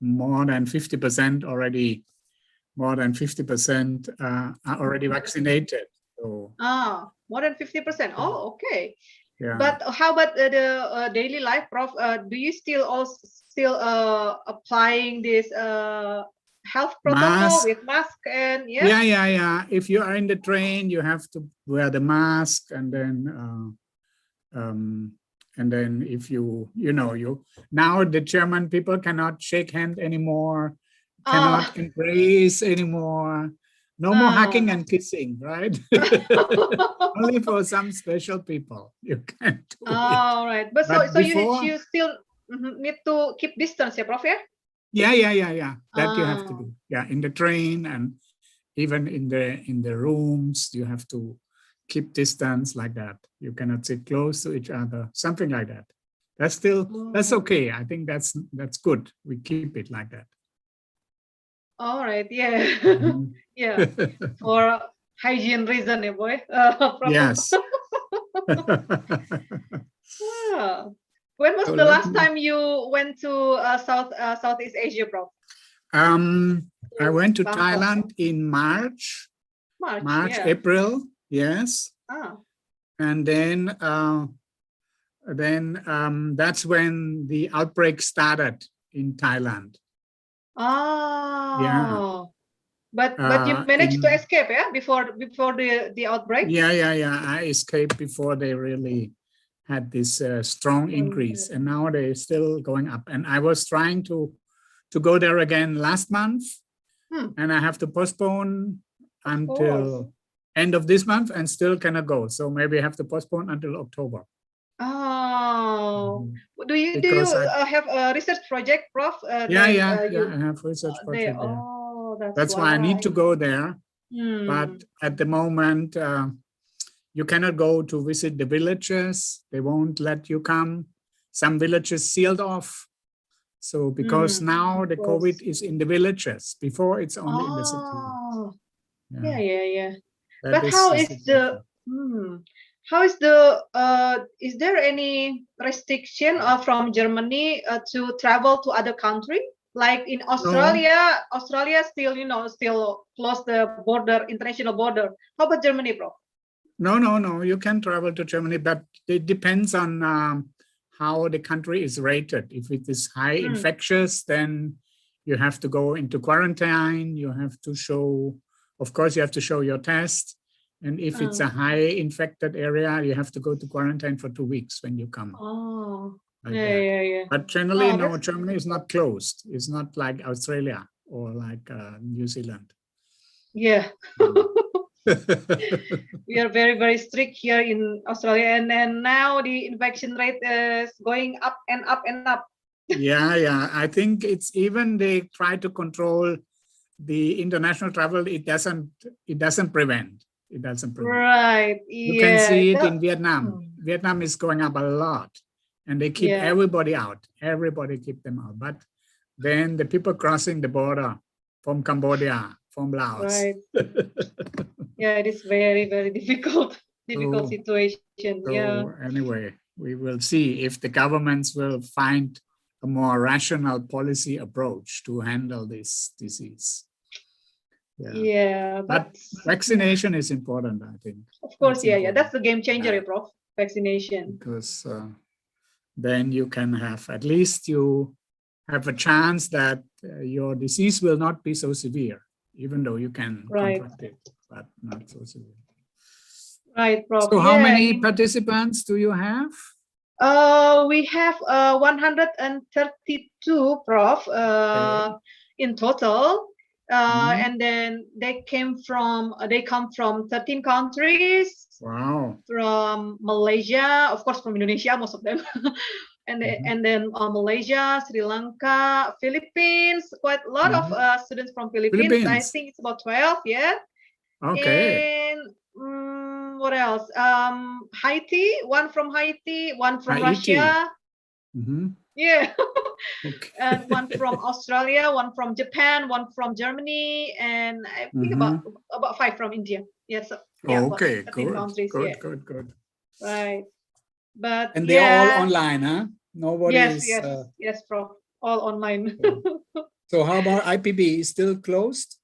more than 50% already. More than 50% are already vaccinated. So, more than 50%. Oh, okay. yeah. But how about the daily life, Prof? Do you still applying this health protocol with mask and yeah. If you are in the train, you have to wear the mask, and then if you now the German people cannot shake hands anymore, cannot embrace anymore. No more hugging and kissing, right? Only for some special people you can do it. Right. But so you still need to keep distance, yeah, Prof? Yeah. That you have to do. Yeah, in the train and even in the rooms, you have to keep distance like that. You cannot sit close to each other, something like that. That's okay. I think that's good. We keep it like that. All right. Yeah. Yeah. For hygiene reason, yeah, boy. Yes. When was the last time you went to Southeast Asia, Prof? I went to Thailand in March, yeah. April, yes. And then that's when the outbreak started in Thailand. Yeah. But you managed to escape, yeah, before the outbreak. Yeah. I escaped before they really had this strong increase, and now they're still going up. And I was trying to go there again last month, and I have to postpone until end of this month, and still cannot go. So maybe I have to postpone until October. Do you have a research project, Prof? Yeah. I have research project there. That's why I need to go there. But at the moment, you cannot go to visit the villages. They won't let you come. Some villages sealed off. So because now the COVID is in the villages, before it's only in the city. Yeah. But how is is there any restriction from Germany to travel to other country? Like in Australia, Australia still close the border, international border. How about Germany, Prof? No. You can travel to Germany, but it depends on how the country is rated. If it is high infectious, then you have to go into quarantine. You have to show, of course, you have to show your test. And if it's a high infected area, you have to go to quarantine for 2 weeks when you come. Yeah. But generally, no, Germany is not closed. It's not like Australia or like New Zealand. Yeah. We are very, very strict here in Australia, and then now the infection rate is going up and up and up. Yeah. I think it's even they try to control the international travel. It doesn't prevent. It doesn't prevent. Right. You can see it in Vietnam. Vietnam is going up a lot, and they keep everybody out. Everybody keep them out. But then the people crossing the border from Cambodia, from Laos. Right. Yeah, it is very, very difficult situation. So anyway, we will see if the governments will find a more rational policy approach to handle this disease. Yeah, but vaccination is important, I think. Of course, that's the game changer, Prof. Vaccination. Because then you can have, at least you have a chance that your disease will not be so severe, even though you can contract it, but not so severe. Right, Prof. So how many participants do you have? We have 132, Prof, in total. And then they come from 13 countries. Wow. From Malaysia, of course, from Indonesia, most of them. And then Malaysia, Sri Lanka, Philippines, quite a lot of students from Philippines. I think it's about 12, yeah. Okay. And what else? Haiti, one from Haiti, one from Russia. Yeah. Okay. And one from Australia, one from Japan, one from Germany, and I think about 5 from India. Yes. Okay, good. Countries, good. Right. But and they're all online, huh? Nobody yes, Prof. All online. So how about IPB? Is still closed?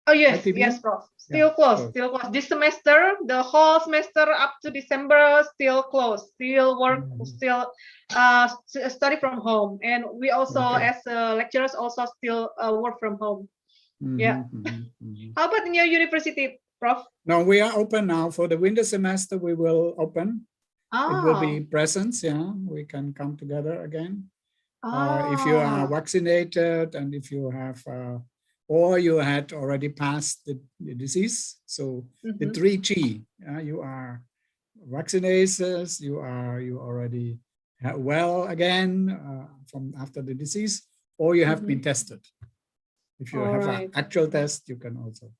Oh yes, IPB? yes, Prof. Still closed, still closed. This semester, the whole semester up to December, still closed. Still work, still study from home, and we also, as lecturers, also still work from home. Yeah. How about in your university, Prof? No, we are open now for the winter semester. We will open. It will be presence. Yeah, we can come together again. If you are vaccinated and if you have, or you had already passed the disease. So the 3G, you are vaccinated, you already well again from after the disease, or you have been tested. If you have an actual test, you can also.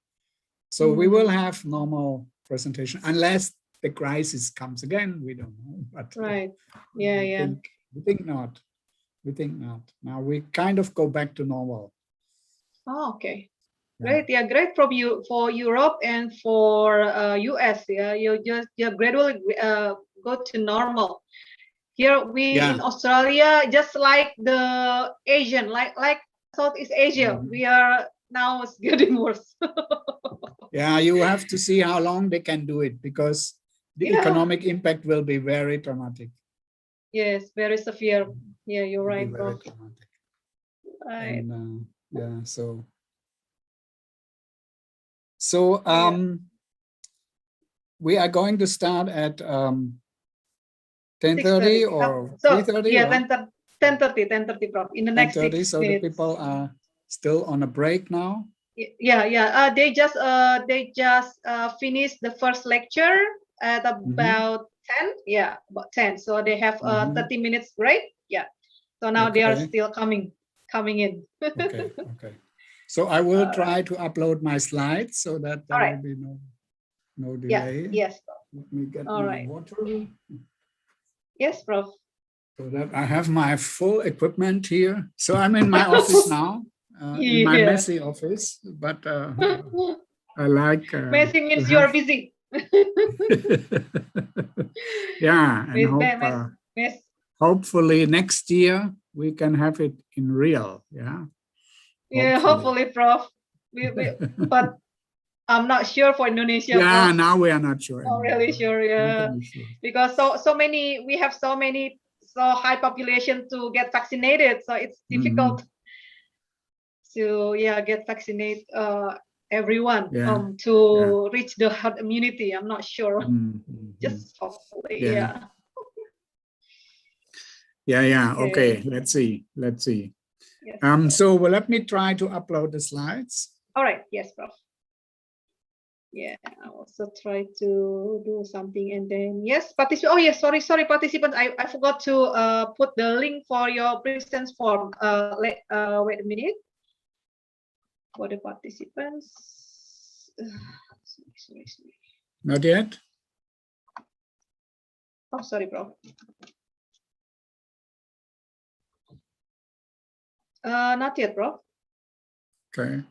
So we will have normal presentation unless the crisis comes again. We don't know, but we think not. We think not. Now we kind of go back to normal. Oh, okay. Great. Yeah, great for you, for Europe and for US. Yeah, you gradually go to normal. Here we in Australia, just like the Asian, like Southeast Asia, we are now it's getting worse. Yeah, you have to see how long they can do it because the economic impact will be very dramatic. Yes, very severe. Yeah, you're right, Prof. Right. And, yeah, so we are going to start at 10:30 or 3:30. Yeah, 10:30, Prof. In the next 10:30. 6 So minutes. the people are still on a break now. Yeah. They just finished the first lecture at about 10. Yeah, about 10. So they have 30 minutes break. Yeah. So now they are still coming in. Okay. So I will try to upload my slides so that there will be no delay. Yes. Let me get my water. Yes, Prof. So that I have my full equipment here. So I'm in my office now, in my messy office, but I like messy means you're busy. Yeah, and hopefully next year we can have it in real. Yeah, hopefully, Prof. But I'm not sure for Indonesia. Yeah, Prof. now we are not sure. Not really sure. Yeah, because so many, we have so high population to get vaccinated, so it's difficult to get vaccinate everyone to reach the herd immunity. I'm not sure. Just hopefully, yeah. Okay. Let's see. Yes, so let me try to upload the slides. All right. Yes, Prof. Yeah, I also try to do something, and then participant. Oh yes, sorry, participants. I forgot to put the link for your presence form. Wait a minute. For the participants. Sorry. Not yet. Oh, sorry, Prof. Not yet, Prof. Okay.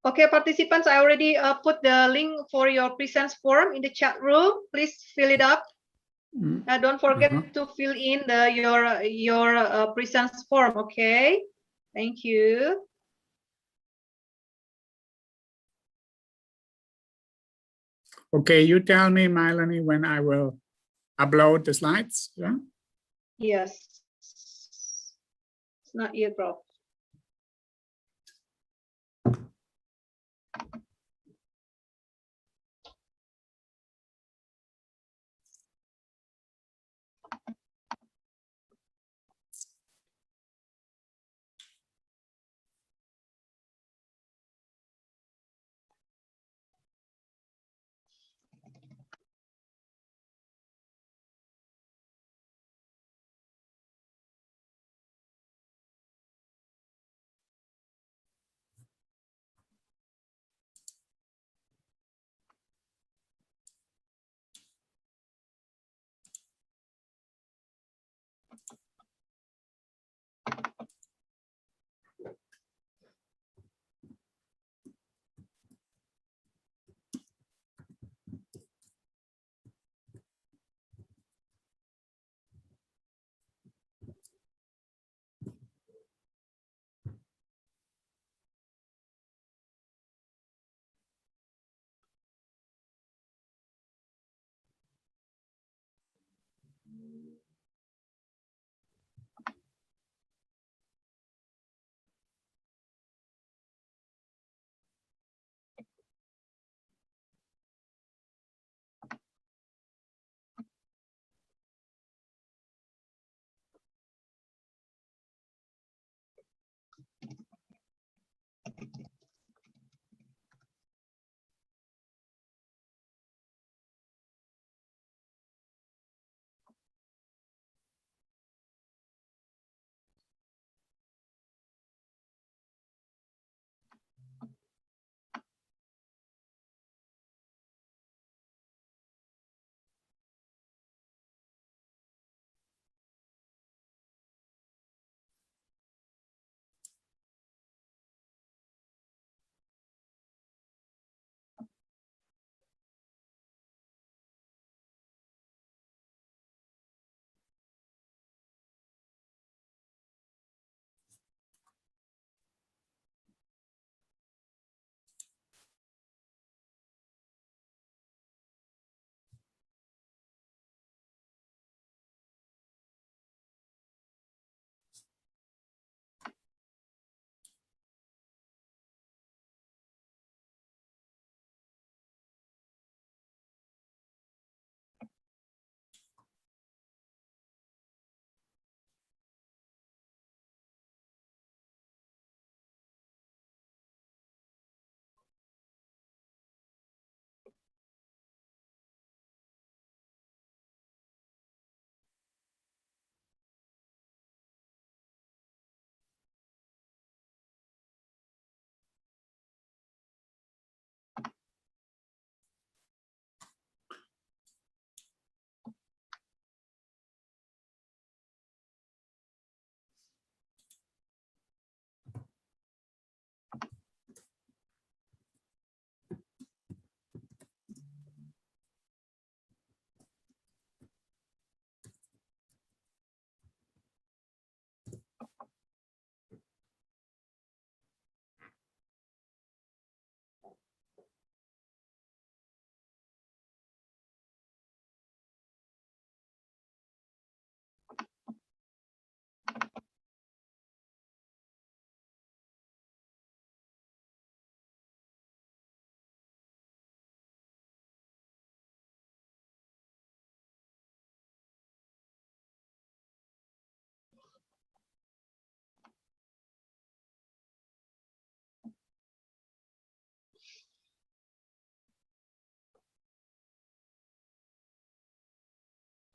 Okay, participants, I already put the link for your presence form in the chat room. Please fill it up. Don't forget to fill in your presence form. Okay, thank you. Okay, you tell me, Melanie, when I will upload the slides. Yeah. Yes. It's not yet, Prof.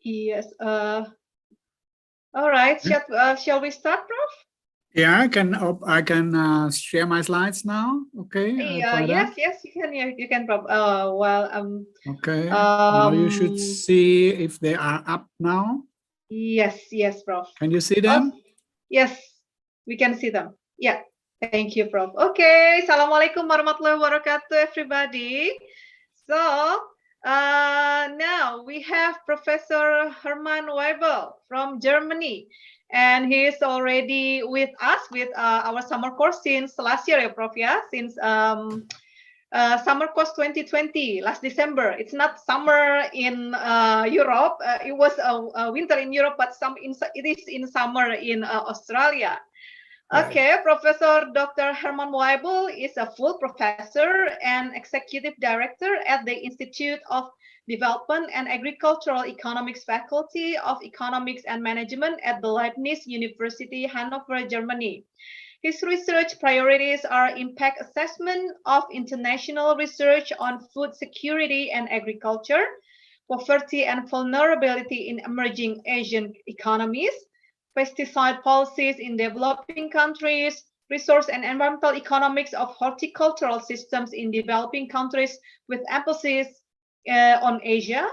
Yes. All right. Shall we start, Prof? Yeah, I can share my slides now. Okay, Yes, you can. You can, Prof. Okay. Now you should see if they are up now. Yes, Prof. Can you see them? Yes, we can see them. Yeah. Thank you, Prof. Okay. Assalamualaikum warahmatullahi wabarakatuh, everybody. So now we have Professor Hermann Waibel from Germany, and he is already with us with our summer course since last year, Prof. Yeah, since summer course 2020, last December. It's not summer in Europe. It was a winter in Europe, but it is in summer in Australia. Okay, Professor Dr. Hermann Waibel is a full professor and executive director at the Institute of Development and Agricultural Economics Faculty of Economics and Management at the Leibniz University, Hanover, Germany. His research priorities are impact assessment of international research on food security and agriculture, poverty and vulnerability in emerging Asian economies, pesticide policies in developing countries, resource and environmental economics of horticultural systems in developing countries with emphasis on Asia,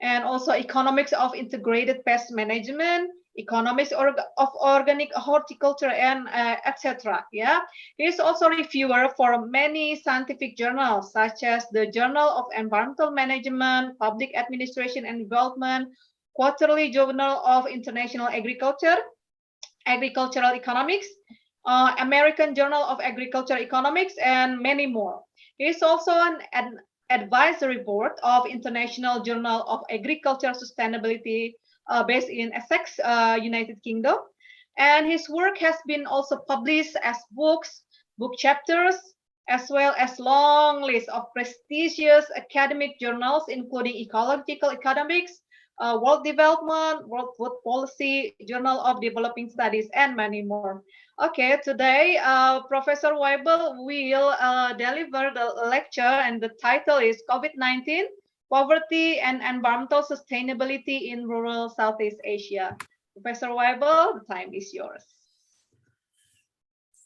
and also economics of integrated pest management, economics of organic horticulture, and etc. Yeah, he is also a reviewer for many scientific journals such as the Journal of Environmental Management, Public Administration and Development, Quarterly Journal of International Agriculture, Agricultural Economics, American Journal of Agricultural Economics, and many more. He is also an advisory board of International Journal of Agricultural Sustainability based in Essex, United Kingdom. And his work has been also published as books, book chapters, as well as long list of prestigious academic journals, including Ecological Economics, World Development, World Food Policy, Journal of Developing Studies, and many more. Okay, today Professor Waibel will deliver the lecture, and the title is COVID-19, Poverty and Environmental Sustainability in Rural Southeast Asia. Professor Waibel, the time is yours.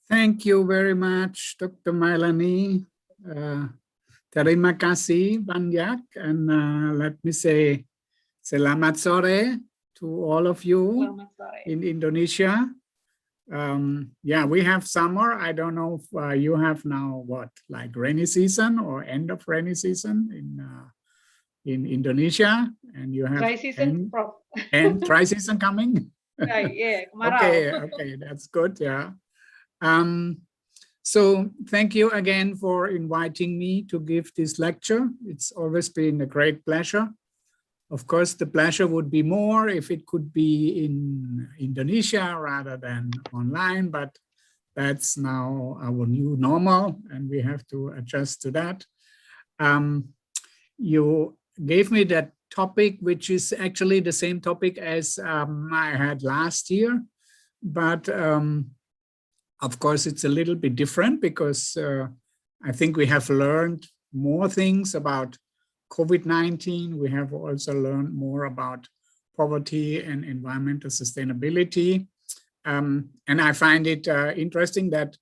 Thank you very much, Dr. Mailani. Terima kasih banyak, and let me say selamat sore to all of you in Indonesia. Yeah, we have summer. I don't know if you have now what, like rainy season or end of rainy season in Indonesia, and you have dry season and dry season coming. Yeah, okay, that's good. Yeah. So thank you again for inviting me to give this lecture. It's always been a great pleasure. Of course, the pleasure would be more if it could be in Indonesia rather than online, but that's now our new normal, and we have to adjust to that. You gave me that topic, which is actually the same topic as I had last year, but of course, it's a little bit different because I think we have learned more things about COVID-19. We have also learned more about poverty and environmental sustainability. And I find it interesting that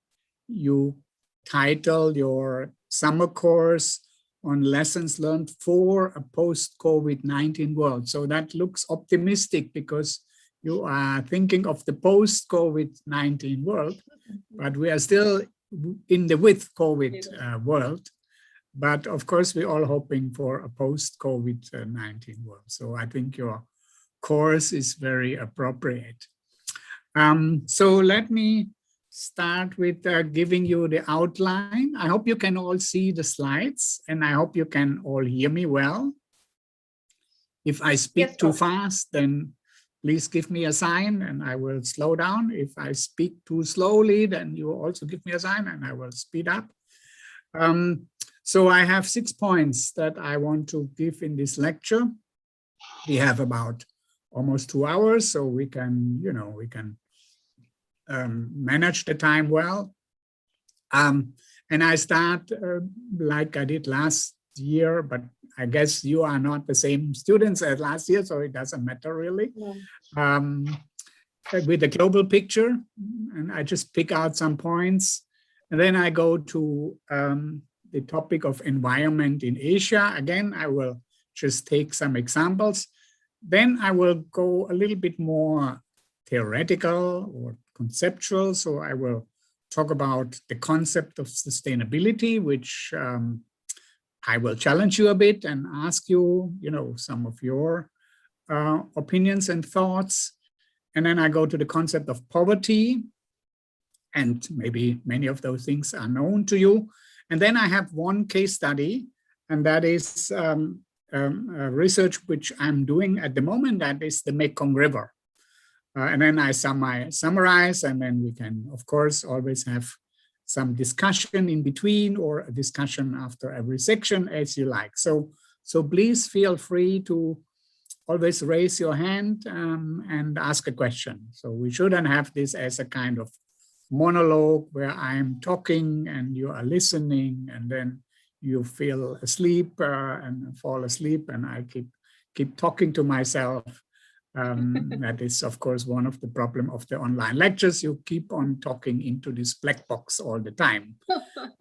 you title your summer course on lessons learned for a post-COVID-19 world. So that looks optimistic because you are thinking of the post-COVID-19 world, but we are still in the with COVID world. But of course, we're all hoping for a post-COVID-19 world. So I think your course is very appropriate. So let me start with giving you the outline. I hope you can all see the slides, and I hope you can all hear me well. If I speak too fast, then please give me a sign and I will slow down. If I speak too slowly, then you also give me a sign and I will speed up. So I have 6 points that I want to give in this lecture. We have about almost 2 hours, so we can, we can manage the time well. And I start like I did last year, but I guess you are not the same students as last year, so it doesn't matter really. With the global picture, and I just pick out some points. And then I go to the topic of environment in Asia. Again, I will just take some examples. Then I will go a little bit more theoretical or conceptual. So I will talk about the concept of sustainability, which I will challenge you a bit and ask you, some of your opinions and thoughts. And then I go to the concept of poverty, and maybe many of those things are known to you. And then I have one case study, and that is research which I'm doing at the moment, that is the Mekong River. And then I summarize, and then we can, of course, always have some discussion in between or a discussion after every section as you like. So please feel free to always raise your hand and ask a question. So we shouldn't have this as a kind of monologue where I'm talking and you are listening, and then you feel asleep and fall asleep, and I keep talking to myself. That is, of course, one of the problems of the online lectures. You keep on talking into this black box all the time.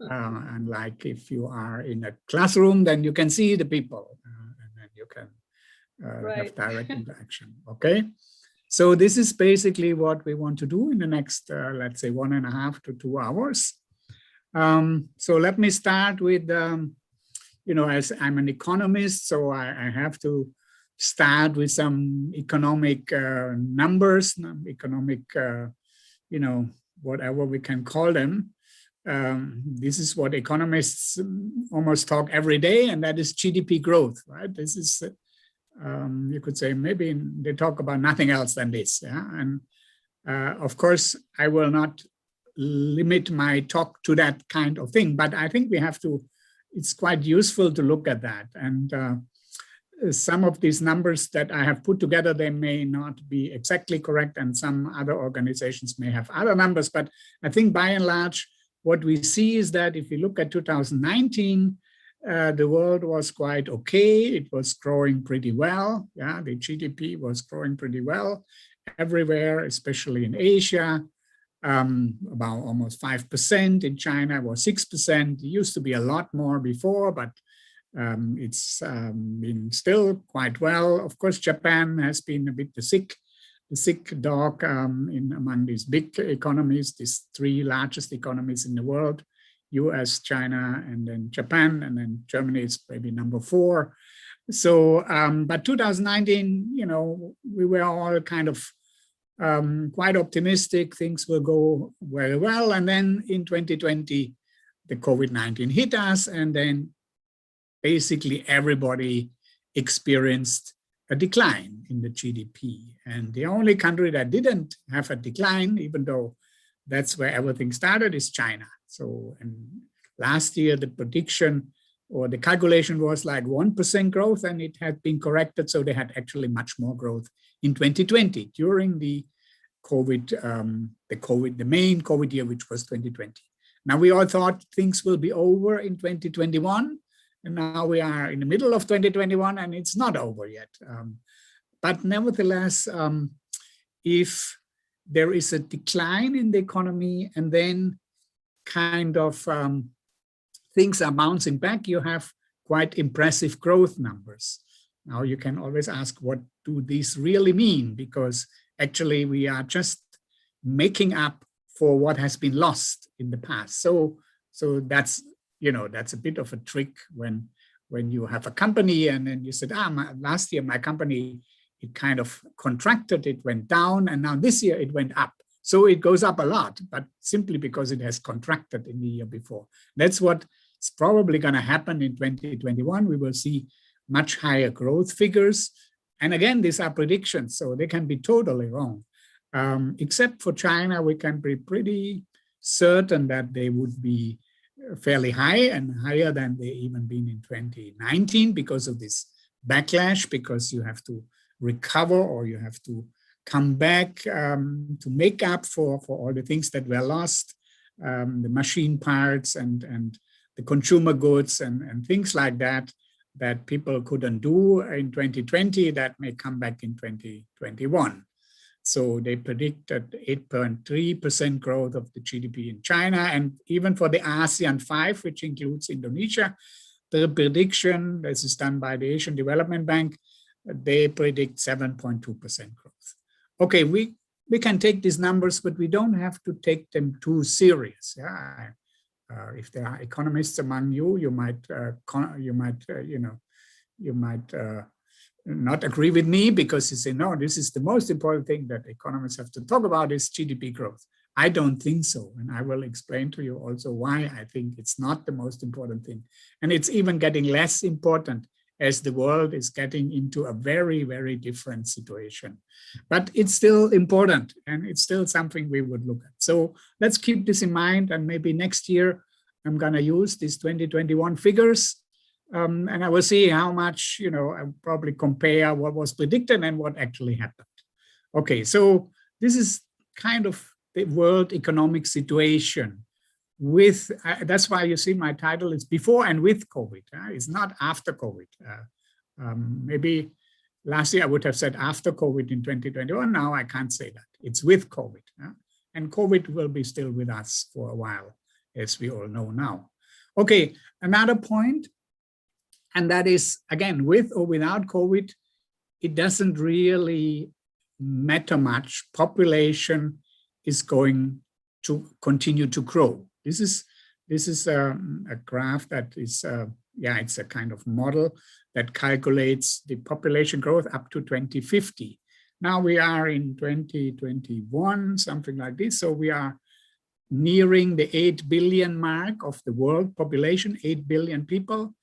And like if you are in a classroom, then you can see the people and then you can have direct interaction. Okay. So this is basically what we want to do in the next, let's say, 1.5 to 2 hours. So let me start with, as I'm an economist, so I have to start with some economic numbers, economic, whatever we can call them. This is what economists almost talk every day, and that is GDP growth, right? This is, you could say, maybe they talk about nothing else than this. Yeah? And of course, I will not limit my talk to that kind of thing, but I think we have to, it's quite useful to look at that. And some of these numbers that I have put together, they may not be exactly correct, and some other organizations may have other numbers, but I think by and large, what we see is that if we look at 2019, the world was quite okay. It was growing pretty well. Yeah, the GDP was growing pretty well everywhere, especially in Asia, about almost 5%. In China, it was 6%. It used to be a lot more before, but it's been still quite well. Of course, Japan has been a bit the sick dog among these big economies, these 3 largest economies in the world: US, China, and then Japan, and then Germany is maybe number 4. So, but 2019, we were all kind of quite optimistic. Things will go very well. And then in 2020, the COVID-19 hit us, and then basically everybody experienced a decline in the GDP. And the only country that didn't have a decline, even though that's where everything started, is China. So, and last year, the prediction or the calculation was like 1% growth, and it had been corrected. So they had actually much more growth in 2020 during the main COVID year, which was 2020. Now we all thought things will be over in 2021. And now we are in the middle of 2021 and it's not over yet. But nevertheless, if there is a decline in the economy and then kind of things are bouncing back, you have quite impressive growth numbers. Now you can always ask, what do these really mean? Because actually we are just making up for what has been lost in the past. So that's, that's a bit of a trick when you have a company and then you said, last year my company, it kind of contracted, it went down, and now this year it went up. So it goes up a lot, but simply because it has contracted in the year before. That's what's probably going to happen in 2021. We will see much higher growth figures. And again, these are predictions, so they can be totally wrong. Except for China, we can be pretty certain that they would be fairly high and higher than they even been in 2019 because of this backlash, because you have to recover or you have to come back to make up for all the things that were lost, the machine parts and the consumer goods and things like that. that people couldn't do in 2020 that may come back in 2021. So they predicted 8.3% growth of the GDP in China, and even for the ASEAN 5, which includes Indonesia, the prediction, this is done by the Asian Development Bank, they predict 7.2% growth. Okay, we can take these numbers, but we don't have to take them too serious. Yeah. If there are economists among you, you might not agree with me because you say, no, this is the most important thing that economists have to talk about is GDP growth. I don't think so. And I will explain to you also why I think it's not the most important thing. And it's even getting less important as the world is getting into a very, very different situation. But it's still important and it's still something we would look at. So let's keep this in mind, and maybe next year I'm going to use these 2021 figures. And I will see how much, I'll probably compare what was predicted and what actually happened. Okay, so this is kind of the world economic situation with, that's why you see my title is before and with COVID. It's not after COVID. Maybe last year I would have said after COVID in 2021. Now I can't say that. It's with COVID. And COVID will be still with us for a while, as we all know now. Okay, another point. And that is, again, with or without COVID, it doesn't really matter much. Population is going to continue to grow. This is a graph that is, it's a kind of model that calculates the population growth up to 2050. Now we are in 2021, something like this. So we are nearing the 8 billion mark of the world population, 8 billion people.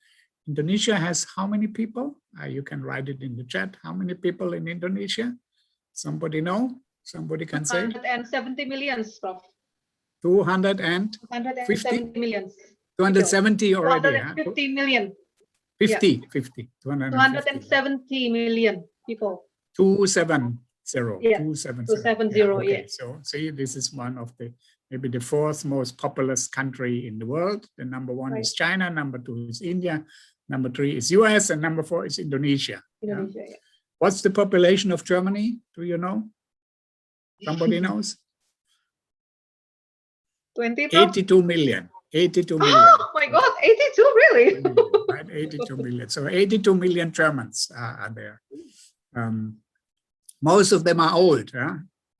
Indonesia has how many people? You can write it in the chat. How many people in Indonesia? Somebody know? Somebody can say? 270 million, Prof. 250 million. 270 already. 250 million. 50. 270 million people. 270. Yeah. 270. Yeah, okay. yeah. So see, this is one of the, maybe the fourth most populous country in the world. The number one is China, number 2 is India, number 3 is US, and number 4 is Indonesia. Indonesia, yeah. What's the population of Germany? Do you know? Somebody knows? 82 million. 82 million. Oh my God, 82 really? Right, 82 million. So 82 million Germans are there. Most of them are old,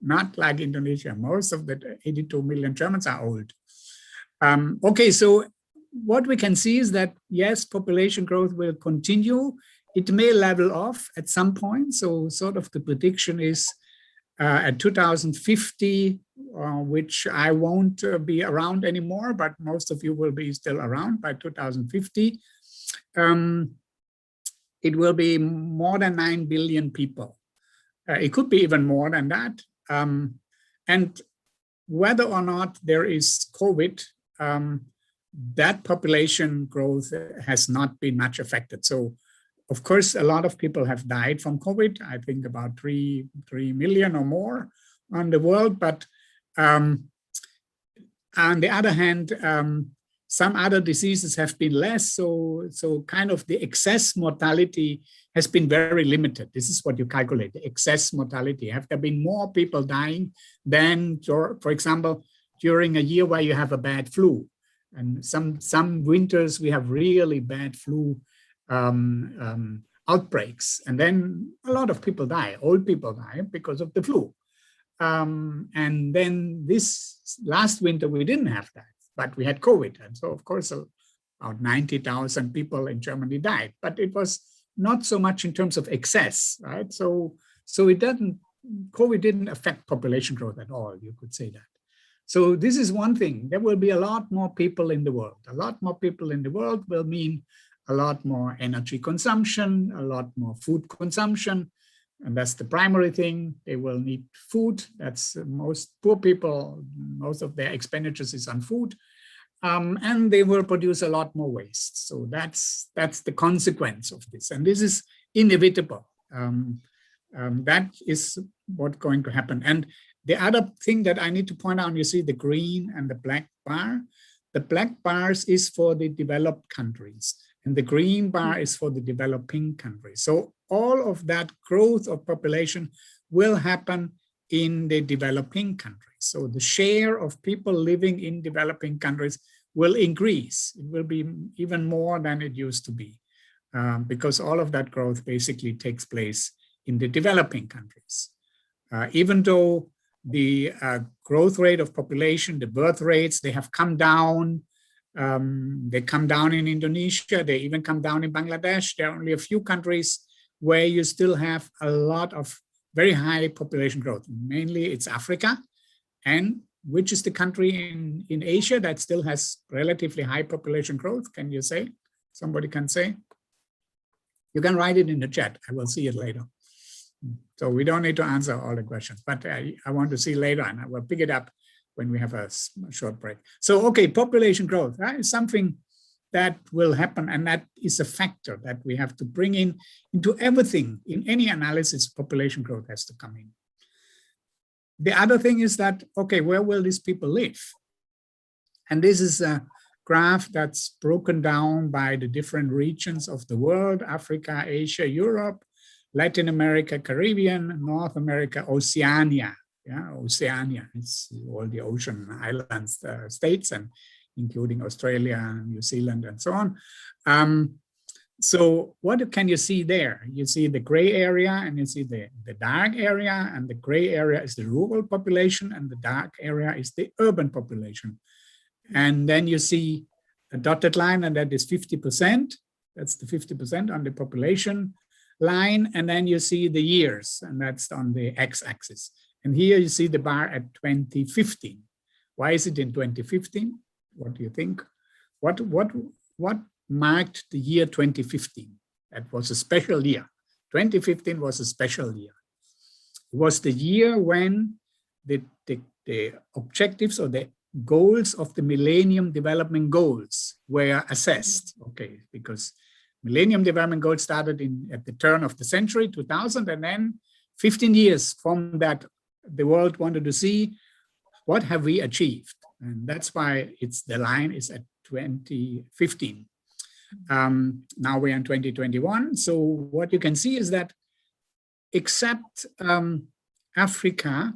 not like Indonesia. Most of the 82 million Germans are old. Okay, so what we can see is that, yes, population growth will continue. It may level off at some point. So sort of the prediction is at 2050, which I won't be around anymore, but most of you will be still around by 2050. It will be more than 9 billion people. It could be even more than that. And whether or not there is COVID, that population growth has not been much affected. So, of course, a lot of people have died from COVID. I think about 3 million or more on the world. But on the other hand, some other diseases have been less. So kind of the excess mortality has been very limited. This is what you calculate, the excess mortality. Have there been more people dying than, for example, during a year where you have a bad flu? And some winters we have really bad flu outbreaks, and then a lot of people die, old people die because of the flu. And then this last winter we didn't have that, but we had COVID. And so of course about 90,000 people in Germany died, but it was not so much in terms of excess, right? So COVID didn't affect population growth at all, you could say that. So this is one thing. There will be a lot more people in the world. A lot more people in the world will mean a lot more energy consumption, a lot more food consumption. And that's the primary thing. They will need food. That's most poor people, most of their expenditures is on food. And they will produce a lot more waste. So that's the consequence of this. And this is inevitable. That is what's going to happen. And the other thing that I need to point out, you see the green and the black bar. The black bars is for the developed countries. and the green bar is for the developing countries. So all of that growth of population will happen in the developing countries. So the share of people living in developing countries will increase. It will be even more than it used to be, because all of that growth basically takes place in the developing countries. Even though the growth rate of population, the birth rates, they have come down. They come down in Indonesia, they even come down in Bangladesh. There are only a few countries where you still have a lot of very high population growth. Mainly it's Africa, and which is the country in Asia that still has relatively high population growth? Can you say? Somebody can say? You can write it in the chat. I will see it later. So we don't need to answer all the questions, but I want to see later, and I will pick it up when we have a short break. So, okay, population growth, that is something that will happen, and that is a factor that we have to bring into everything. In any analysis, population growth has to come in. The other thing is that, okay, where will these people live? And this is a graph that's broken down by the different regions of the world: Africa, Asia, Europe, Latin America, Caribbean, North America, Oceania. Yeah, Oceania, it's all the ocean islands, states, and including Australia, New Zealand, and so on. So what can you see there? You see the gray area, and you see the dark area, and the gray area is the rural population, and the dark area is the urban population. And then you see a dotted line, and that is 50%. That's the 50% on the population line. And then you see the years, and that's on the x-axis. And here you see the bar at 2015. Why is it in 2015? What do you think? What marked the year 2015? That was a special year. 2015 was a special year. It was the year when the objectives or the goals of the Millennium Development Goals were assessed. Okay, because Millennium Development Goals started at the turn of the century, 2000, and then 15 years from that, the world wanted to see what have we achieved, and that's why the line is at 2015. Now we're in 2021. So what you can see is that except Africa,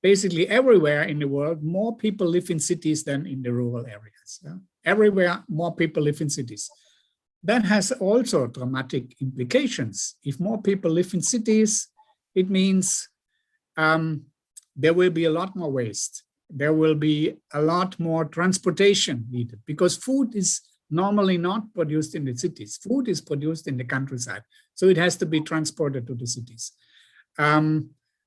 basically everywhere in the world, more people live in cities than in the rural areas. Yeah? Everywhere, more people live in cities. That has also dramatic implications. If more people live in cities, it means there will be a lot more waste. There will be a lot more transportation needed, because food is normally not produced in the cities. Food is produced in the countryside. So it has to be transported to the cities.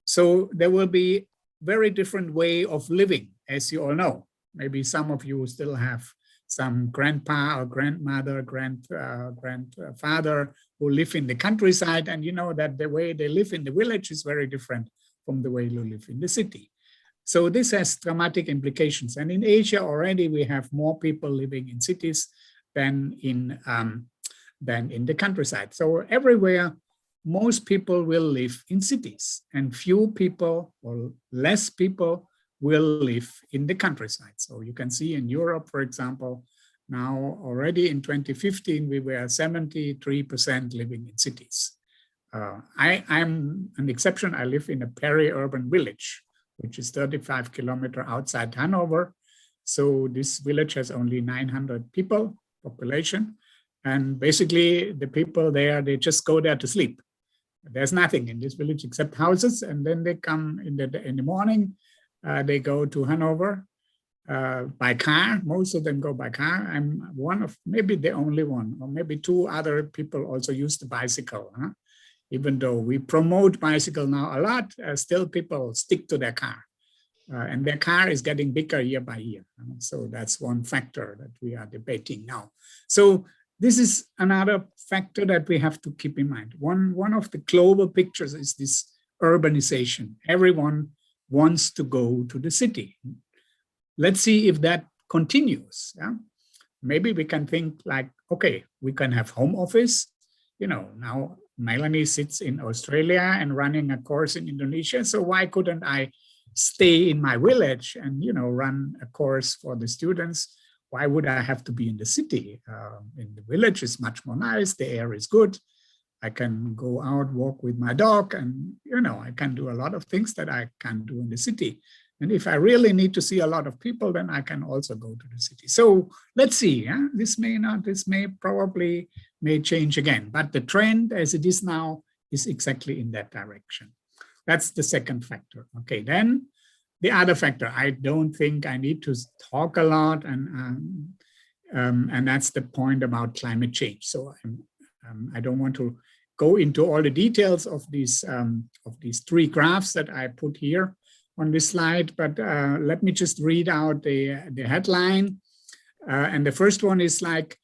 So there will be very different way of living, as you all know. Maybe some of you still have some grandpa or grandmother, grandfather who live in the countryside, and you know that the way they live in the village is very different from the way you live in the city. So this has dramatic implications. And in Asia already we have more people living in cities than in the countryside. So everywhere, most people will live in cities, and few people or less people will live in the countryside. So you can see in Europe, for example, now already in 2015, we were 73% living in cities. I'm an exception. I live in a peri-urban village, which is 35 kilometers outside Hanover. So this village has only 900 people, population. And basically the people there, they just go there to sleep. There's nothing in this village except houses. And then they come in the morning, they go to Hanover by car. Most of them go by car. I'm one of, maybe the only one, or maybe two other people also use the bicycle. Huh? Even though we promote bicycle now a lot, still people stick to their car. And their car is getting bigger year by year. So that's one factor that we are debating now. So this is another factor that we have to keep in mind. One of the global pictures is this urbanization. Everyone wants to go to the city. Let's see if that continues. Yeah? Maybe we can think like, okay, we can have home office. You know, now Melanie sits in Australia and running a course in Indonesia. So why couldn't I stay in my village and, you know, run a course for the students why would I have to be in the city? In the village is much more nice. The air is good. I can go out, walk with my dog, and I can do a lot of things that I can't do in the city. And if I really need to see a lot of people, then I can also go to the city. So let's see. This may probably change again. But the trend as it is now is exactly in that direction. That's the second factor. Okay, then the other factor, I don't think I need to talk a lot, and that's the point about climate change. So I don't want to go into all the details of these three graphs that I put here on this slide, but let me just read out the headline. And the first one is like,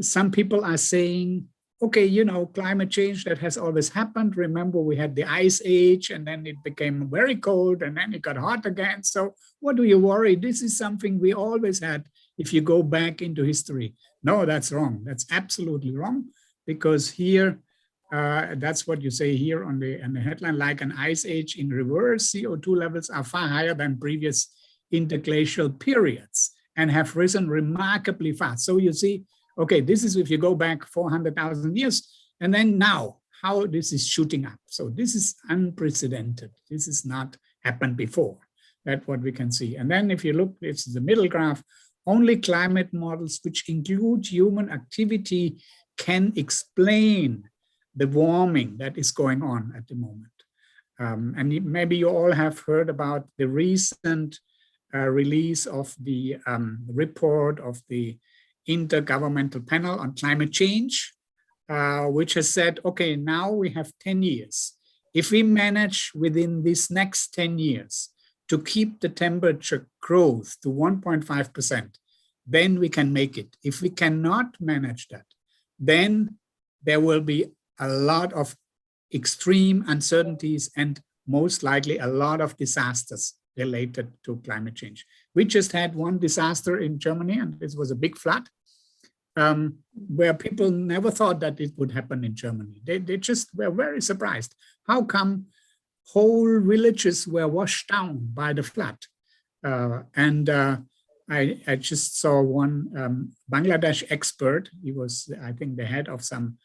some people are saying, okay, climate change, that has always happened. Remember, we had the ice age, and then it became very cold, and then it got hot again. So what do you worry? This is something we always had if you go back into history. No, that's wrong. That's absolutely wrong, because here, that's what you say here on the headline, like an ice age in reverse, CO2 levels are far higher than previous interglacial periods and have risen remarkably fast. So you see, okay, this is if you go back 400,000 years, and then now how this is shooting up. So this is unprecedented. This has not happened before. That's what we can see. And then if you look, it's the middle graph, only climate models which include human activity can explain the warming that is going on at the moment. And maybe you all have heard about the recent release of the report of the Intergovernmental Panel on Climate Change, which has said, okay, now we have 10 years. If we manage within these next 10 years to keep the temperature growth to 1.5%, then we can make it. If we cannot manage that, then there will be a lot of extreme uncertainties and most likely a lot of disasters related to climate change. We just had one disaster in Germany, and this was a big flood, where people never thought that it would happen in Germany. They just were very surprised. How come whole villages were washed down by the flood? I just saw one Bangladesh expert. He was, I think, the head of some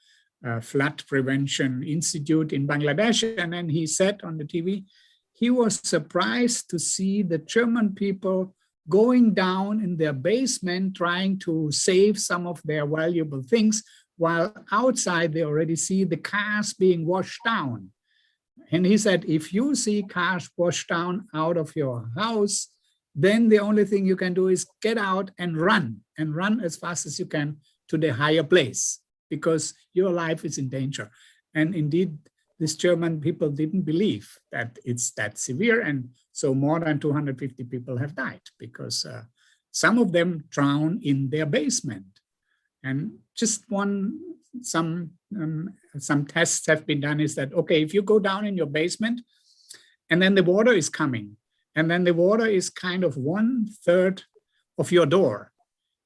flood prevention institute in Bangladesh. And then he said on the TV, he was surprised to see the German people going down in their basement, trying to save some of their valuable things, while outside they already see the cars being washed down. And he said, if you see cars washed down out of your house, then the only thing you can do is get out and run as fast as you can to the higher place, because your life is in danger. And indeed, these German people didn't believe that it's that severe. And so more than 250 people have died because some of them drown in their basement. And just some tests have been done is that, okay, if you go down in your basement and then the water is coming, and then the water is kind of 1/3 of your door.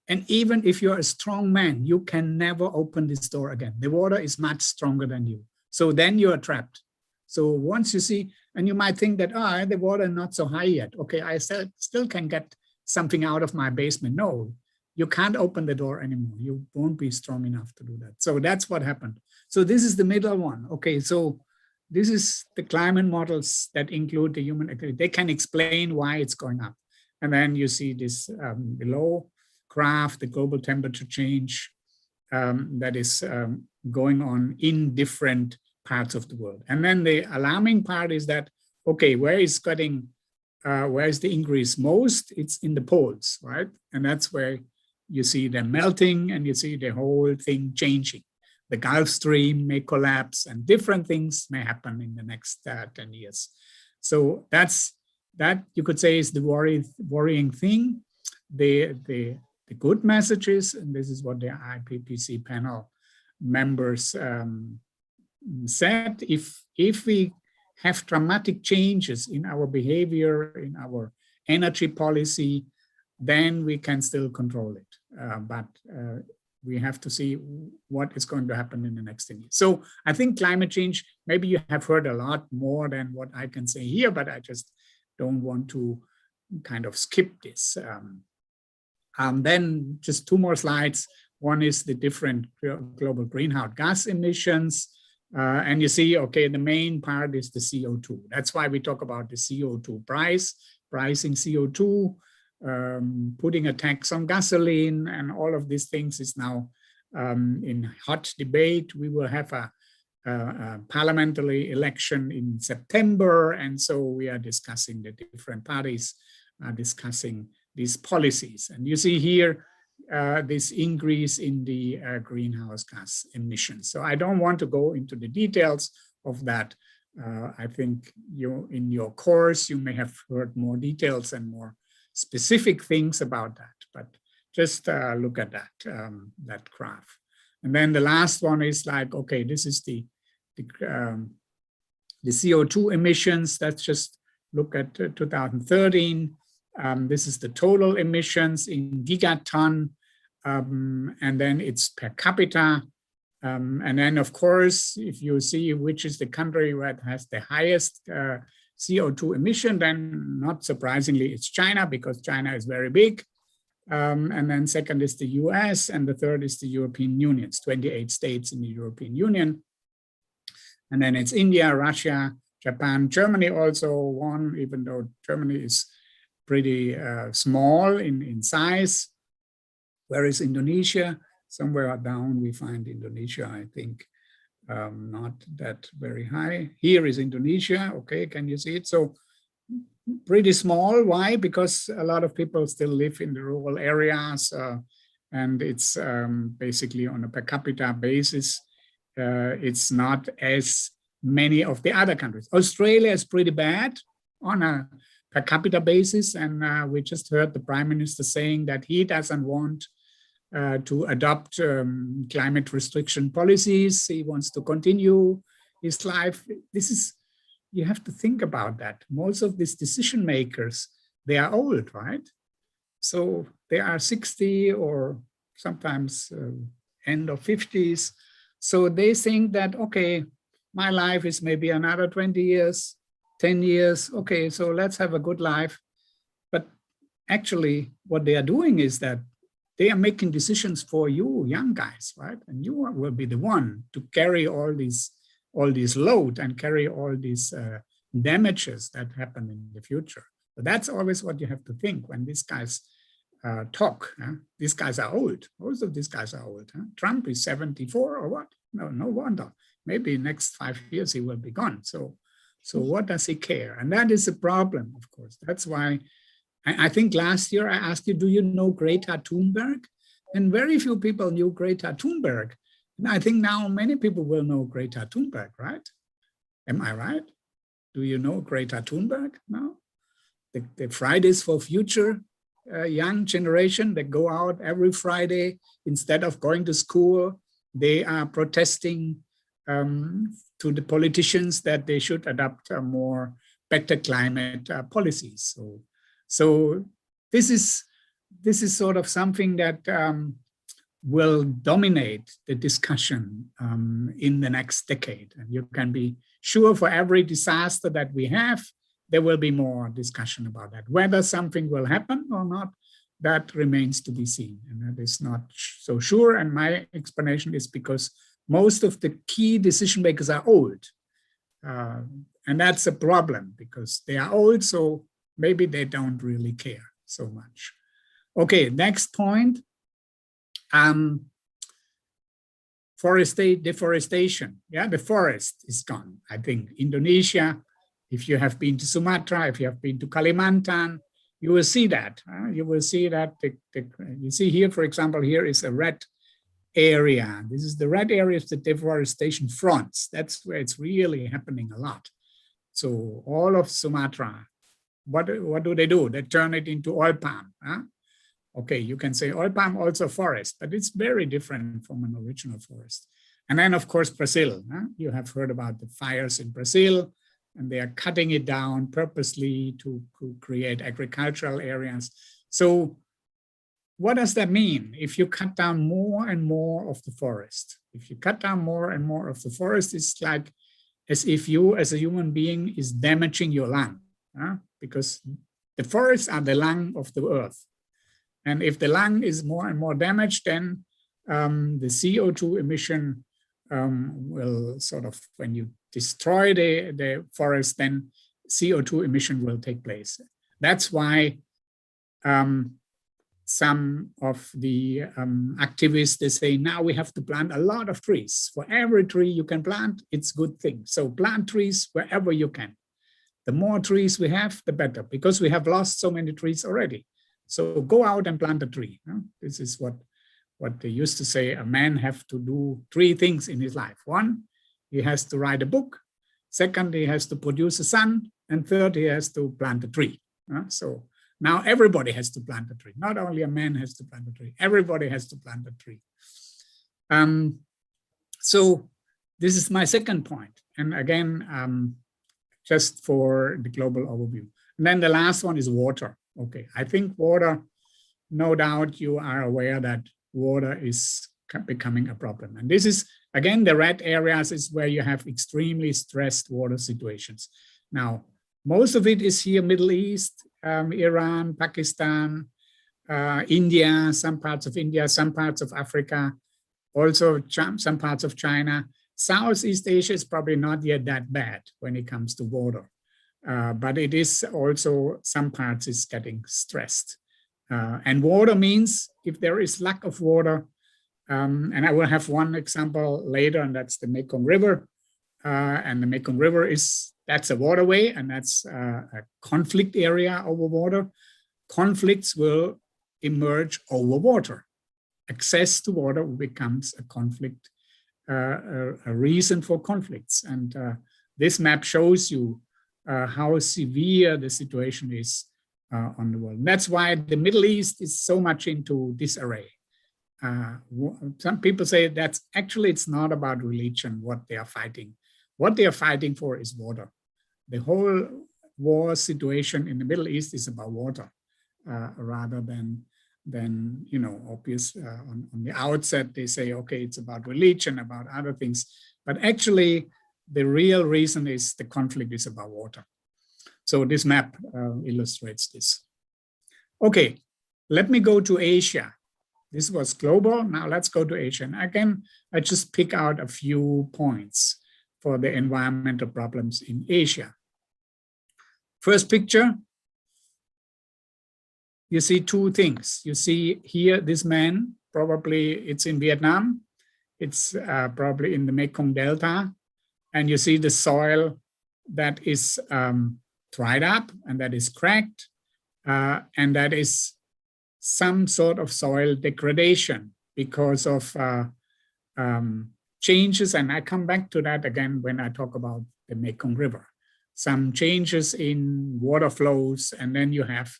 And even if you're a strong man, you can never open this door again. The water is much stronger than you. So then you are trapped. So once you see, and you might think that, the water is not so high yet. Okay, I still can get something out of my basement. No, you can't open the door anymore. You won't be strong enough to do that. So that's what happened. So this is the middle one. Okay, so this is the climate models that include the human activity. They can explain why it's going up. And then you see this below graph, the global temperature change that is going on in different parts of the world. And then the alarming part is that, okay, where is the increase most? It's in the poles, right? And that's where you see them melting and you see the whole thing changing. The Gulf Stream may collapse and different things may happen in the next 10 years. So that you could say is the worrying thing. The good messages, and this is what the IPCC panel members said, if we have dramatic changes in our behavior, in our energy policy, then we can still control it. But we have to see what is going to happen in the next 10 years. So I think climate change, maybe you have heard a lot more than what I can say here, but I just don't want to kind of skip this. Then just two more slides. One is the different global greenhouse gas emissions. And you see, okay, the main part is the CO2. That's why we talk about the CO2 pricing CO2, putting a tax on gasoline, and all of these things is now in hot debate. We will have a parliamentary election in September, and so we are discussing, the different parties are discussing these policies. And you see here this increase in the greenhouse gas emissions. So I don't want to go into the details of that. I think in your course, you may have heard more details and more specific things about that, but just look at that, that graph. And then the last one is like, okay, this is the CO2 emissions. Let's just look at 2013. This is the total emissions in gigaton, and then it's per capita. And then, of course, if you see which is the country that has the highest CO2 emission, then not surprisingly, it's China, because China is very big. And then second is the US, and the third is the European Union. It's 28 states in the European Union. And then it's India, Russia, Japan, Germany also won, even though Germany is pretty small in size. Where is Indonesia? Somewhere down we find Indonesia, I think, not that very high. Here is Indonesia, okay, can you see it? So pretty small. Why? Because a lot of people still live in the rural areas, and it's basically on a per capita basis. It's not as many of the other countries. Australia is pretty bad on a per capita basis, and we just heard the Prime Minister saying that he doesn't want to adopt climate restriction policies. He wants to continue his life. This is, you have to think about that. Most of these decision makers, they are old, right? So they are 60 or sometimes end of 50s. So they think that, okay, my life is maybe another 20 years, 10 years. Okay, so let's have a good life. But actually what they are doing is that they are making decisions for you young guys, right? And you will be the one to carry all these load and carry all these damages that happen in the future. So that's always what you have to think when these guys talk. These guys are old. Most of these guys are old. Trump is 74 or what? No wonder. Maybe next 5 years he will be gone. So what does he care? And that is a problem, of course. That's why I think last year I asked you, do you know Greta Thunberg? And very few people knew Greta Thunberg. And I think now many people will know Greta Thunberg, right? Am I right? Do you know Greta Thunberg now? The Fridays for Future young generation that go out every Friday instead of going to school, they are protesting to the politicians that they should adopt more better climate policies. So this is sort of something that will dominate the discussion in the next decade. And you can be sure for every disaster that we have, there will be more discussion about that. Whether something will happen or not, that remains to be seen. And that is not so sure. And my explanation is because most of the key decision makers are old. And that's a problem because they are old, so maybe they don't really care so much. Okay, next point. Deforestation. Yeah, the forest is gone. I think Indonesia, if you have been to Sumatra, if you have been to Kalimantan, you will see that. You will see that. You see here, for example, here is a red area. This is the red area of the deforestation fronts. That's where it's really happening a lot. So all of Sumatra, what do? They turn it into oil palm. Okay, you can say oil palm also forest, but it's very different from an original forest. And then, of course, Brazil. You have heard about the fires in Brazil, and they are cutting it down purposely to create agricultural areas. So what does that mean? If you cut down more and more of the forest, if you cut down more and more of the forest, it's like as if you as a human being is damaging your lung, because the forests are the lung of the earth. And if the lung is more and more damaged, then the CO2 emission will sort of, when you destroy the forest, then CO2 emission will take place. That's why some of the activists, they say, now we have to plant a lot of trees. For every tree you can plant, it's a good thing. So plant trees wherever you can. The more trees we have, the better, because we have lost so many trees already. So go out and plant a tree. This is what they used to say, a man have to do 3 things in his life. 1, he has to write a book. 2nd, he has to produce a son. And 3rd, he has to plant a tree. So now everybody has to plant a tree. Not only a man has to plant a tree, everybody has to plant a tree. So this is my 2nd point. And again, just for the global overview. And then the last one is water. Okay, I think water, no doubt you are aware that water is becoming a problem. And this is, again, the red areas is where you have extremely stressed water situations. Now, most of it is here, Middle East, Iran, Pakistan, India, some parts of India, some parts of Africa, also some parts of China. Southeast Asia is probably not yet that bad when it comes to water, but it is also, some parts is getting stressed. And water means if there is lack of water, and I will have one example later, and that's the Mekong River. And the Mekong River that's a waterway, and that's a conflict area over water. Conflicts will emerge over water. Access to water becomes a conflict, a reason for conflicts. And this map shows you how severe the situation is on the world. And that's why the Middle East is so much into disarray. Some people say that's actually, it's not about religion, what they are fighting. What they are fighting for is water. The whole war situation in the Middle East is about water, rather than obvious on the outset, they say, okay, it's about religion, about other things. But actually, the real reason is the conflict is about water. So this map illustrates this. Okay, let me go to Asia. This was global. Now let's go to Asia. And again, I just pick out a few points for the environmental problems in Asia. First picture, you see 2 things. You see here, this man, probably it's in Vietnam. It's probably in the Mekong Delta. And you see the soil that is dried up and that is cracked. And that is some sort of soil degradation because of changes. And I come back to that again when I talk about the Mekong River. Some changes in water flows, and then you have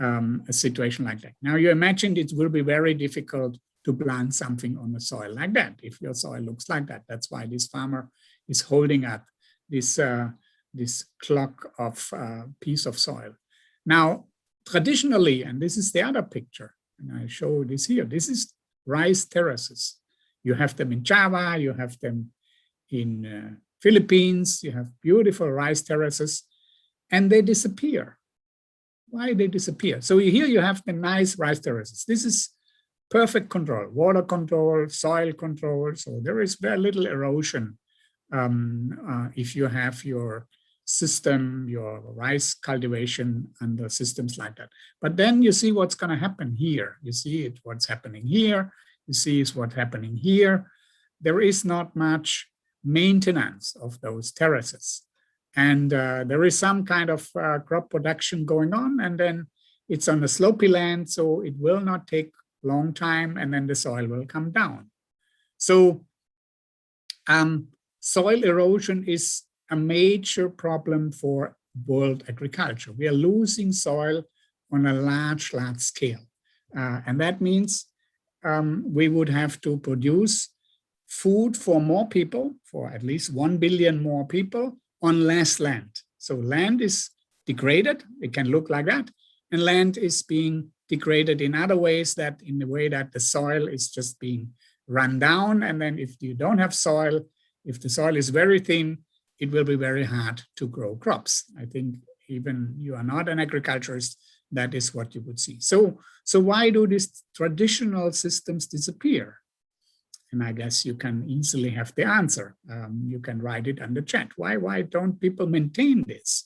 a situation like that. Now you imagine it will be very difficult to plant something on the soil like that if your soil looks like that. That's why this farmer is holding up this clog of piece of soil. Now, traditionally, and this is the other picture, and I show this here, this is rice terraces. You have them in Java, you have them in Philippines, you have beautiful rice terraces, and they disappear. Why they disappear? So here you have the nice rice terraces. This is perfect control, water control, soil control. So there is very little erosion if you have your system, your rice cultivation under systems like that. But then you see what's going to happen here. You see it, what's happening here. You see is what's happening here. There is not much maintenance of those terraces. And there is some kind of crop production going on, and then it's on a slopey land, so it will not take a long time, and then the soil will come down. So soil erosion is a major problem for world agriculture. We are losing soil on a large scale. And that means we would have to produce food for more people, for at least 1 billion more people, on less land. So land is degraded, it can look like that, and land is being degraded in other ways, that in the way that the soil is just being run down, and then if you don't have soil, if the soil is very thin, it will be very hard to grow crops. I think even you are not an agriculturist, that is what you would see. So why do these traditional systems disappear? And I guess you can easily have the answer. You can write it on the chat. Why don't people maintain this?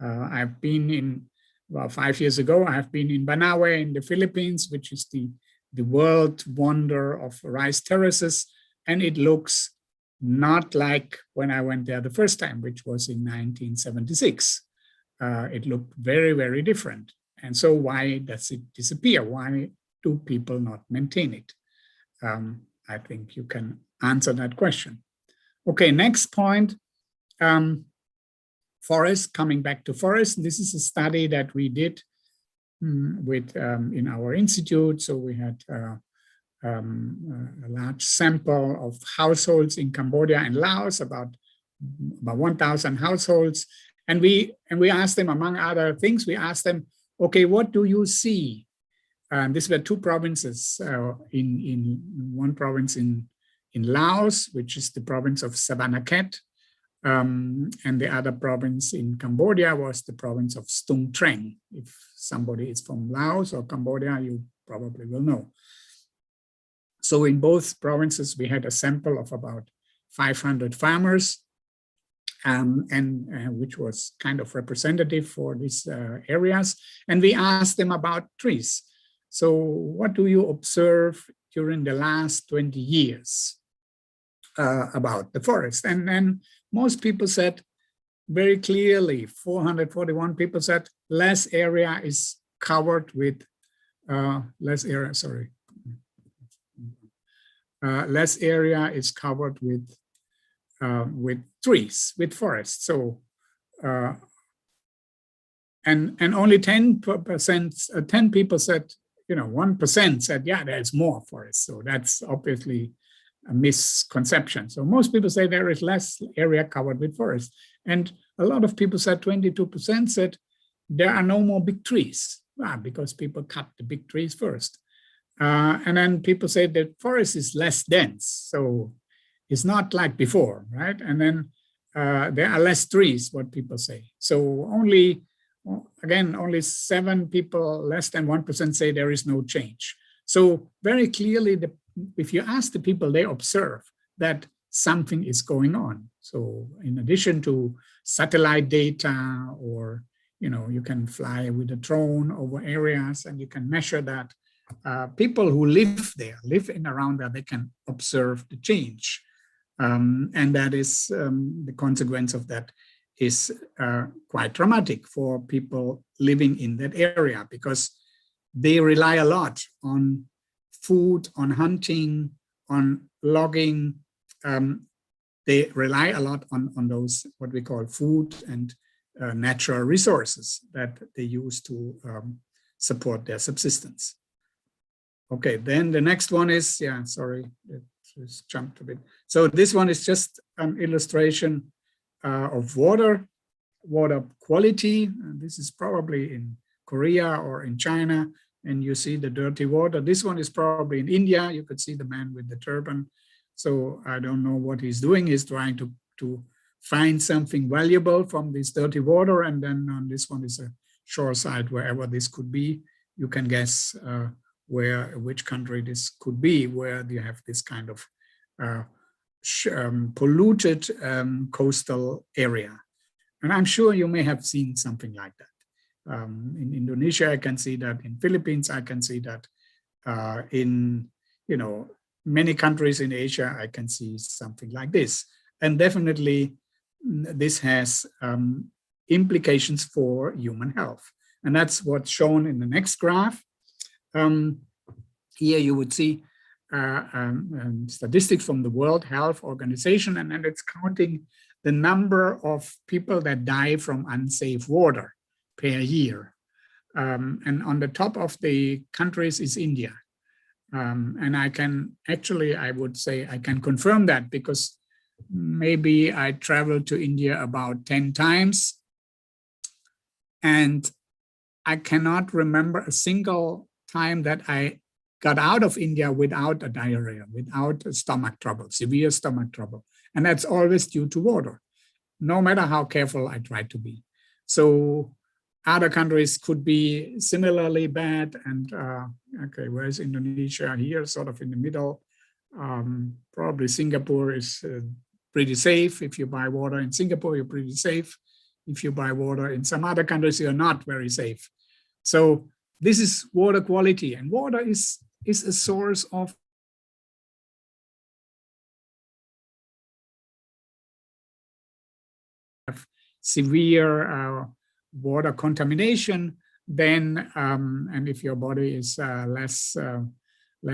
I've been in, well, 5 years ago, I've been in Banawe in the Philippines, which is the world wonder of rice terraces. And it looks not like when I went there the first time, which was in 1976. It looked very, very different. And so why does it disappear? Why do people not maintain it? I think you can answer that question. Okay, next point, forest, coming back to forest. This is a study that we did with in our institute. So we had a large sample of households in Cambodia and Laos, about 1,000 households. And we asked them, among other things, we asked them, okay, what do you see? These were two provinces, in one province in Laos, which is the province of Savannakhet, and the other province in Cambodia was the province of Stung Treng. If somebody is from Laos or Cambodia, you probably will know. So in both provinces, we had a sample of about 500 farmers, and which was kind of representative for these areas. And we asked them about trees. So what do you observe during the last 20 years about the forest? And then most people said very clearly, 441 people said less area is covered with, less area is covered with trees, with forests. So, and only 10%, 10 people said, 1% said, yeah, there's more forest. So that's obviously a misconception. So most people say there is less area covered with forest. And a lot of people said, 22% said, there are no more big trees. Because people cut the big trees first. And then people say that forest is less dense. So it's not like before, right? And then there are less trees, what people say. So only 7 people, less than 1% say there is no change. So very clearly, if you ask the people, they observe that something is going on. So in addition to satellite data, or you can fly with a drone over areas and you can measure that, people who live there, live in around there, they can observe the change. And that is the consequence of that is quite dramatic for people living in that area, because they rely a lot on food, on hunting, on logging. They rely a lot on those, what we call food and natural resources that they use to support their subsistence. Okay, then the next one is, just jumped a bit. So this one is just an illustration of water quality. And this is probably in Korea or in China, and you see the dirty water. This one is probably in India. You could see the man with the turban. So I don't know what he's doing. He's trying to find something valuable from this dirty water. And then on this one is a shore side, wherever this could be. You can guess which country this could be, where you have this kind of polluted coastal area. And I'm sure you may have seen something like that. In Indonesia, I can see that. In Philippines, I can see that. In many countries in Asia, I can see something like this. And definitely, this has implications for human health. And that's what's shown in the next graph. Here you would see statistics from the World Health Organization, and it's counting the number of people that die from unsafe water per year. And on the top of the countries is India. And I would say I can confirm that, because maybe I traveled to India about 10 times, and I cannot remember a single time that I got out of India without a diarrhea, without a stomach trouble, severe stomach trouble. And that's always due to water, no matter how careful I try to be. So other countries could be similarly bad. And okay, where's Indonesia? Here, sort of in the middle. Probably Singapore is pretty safe. If you buy water in Singapore, you're pretty safe. If you buy water in some other countries, you're not very safe. So this is water quality, and water is a source of severe water contamination, then and if your body is less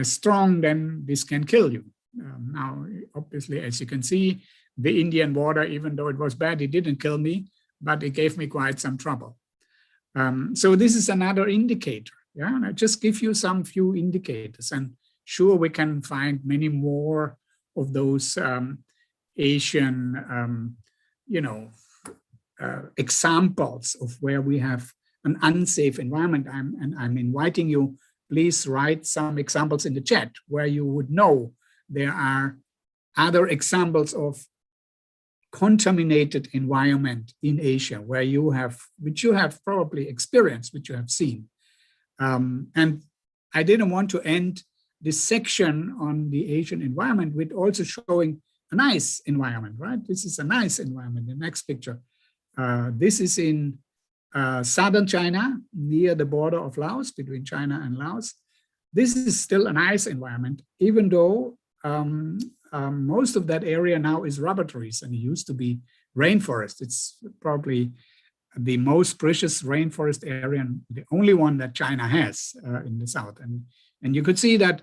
strong, then this can kill you. Now, obviously, as you can see, the Indian water, even though it was bad, it didn't kill me, but it gave me quite some trouble. So this is another indicator. Yeah, and I just give you some few indicators, and sure we can find many more of those Asian, examples of where we have an unsafe environment. I'm inviting you, please write some examples in the chat where you would know there are other examples of contaminated environment in Asia where which you have probably experienced, which you have seen. And I didn't want to end this section on the Asian environment with also showing a nice environment, right? This is a nice environment. The next picture. This is in southern China, near the border of Laos, between China and Laos. This is still a nice environment, even though most of that area now is rubber trees, and it used to be rainforest. It's probably the most precious rainforest area, and the only one that China has in the south. And you could see that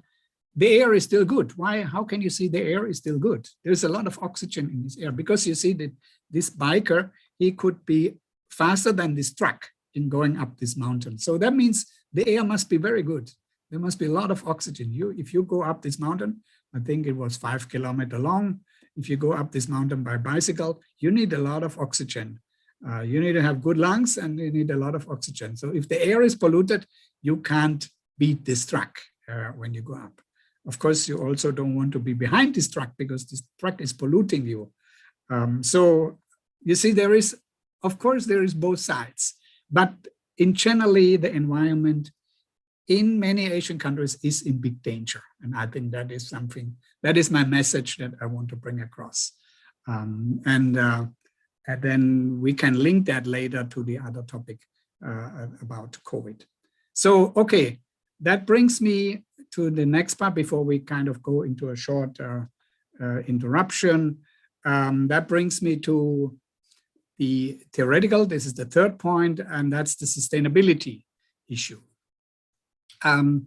the air is still good. Why? How can you see the air is still good? There's a lot of oxygen in this air, because you see that this biker, he could be faster than this truck in going up this mountain. So that means the air must be very good. There must be a lot of oxygen. If you go up this mountain, I think it was 5 kilometers long. If you go up this mountain by bicycle, you need a lot of oxygen. You need to have good lungs, and you need a lot of oxygen. So if the air is polluted, you can't beat this truck when you go up. Of course, you also don't want to be behind this truck, because this truck is polluting you. So you see, of course, there is both sides, but in generally the environment in many Asian countries is in big danger. And I think that is something, that is my message that I want to bring across. And then we can link that later to the other topic about COVID. So, okay, that brings me to the next part before we kind of go into a short interruption. That brings me to the theoretical. This is the third point, and that's the sustainability issue. I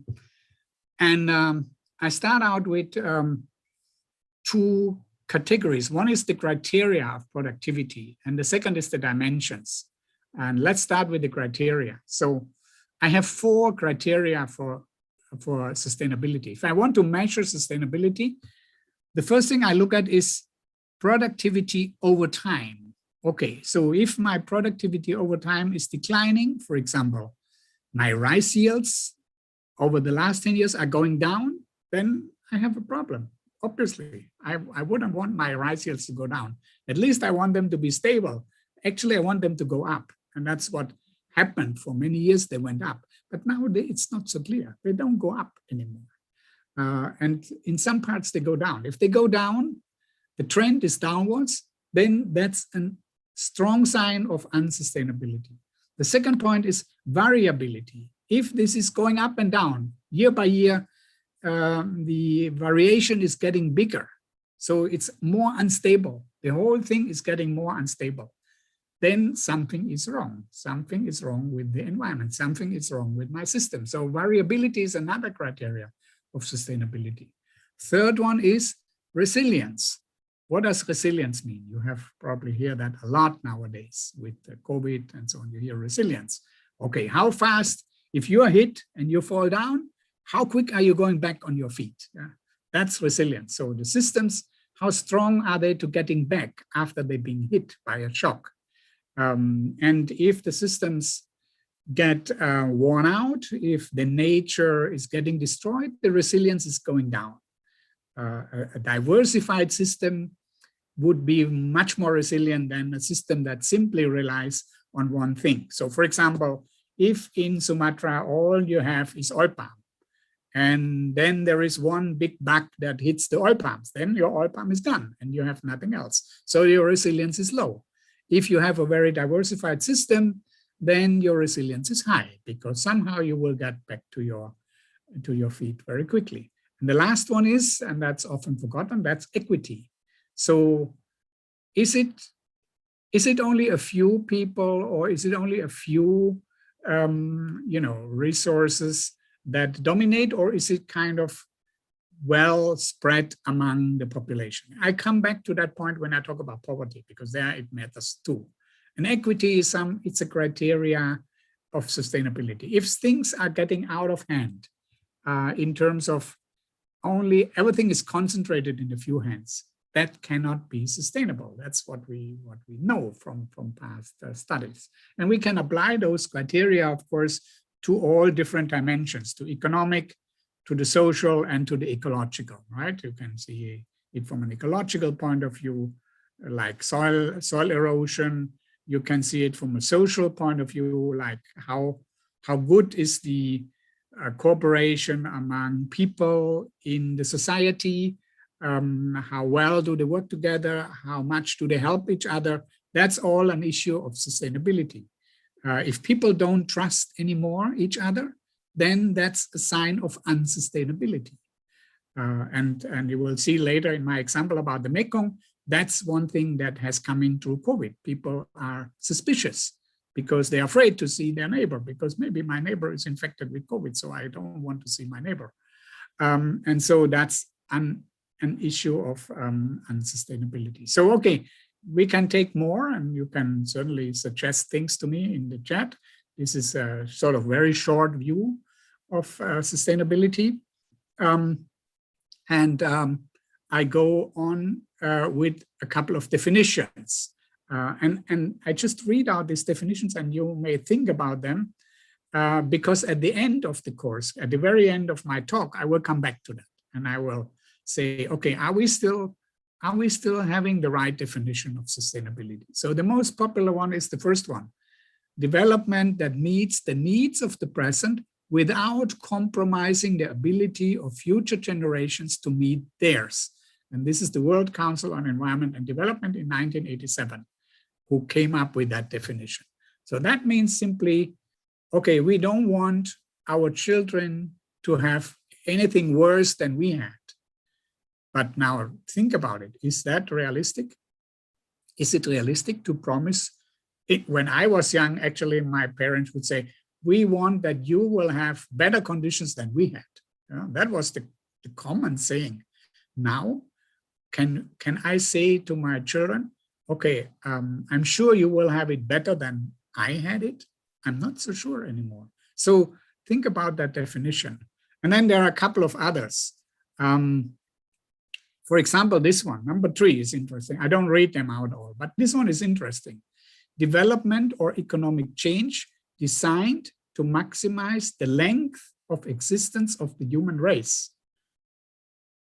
start out with two categories. One is the criteria of productivity, and the second is the dimensions. And let's start with the criteria. So I have 4 criteria for sustainability. If I want to measure sustainability, the first thing I look at is productivity over time. Okay, so if my productivity over time is declining, for example, my rice yields over the last 10 years are going down, then I have a problem. Obviously, I wouldn't want my rice yields to go down. At least I want them to be stable. Actually, I want them to go up. And that's what happened for many years. They went up. But nowadays, it's not so clear. They don't go up anymore. And in some parts, they go down. If they go down, the trend is downwards, then that's a strong sign of unsustainability. The second point is variability. If this is going up and down year by year, the variation is getting bigger. So it's more unstable. The whole thing is getting more unstable. Then something is wrong. Something is wrong with the environment. Something is wrong with my system. So variability is another criteria of sustainability. Third one is resilience. What does resilience mean? You have probably heard that a lot nowadays with COVID and so on. You hear resilience. Okay, how fast, if you are hit and you fall down, how quick are you going back on your feet? Yeah, that's resilience. So the systems, how strong are they to getting back after they've been hit by a shock? And if the systems get worn out, if the nature is getting destroyed, the resilience is going down. A diversified system would be much more resilient than a system that simply relies on one thing. So for example, if in Sumatra all you have is oil palm, and then there is one big bug that hits the oil palms, then your oil palm is gone and you have nothing else. So your resilience is low. If you have a very diversified system, then your resilience is high, because somehow you will get back to your feet very quickly. And the last one is, and that's often forgotten, that's equity. So is it only a few people, or is it only a few resources that dominate, or is it kind of well spread among the population? I come back to that point when I talk about poverty, because there it matters too. And equity is it's a criteria of sustainability. If things are getting out of hand in terms of only everything is concentrated in a few hands, that cannot be sustainable. That's what we know from past studies. And we can apply those criteria, of course, to all different dimensions, to economic, to the social, and to the ecological, right? You can see it from an ecological point of view, like soil erosion. You can see it from a social point of view, like how good is the cooperation among people in the society, how well do they work together, how much do they help each other. That's all an issue of sustainability. If people don't trust anymore each other, then that's a sign of unsustainability. And you will see later in my example about the Mekong, that's one thing that has come in through COVID. People are suspicious because they're afraid to see their neighbor, because maybe my neighbor is infected with COVID, so I don't want to see my neighbor. And so that's an issue of unsustainability. So, okay, we can take more, and you can certainly suggest things to me in the chat. This is a sort of very short view of sustainability. I go on with a couple of definitions. And I just read out these definitions, and you may think about them, because at the end of the course, at the very end of my talk, I will come back to that, and I will say, okay, are we still having the right definition of sustainability? So the most popular one is the first one: development that meets the needs of the present without compromising the ability of future generations to meet theirs. And this is the World Council on Environment and Development in 1987, who came up with that definition. So that means simply, okay, we don't want our children to have anything worse than we had. But now think about it. Is that realistic? Is it realistic to promise it? When I was young, actually, my parents would say, we want that you will have better conditions than we had. That was the common saying. Now, can I say to my children, okay, I'm sure you will have it better than I had it? I'm not so sure anymore. So think about that definition. And then there are a couple of others. For example, this one, number 3, is interesting. I don't read them out all, but this one is interesting. Development or economic change designed to maximize the length of existence of the human race.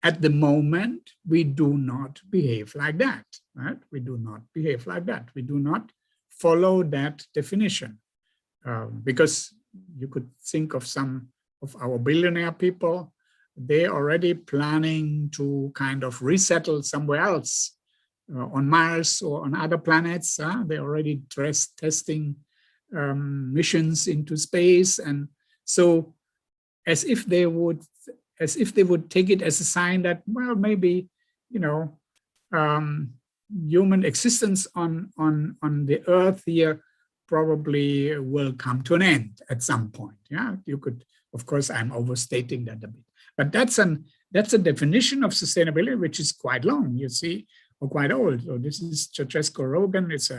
At the moment, we do not behave like that, right? We do not behave like that. We do not follow that definition, because you could think of some of our billionaire people. They're already planning to kind of resettle somewhere else, on Mars or on other planets. They're already testing missions into space, and so as if they would take it as a sign that, well, maybe human existence on the Earth here probably will come to an end at some point. Yeah, you could, of course, I'm overstating that a bit, but that's a definition of sustainability which is quite long, you see, or quite old. So this is Ceausescu Rogan. It's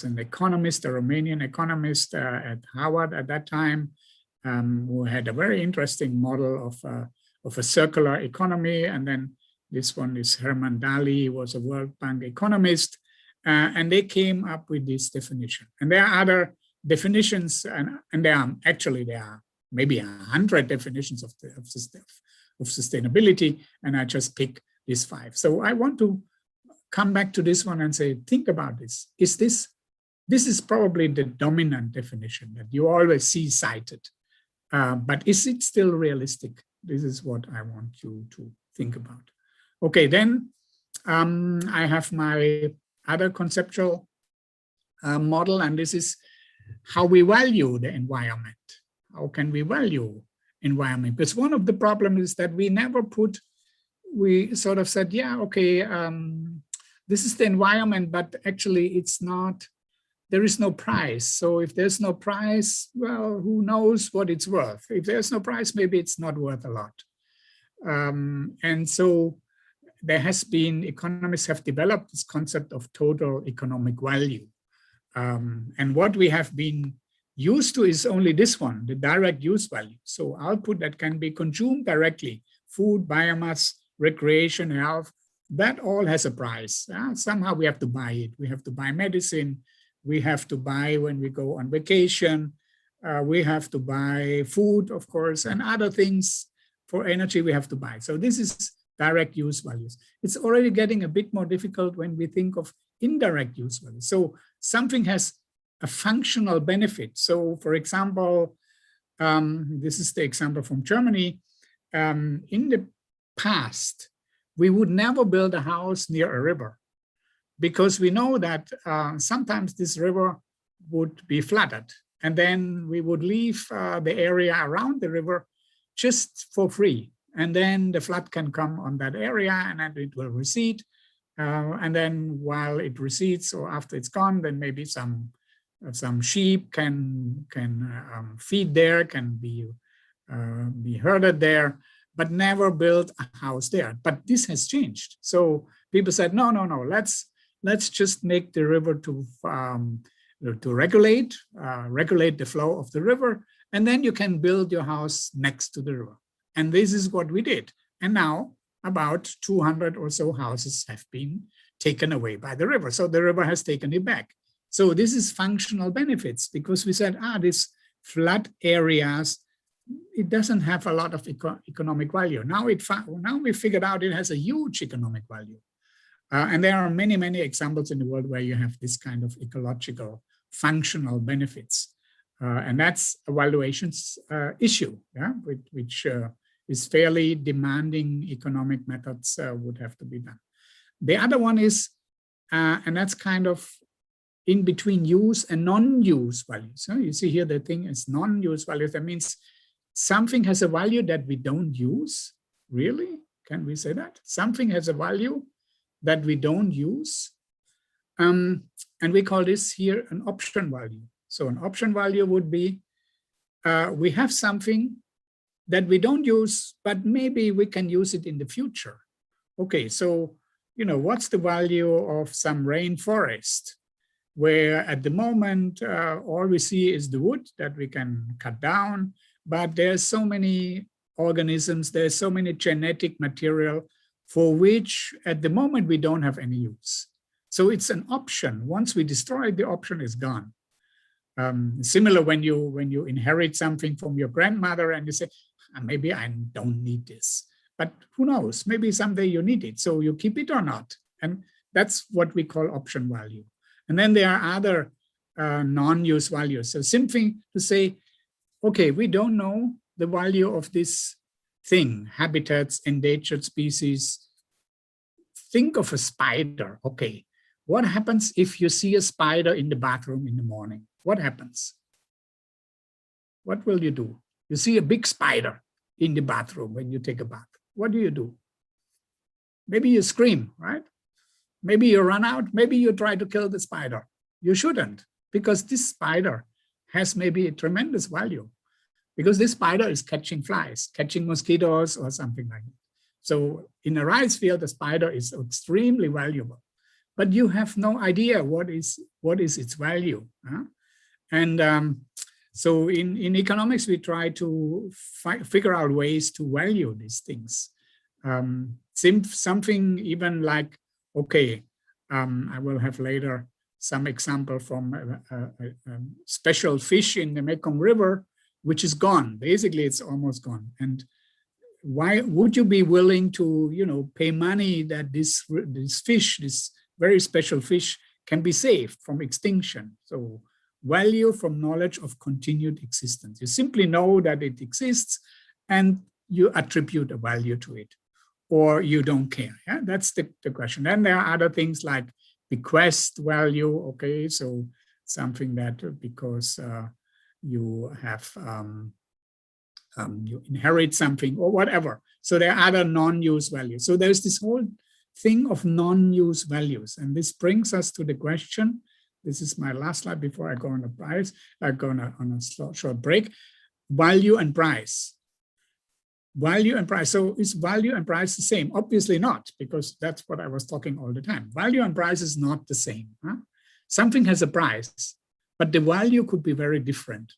an economist, a Romanian economist at Harvard at that time, who had a very interesting model of a circular economy. And then this one is Hermann Waibel, he was a World Bank economist, and they came up with this definition. And there are other definitions, and there are maybe 100 definitions of sustainability, and I just pick these 5. So I want to come back to this one and say, think about this. Is this This is probably the dominant definition that you always see cited. But is it still realistic? This is what I want you to think about. Okay, then I have my other conceptual model, and this is how we value the environment. How can we value environment? Because one of the problems is that we sort of said, yeah, okay, this is the environment, but actually it's not, there is no price. So if there's no price, well, who knows what it's worth? If there's no price, maybe it's not worth a lot. And so there has been, economists have developed this concept of total economic value. And what we have been used to is only this one, the direct use value. So output that can be consumed directly, food, biomass, recreation, health, that all has a price. Somehow we have to buy it. We have to buy medicine. We have to buy when we go on vacation. We have to buy food, of course, and other things for energy we have to buy. So this is direct use values. It's already getting a bit more difficult when we think of indirect use values. So something has a functional benefit. So for example, this is the example from Germany. In the past, we would never build a house near a river because we know that sometimes this river would be flooded, and then we would leave the area around the river just for free. And then the flood can come on that area and then it will recede. And then while it recedes or after it's gone, then maybe some sheep can feed there, can be herded there, but never build a house there. But this has changed. So people said, no, let's just make the river to regulate the flow of the river, and then you can build your house next to the river. And this is what we did. And now about 200 or so houses have been taken away by the river. So the river has taken it back. So this is functional benefits, because we said, these flood areas, it doesn't have a lot of economic value. Now we figured out it has a huge economic value. And there are many, many examples in the world where you have this kind of ecological functional benefits. And that's a valuations issue, which is fairly demanding economic methods would have to be done. The other one is, and that's kind of in between use and non-use values. So you see here the thing is non-use values. That means something has a value that we don't use. Really? Can we say that? Something has a value that we don't use. And we call this here an option value. So an option value would be, we have something that we don't use, but maybe we can use it in the future. Okay, so, what's the value of some rainforest, where at the moment, all we see is the wood that we can cut down, but there's so many organisms, there's so many genetic material for which at the moment we don't have any use. So it's an option. Once we destroy it, the option is gone. Similar when you inherit something from your grandmother and you say, maybe I don't need this, but who knows, maybe someday you need it. So you keep it or not. And that's what we call option value. And then there are other non-use values. So something to say, okay, we don't know the value of this thing, habitats, endangered species. Think of a spider. Okay, what happens if you see a spider in the bathroom in the morning? What happens? What will you do? You see a big spider in the bathroom when you take a bath. What do you do? Maybe you scream, right? Maybe you run out. Maybe you try to kill the spider. You shouldn't, because this spider has maybe a tremendous value, because this spider is catching flies, catching mosquitoes or something like that. So in a rice field, the spider is extremely valuable, but you have no idea what is its value. And so in economics, we try to figure out ways to value these things. Something even like, okay, I will have later some example from a special fish in the Mekong River, which is gone. Basically, it's almost gone. And why would you be willing to, pay money that this fish, this very special fish, can be saved from extinction. So value from knowledge of continued existence. You simply know that it exists and you attribute a value to it, or you don't care. Yeah? That's the question. Then there are other things like bequest value. Okay, so something that because you have you inherit something or whatever. So there are other non-use values. So there's this whole thing of non-use values, and this brings us to the question. This is my last slide before I go on a price. I go on a short break. Value and price. Value and price. So is value and price the same? Obviously not, because that's what I was talking all the time. Value and price is not the same. Huh? Something has a price, but the value could be very different.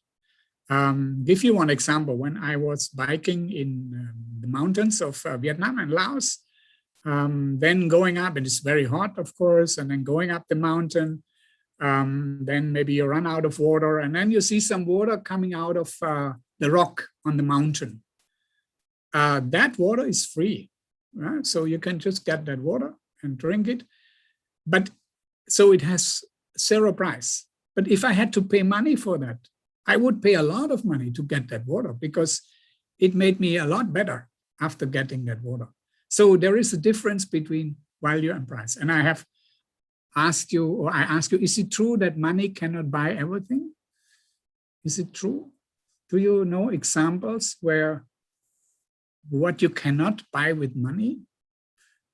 Give you one example. When I was biking in the mountains of Vietnam and Laos, then going up, and it's very hot, of course, and then going up the mountain, then maybe you run out of water, and then you see some water coming out of the rock on the mountain. That water is free, right? So you can just get that water and drink it. But so it has zero price. But if I had to pay money for that, I would pay a lot of money to get that water because it made me a lot better after getting that water. So there is a difference between value and price. And I have asked you, or I ask you, is it true that money cannot buy everything? Is it true? Do you know examples where what you cannot buy with money?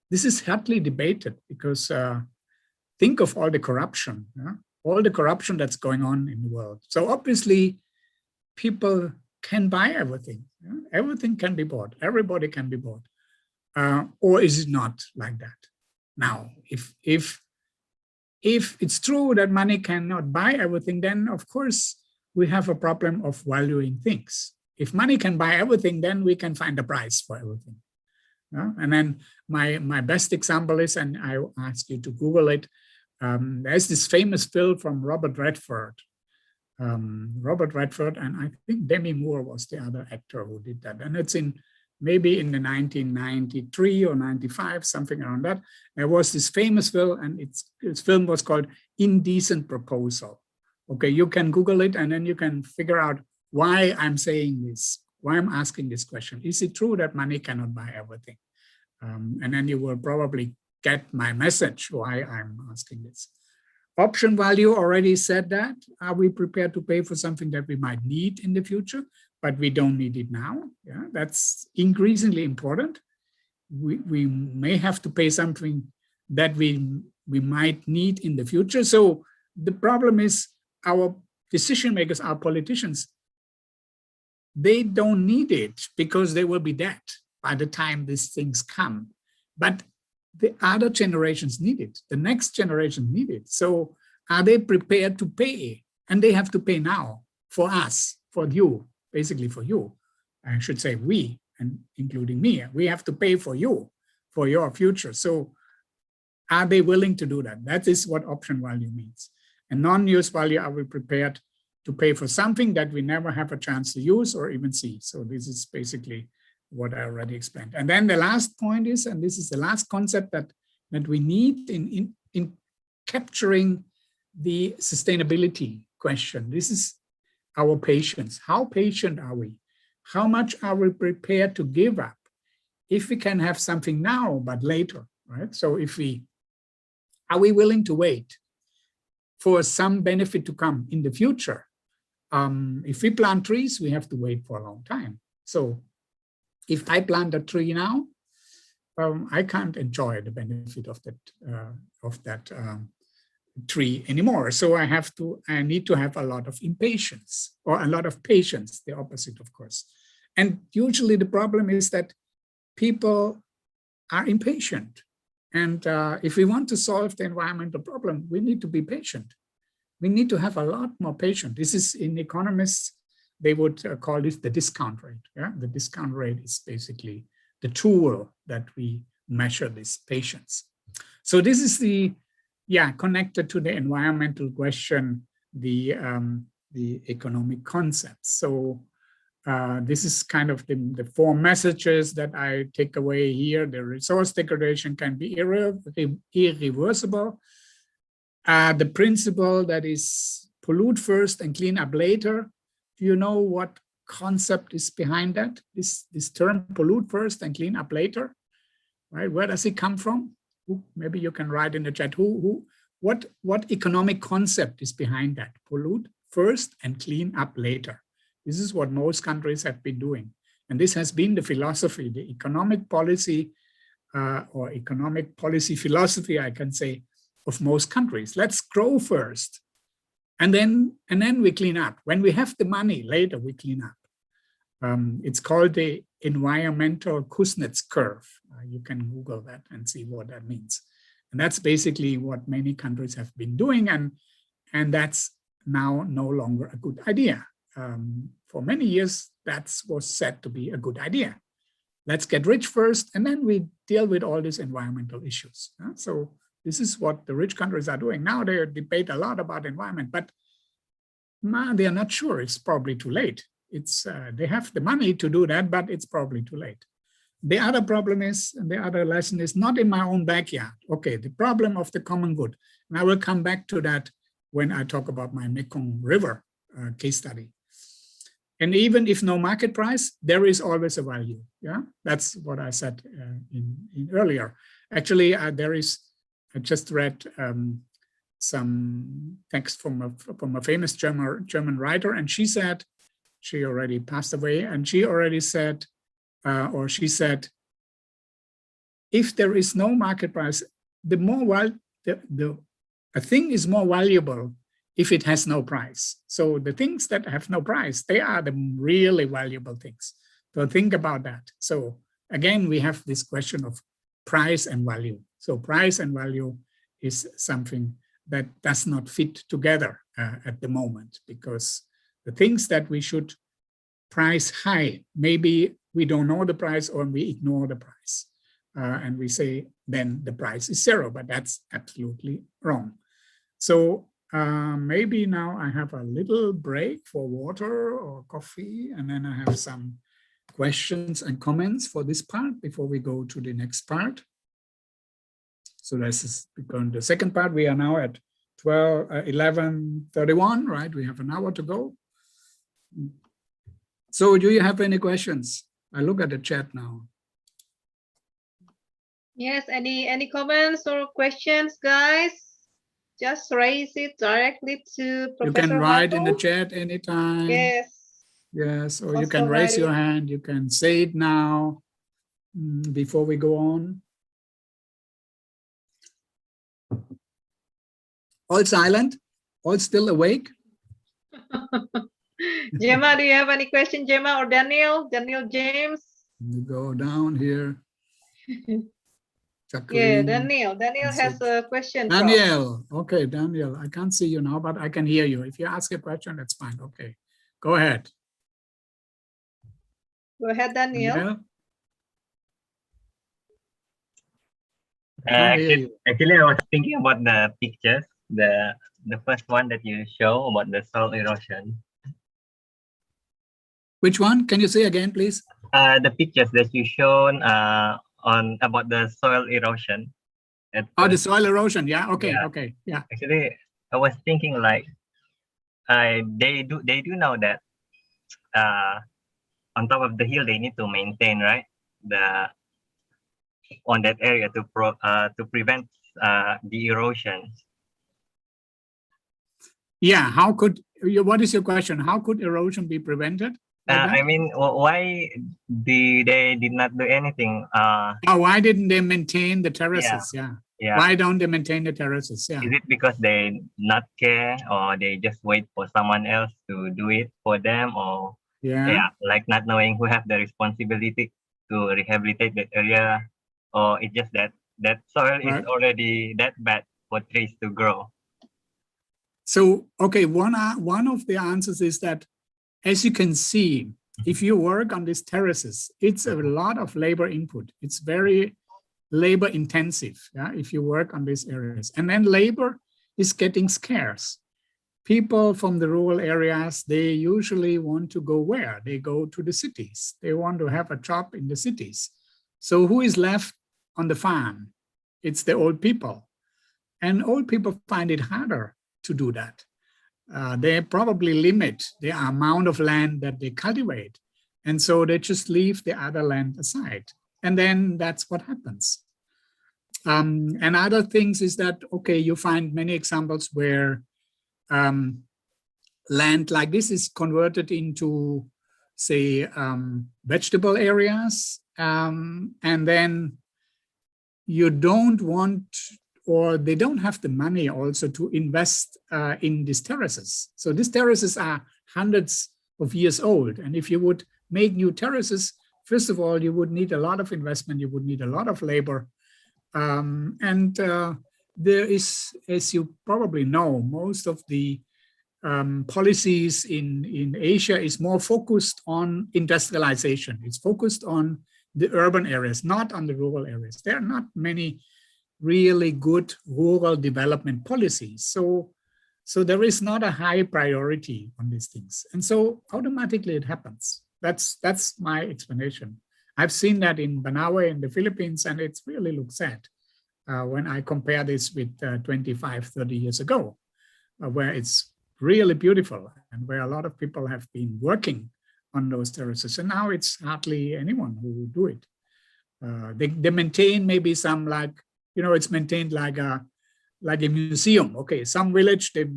This is hotly debated because think of all the corruption. Yeah? All the corruption that's going on in the world. So obviously, people can buy everything. Yeah? Everything can be bought. Everybody can be bought. Or is it not like that? Now, if it's true that money cannot buy everything, then of course we have a problem of valuing things. If money can buy everything, then we can find a price for everything. Yeah? And then my best example is, and I ask you to Google it, there's this famous film from Robert Redford. Robert Redford, and I think Demi Moore was the other actor who did that. And it's maybe in the 1993 or 95, something around that. There was this famous film, and its film was called Indecent Proposal. Okay, you can Google it, and then you can figure out why I'm saying this, why I'm asking this question. Is it true that money cannot buy everything? And then you will probably get my message why I'm asking this. Option value, already said that. Are we prepared to pay for something that we might need in the future, but we don't need it now? Yeah, that's increasingly important. We may have to pay something that we might need in the future. So the problem is our decision makers, our politicians, they don't need it because they will be dead by the time these things come. But the other generations need it. The next generation need it. So are they prepared to pay? And they have to pay now for us, for you, basically for you. I should say we, and including me. We have to pay for you, for your future. So are they willing to do that? That is what option value means. And non-use value, are we prepared to pay for something that we never have a chance to use or even see? So this is basically what I already explained. And then the last point is, and this is the last concept that we need in capturing the sustainability question. This is our patience. How patient are we? How much are we prepared to give up if we can have something now, but later, right? So are we willing to wait for some benefit to come in the future? If we plant trees, we have to wait for a long time. So if I plant a tree now, I can't enjoy the benefit of that tree anymore. So I need to have a lot of impatience or a lot of patience, the opposite, of course. And usually the problem is that people are impatient. And if we want to solve the environmental problem, we need to be patient. We need to have a lot more patience. This is, in economists, they would call this the discount rate. Yeah? The discount rate is basically the tool that we measure this patience. So this is connected to the environmental question, the economic concepts. So this is kind of the four messages that I take away here. The resource degradation can be irreversible. The principle that is pollute first and clean up later. Do you know what concept is behind that? This term pollute first and clean up later, right? Where does it come from? Maybe you can write in the chat. What economic concept is behind that? Pollute first and clean up later. This is what most countries have been doing. And this has been the philosophy, the economic policy or economic policy philosophy, I can say, of most countries. Let's grow first. And then we clean up. When we have the money, later we clean up. It's called the environmental Kuznets curve. You can Google that and see what that means. And that's basically what many countries have been doing. And that's now no longer a good idea. For many years, that was said to be a good idea. Let's get rich first, and then we deal with all these environmental issues. So this is what the rich countries are doing. Now they debate a lot about environment, but they are not sure. It's probably too late. They have the money to do that, but it's probably too late. The other problem is, and the other lesson is not in my own backyard. Okay, the problem of the common good. And I will come back to that when I talk about my Mekong River case study. And even if no market price, there is always a value. Yeah, that's what I said in earlier. Actually, I just read some text from a famous German writer, and she said, she already passed away, and she already said, she said, if there is no market price, a thing is more valuable if it has no price. So the things that have no price, they are the really valuable things. So think about that. So again, we have this question of price and value. So price and value is something that does not fit together at the moment, because the things that we should price high, maybe we don't know the price or we ignore the price. And we say then the price is zero, but that's absolutely wrong. So maybe now I have a little break for water or coffee, and then I have some questions and comments for this part before we go to the next part. So this is going the second part. We are now at 11:31, right? We have an hour to go. So do you have any questions? I look at the chat now. Yes, any comments or questions, guys? Just raise it directly to Professor You can write in the Waibel. chat anytime. Yes. Yes, or you can raise your hand. You can say it now before we go on. All silent? All still awake? Gemma, do you have any question, Gemma or Daniel? Daniel James? You go down here. Yeah, Daniel has a question. Daniel, okay, Daniel, I can't see you now, but I can hear you. If you ask a question, that's fine. Okay, go ahead. Go ahead, Daniel. Actually, I was thinking about the pictures, the first one that you show about the soil erosion. Which one? Can you say again, please? The pictures that you shown on about the soil erosion. The soil erosion. Yeah. Okay. Yeah. Okay. Yeah. Actually, I was thinking like, they do know that on top of the hill they need to maintain, right, on that area to prevent the erosion. Yeah. How could you? What is your question? How could erosion be prevented? I mean, why they did not do anything? Why didn't they maintain the terraces? Yeah. Why don't they maintain the terraces? Yeah. Is it because they not care, or they just wait for someone else to do it for them, or like not knowing who have the responsibility to rehabilitate that area, or it's just that soil is already that bad for trees to grow? So, okay, one of the answers is that, as you can see, if you work on these terraces, it's a lot of labor input. It's very labor intensive, if you work on these areas. And then labor is getting scarce. People from the rural areas, they usually want to go where? They go to the cities. They want to have a job in the cities. So who is left on the farm? It's the old people. And old people find it harder to do that. They probably limit the amount of land that they cultivate. And so they just leave the other land aside. And then that's what happens. And other things is that, okay, you find many examples where land like this is converted into, say, vegetable areas. And then you don't want, or they don't have the money also to invest in these terraces. So these terraces are hundreds of years old. And if you would make new terraces, first of all, you would need a lot of investment, you would need a lot of labor. There is, as you probably know, most of the policies in Asia is more focused on industrialization. It's focused on the urban areas, not on the rural areas. There are not many really good rural development policies. So there is not a high priority on these things. And so automatically it happens. That's my explanation. I've seen that in Banawe in the Philippines, and it really looks sad when I compare this with 25, 30 years ago, where it's really beautiful and where a lot of people have been working on those terraces. And now it's hardly anyone who will do it. They maintain maybe some, like, you know, it's maintained like a museum. Okay, some village, they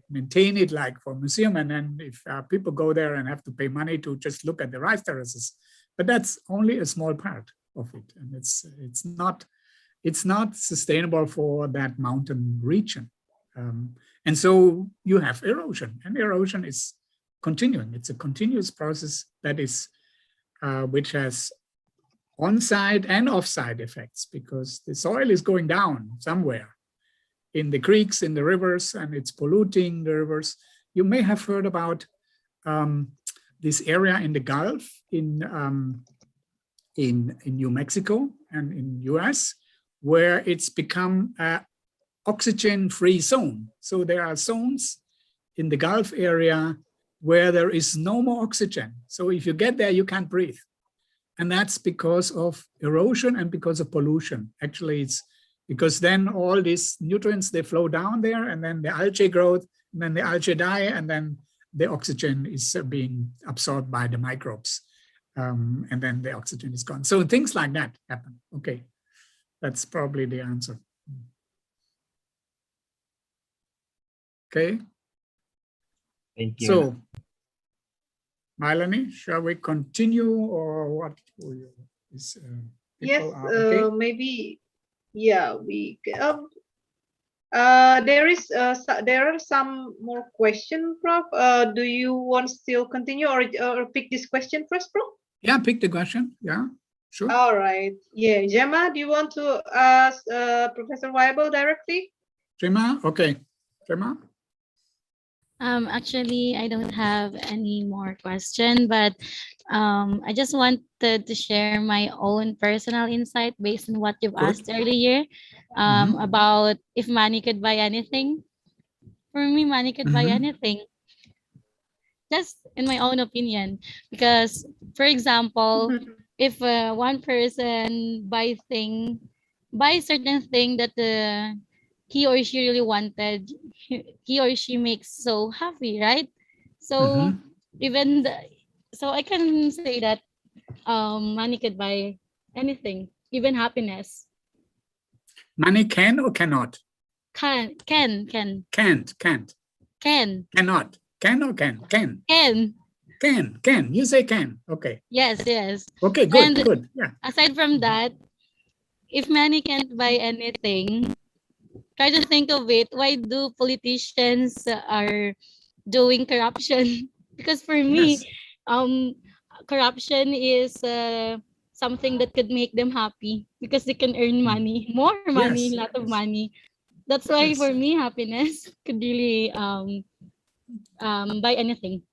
maintain it like for a museum. And then if people go there and have to pay money to just look at the rice terraces, but that's only a small part of it. And it's not sustainable for that mountain region. And so you have erosion, and erosion is continuing. It's a continuous process that is, which has on-site and off-site effects, because the soil is going down somewhere in the creeks, in the rivers, and it's polluting the rivers. You may have heard about this area in the Gulf in New Mexico and in US, where it's become a oxygen-free zone. So there are zones in the Gulf area where there is no more oxygen. So if you get there, you can't breathe. And that's because of erosion and because of pollution. Actually, it's because then all these nutrients, they flow down there, and then the algae growth, and then the algae die, and then the oxygen is being absorbed by the microbes. And then the oxygen is gone. So things like that happen. Okay, that's probably the answer. Okay. Thank you. So, Melanie, shall we continue, or what? Yes, okay? maybe. Yeah, we. There are some more questions, Prof. Do you want still continue or pick this question first, Prof? Yeah, pick the question. Yeah, sure. All right. Yeah, Gemma, do you want to ask Professor Waibel directly? Gemma, okay. Gemma. Actually, I don't have any more question, but I just wanted to share my own personal insight based on what you've asked earlier about if money could buy anything. For me, money could buy anything. Just in my own opinion, because, for example, if one person buy certain thing that he or she really wanted, he or she makes so happy, right? So so I can say that money could buy anything, even happiness. Money can or cannot? Can. Can't. Can. Cannot. Can or can? Can. Can. You say can. Okay. Yes. Okay, good, And good. Yeah. aside from that, if money can't buy anything, try to think of it. Why do politicians are doing corruption? Because for me, corruption is something that could make them happy because they can earn money, more money, lot of money. That's why for me, happiness could really buy anything.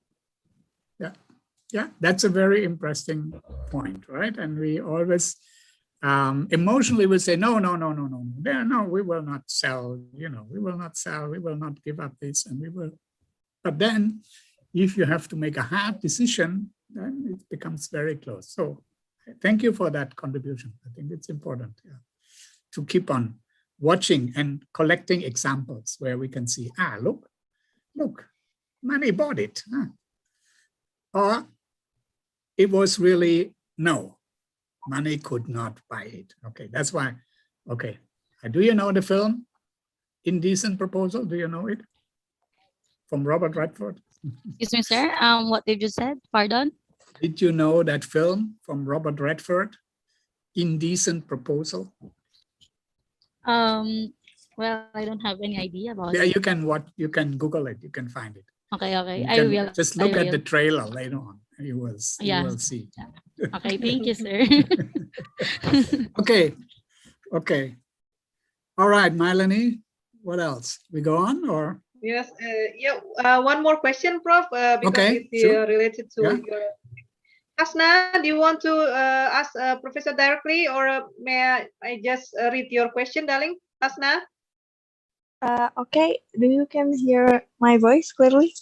Yeah, that's a very interesting point, right? And we always emotionally will say, no, we will not sell, we will not sell, we will not give up this, and we will. But then if you have to make a hard decision, then it becomes very close. So thank you for that contribution. I think it's important to keep on watching and collecting examples where we can see, look, money bought it. Huh? Or it was really, no, money could not buy it. Okay, that's why, okay. Do you know the film, Indecent Proposal? Do you know it? From Robert Redford. Excuse me, sir. What did you said? Pardon? Did you know that film from Robert Redford, Indecent Proposal? Well, I don't have any idea about Yeah, it. you can Google it, you can find it. Okay, okay. You I can will. just look at the trailer later on. You will see. Okay, thank you, sir. Okay. All right, Melanie, what else? We go on or? Yes, one more question, Prof, because it's related to your... Hasna, do you want to ask Professor directly, or may I just read your question, darling? Hasna? Okay, do you can hear my voice clearly?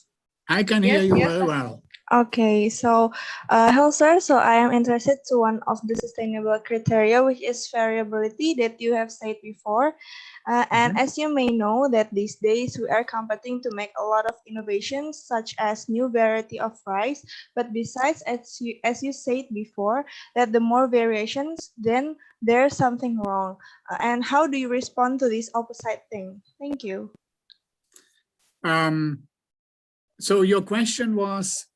I can hear you very well. Okay, so hello sir, so I am interested to one of the sustainable criteria, which is variability that you have said before. And as you may know that these days we are competing to make a lot of innovations such as new variety of rice, but besides, as you said before, that the more variations, then there's something wrong. And how do you respond to this opposite thing? Thank you. So your question was,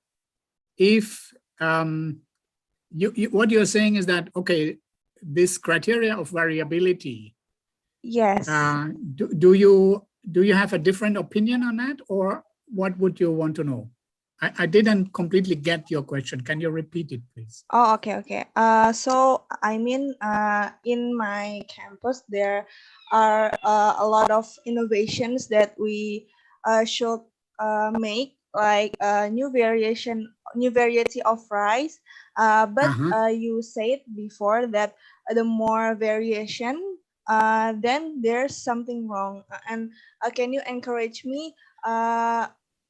if what you're saying is that, okay, this criteria of variability. Yes. Do you have a different opinion on that, or what would you want to know? I didn't completely get your question. Can you repeat it, please? Oh, okay. So I mean, in my campus, there are a lot of innovations that we should make, like new variety of rice. But you said before that the more variation, then there's something wrong. And can you encourage me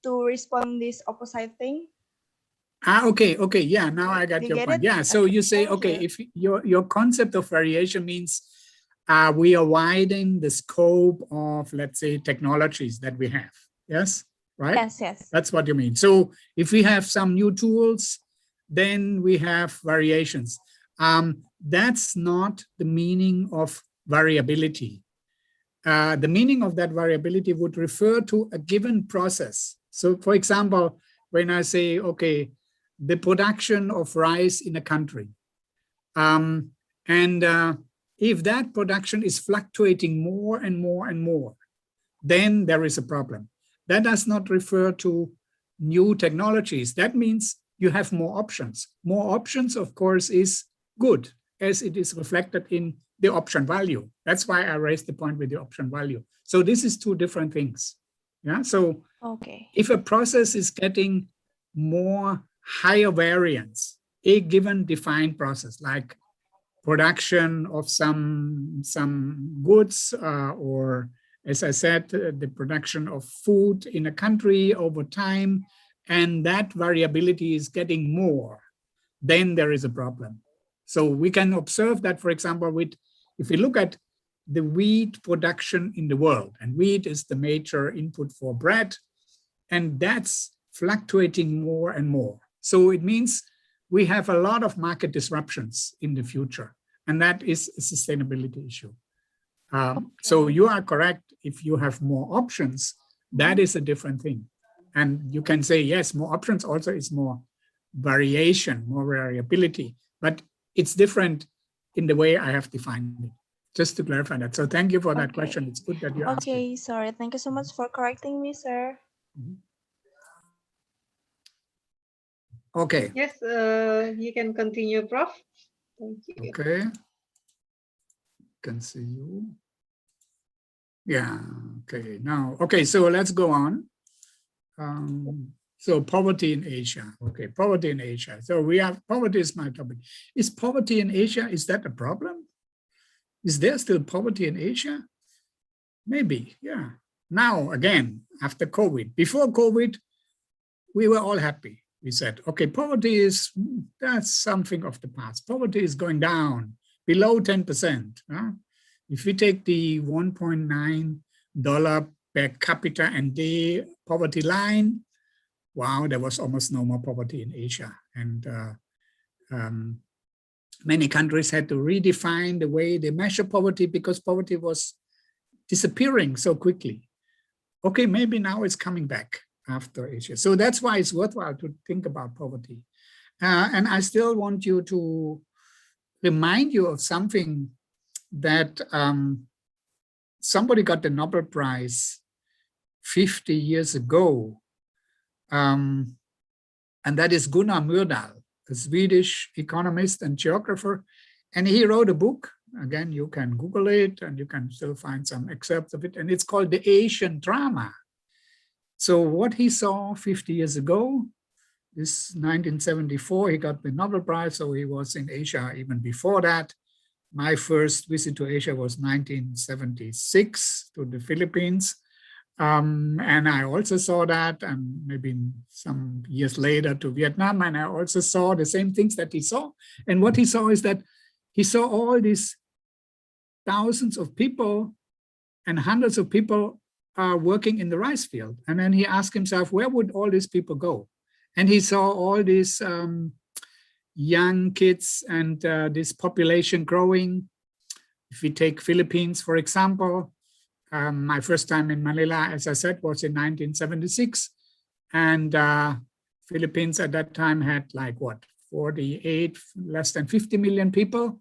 to respond this opposite thing? Okay. Yeah, now I got your point. Yeah, so you say, okay, if your concept of variation means we are widening the scope of, let's say, technologies that we have. Yes, right? Yes. That's what you mean. So if we have some new tools, then we have variations. That's not the meaning of variability. The meaning of that variability would refer to a given process. So for example, when I say, okay, the production of rice in a country, if that production is fluctuating more and more, then there is a problem. That does not refer to new technologies. That means you have more options. More options, of course, is good, as it is reflected in the option value. That's why I raised the point with the option value. So this is two different things. Yeah. So if a process is getting more higher variance, a given defined process, like production of some goods, or as I said, the production of food in a country over time, and that variability is getting more, then there is a problem. So we can observe that, for example, if we look at the wheat production in the world, and wheat is the major input for bread, and that's fluctuating more and more. So it means we have a lot of market disruptions in the future, and that is a sustainability issue. So you are correct. If you have more options, that is a different thing. And you can say, yes, more options also is more variation, more variability, but it's different in the way I have defined it, just to clarify that. So thank you for that question. It's good that you asked it. Okay, sorry. Thank you so much for correcting me, sir. Okay. Yes, you can continue, Prof. Thank you. Okay. Can see you. Yeah, okay. Now, okay, so let's go on. So poverty in Asia. Okay, poverty in Asia. So we have, poverty is my topic. Is poverty in Asia, is that a problem? Is there still poverty in Asia? Maybe, yeah. Now, again, after COVID, before COVID, we were all happy. We said, okay, poverty that's something of the past. Poverty is going down below 10%. If we take the $1.9 per capita and day poverty line, wow, there was almost no more poverty in Asia. And many countries had to redefine the way they measure poverty because poverty was disappearing so quickly. Okay, maybe now it's coming back after Asia. So that's why it's worthwhile to think about poverty. And I still want you to remind you of something that somebody got the Nobel Prize 50 years ago. And that is Gunnar Myrdal, a Swedish economist and geographer. And he wrote a book. Again, you can Google it and you can still find some excerpts of it. And it's called The Asian Drama. So what he saw 50 years ago, this 1974, he got the Nobel Prize. So he was in Asia even before that. My first visit to Asia was 1976 to the Philippines. And I also saw that, and maybe some years later to Vietnam, and I also saw the same things that he saw. And what he saw is that he saw all these thousands of people and hundreds of people working in the rice field. And then he asked himself, where would all these people go? And he saw all these young kids and this population growing. If we take Philippines, for example, my first time in Manila, as I said, was in 1976. And Philippines at that time had like what, 48, less than 50 million people.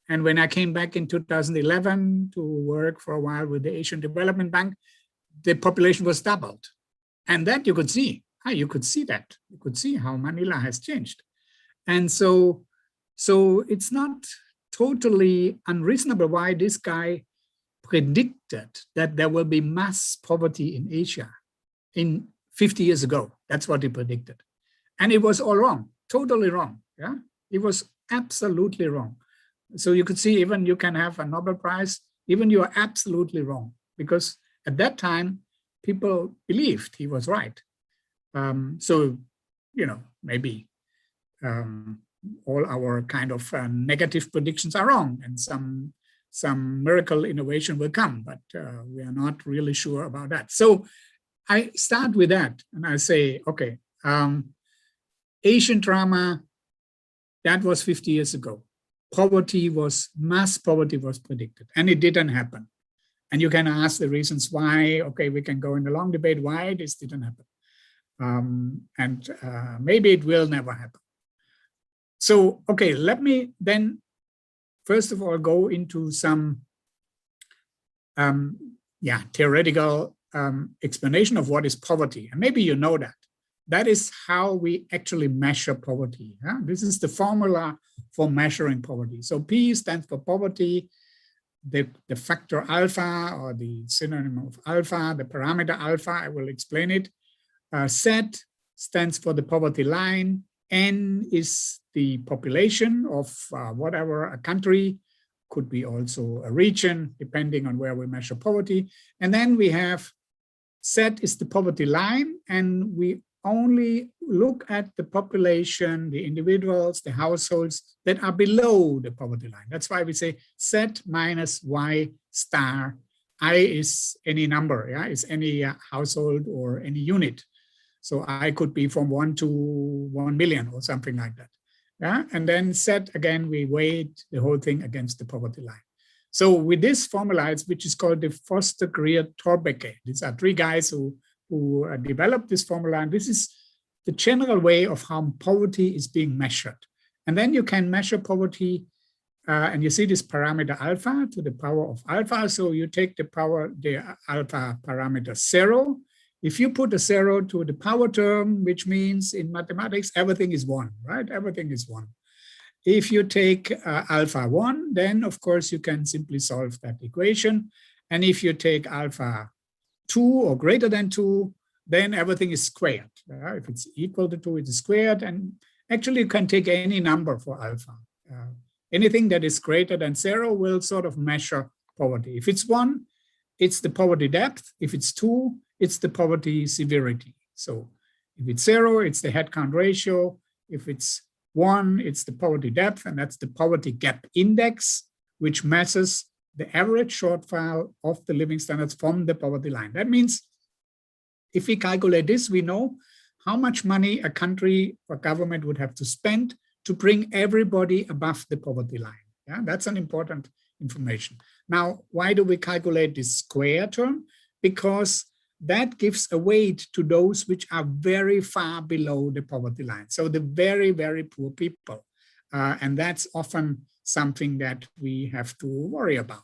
And when I came back in 2011 to work for a while with the Asian Development Bank, the population was doubled. And that you could see. You could see that. You could see how Manila has changed. And so it's not totally unreasonable why this guy predicted that there will be mass poverty in Asia in 50 years ago. That's what he predicted. And it was all wrong, totally wrong. Yeah, it was absolutely wrong. So you could see even you can have a Nobel Prize, even you are absolutely wrong, because at that time, people believed he was right. So, you know, maybe all our kind of negative predictions are wrong, and some miracle innovation will come, but we are not really sure about that. So I start with that and I say, okay, Asian drama, that was 50 years ago. Mass poverty was predicted, and it didn't happen. And you can ask the reasons why. Okay, we can go in a long debate why this didn't happen. And maybe it will never happen. So, okay, let me then first of all go into some theoretical explanation of what is poverty. And maybe you know that. That is how we actually measure poverty. Yeah? This is the formula for measuring poverty. So P stands for poverty, the factor alpha, or the synonym of alpha, the parameter alpha, I will explain it. Z stands for the poverty line. N is the population of whatever a country, could be also a region, depending on where we measure poverty. And then we have Z is the poverty line, and we only look at the population, the individuals, the households that are below the poverty line. That's why we say Z minus Y star. I is any number, yeah, is any household or any unit. So I could be from 1 to 1 million or something like that. Yeah? And then Z, again, we weight the whole thing against the poverty line. So with this formula, which is called the Foster-Greer-Thorbecke, these are three guys who developed this formula. And this is the general way of how poverty is being measured. And then you can measure poverty, and you see this parameter alpha to the power of alpha. So you take the alpha parameter 0. If you put a 0 to the power term, which means in mathematics, everything is 1, right? Everything is 1. If you take alpha 1, then of course you can simply solve that equation. And if you take alpha 2 or greater than 2, then everything is squared. If it's equal to 2, it's squared. And actually you can take any number for alpha. Anything that is greater than 0 will sort of measure poverty. If it's 1, it's the poverty depth. If it's 2, it's the poverty severity. So if it's 0, it's the headcount ratio. If it's 1, it's the poverty depth, and that's the poverty gap index, which measures the average shortfall of the living standards from the poverty line. That means if we calculate this, we know how much money a country or government would have to spend to bring everybody above the poverty line. Yeah, that's an important information. Now, why do we calculate this square term? Because that gives a weight to those which are very far below the poverty line. So the very, very poor people. And that's often something that we have to worry about.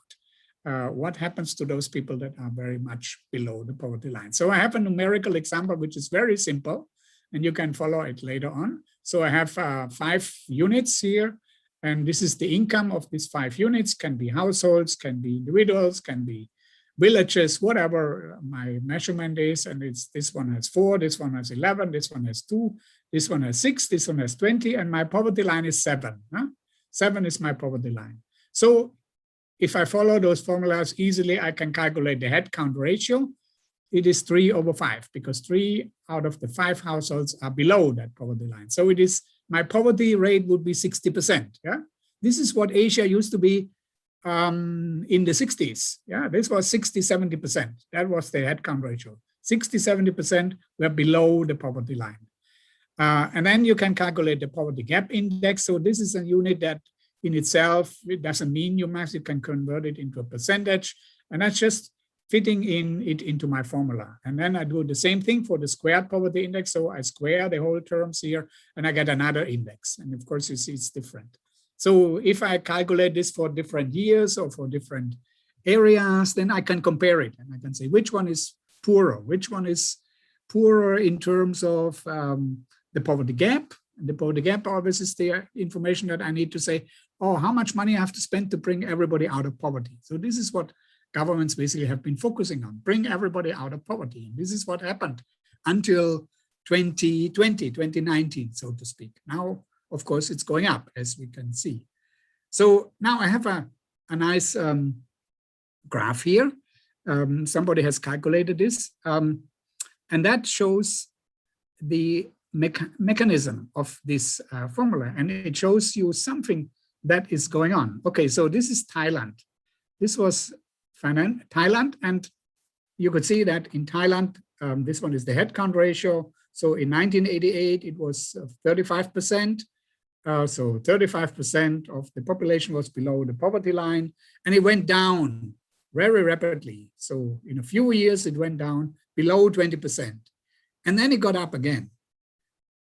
What happens to those people that are very much below the poverty line? So I have a numerical example, which is very simple, and you can follow it later on. So I have 5 units here, and this is the income of these 5 units, can be households, can be individuals, can be villages, whatever my measurement is. And it's this one has 4, this one has 11, this one has 2, this one has 6, this one has 20, and my poverty line is 7. 7 is my poverty line. So if I follow those formulas easily, I can calculate the headcount ratio. It is 3/5 because 3 out of the 5 households are below that poverty line. So it is, my poverty rate would be 60%. Yeah, this is what Asia used to be in the 60s. Yeah, this was 60–70%. That was the headcount ratio. 60–70% were below the poverty line. And then you can calculate the poverty gap index. So this is a unit that in itself, it doesn't mean you max, you can convert it into a percentage. And that's just fitting it into my formula. And then I do the same thing for the squared poverty index. So I square the whole terms here and I get another index. And of course, you see it's different. So if I calculate this for different years or for different areas, then I can compare it. And I can say which one is poorer, which one is poorer in terms of the poverty gap. And the poverty gap obviously is the information that I need to say, oh, how much money I have to spend to bring everybody out of poverty. So this is what governments basically have been focusing on, bring everybody out of poverty. And this is what happened until 2020, 2019, so to speak. Now, of course, it's going up, as we can see. So now I have a nice graph here. Somebody has calculated this. And that shows the mechanism of this formula. And it shows you something that is going on. Okay, so this is Thailand. This was Thailand, and you could see that in Thailand, this one is the headcount ratio. So in 1988, it was 35%. So 35% of the population was below the poverty line, and it went down very rapidly. So in a few years, it went down below 20%, and then it got up again.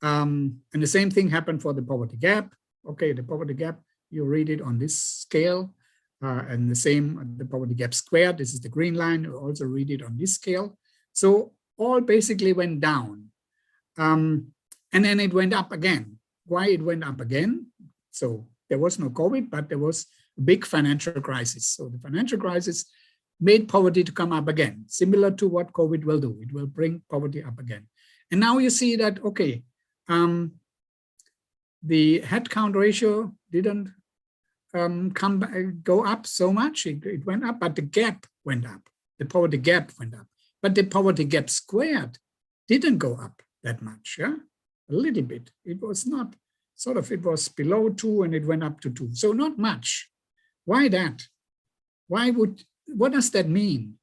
And the same thing happened for the poverty gap. Okay, the poverty gap, you read it on this scale. And the same, the poverty gap squared, this is the green line, you also read it on this scale. So all basically went down. And then it went up again. Why it went up again? So there was no COVID, but there was a big financial crisis. So the financial crisis made poverty to come up again, similar to what COVID will do. It will bring poverty up again. And now you see that, okay, the headcount ratio didn't go up so much. It went up, but the gap went up. The poverty gap went up. But the poverty gap squared didn't go up that much, yeah? A little bit. It was not, it was below 2 and it went up to 2. So not much. Why that? What does that mean?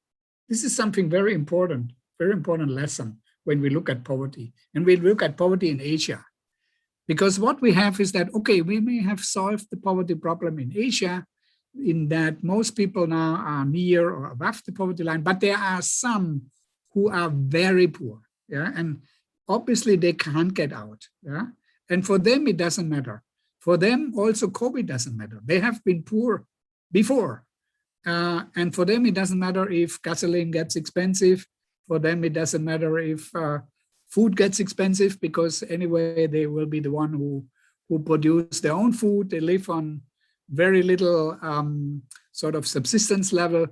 This is something very important lesson when we look at poverty. And we look at poverty in Asia. Because what we have is that, okay, we may have solved the poverty problem in Asia, in that most people now are near or above the poverty line, but there are some who are very poor, yeah, and obviously they can't get out, yeah, and for them it doesn't matter. For them also COVID doesn't matter. They have been poor before, and for them it doesn't matter if gasoline gets expensive. For them it doesn't matter if food gets expensive, because anyway, they will be the one who produce their own food. They live on very little subsistence level.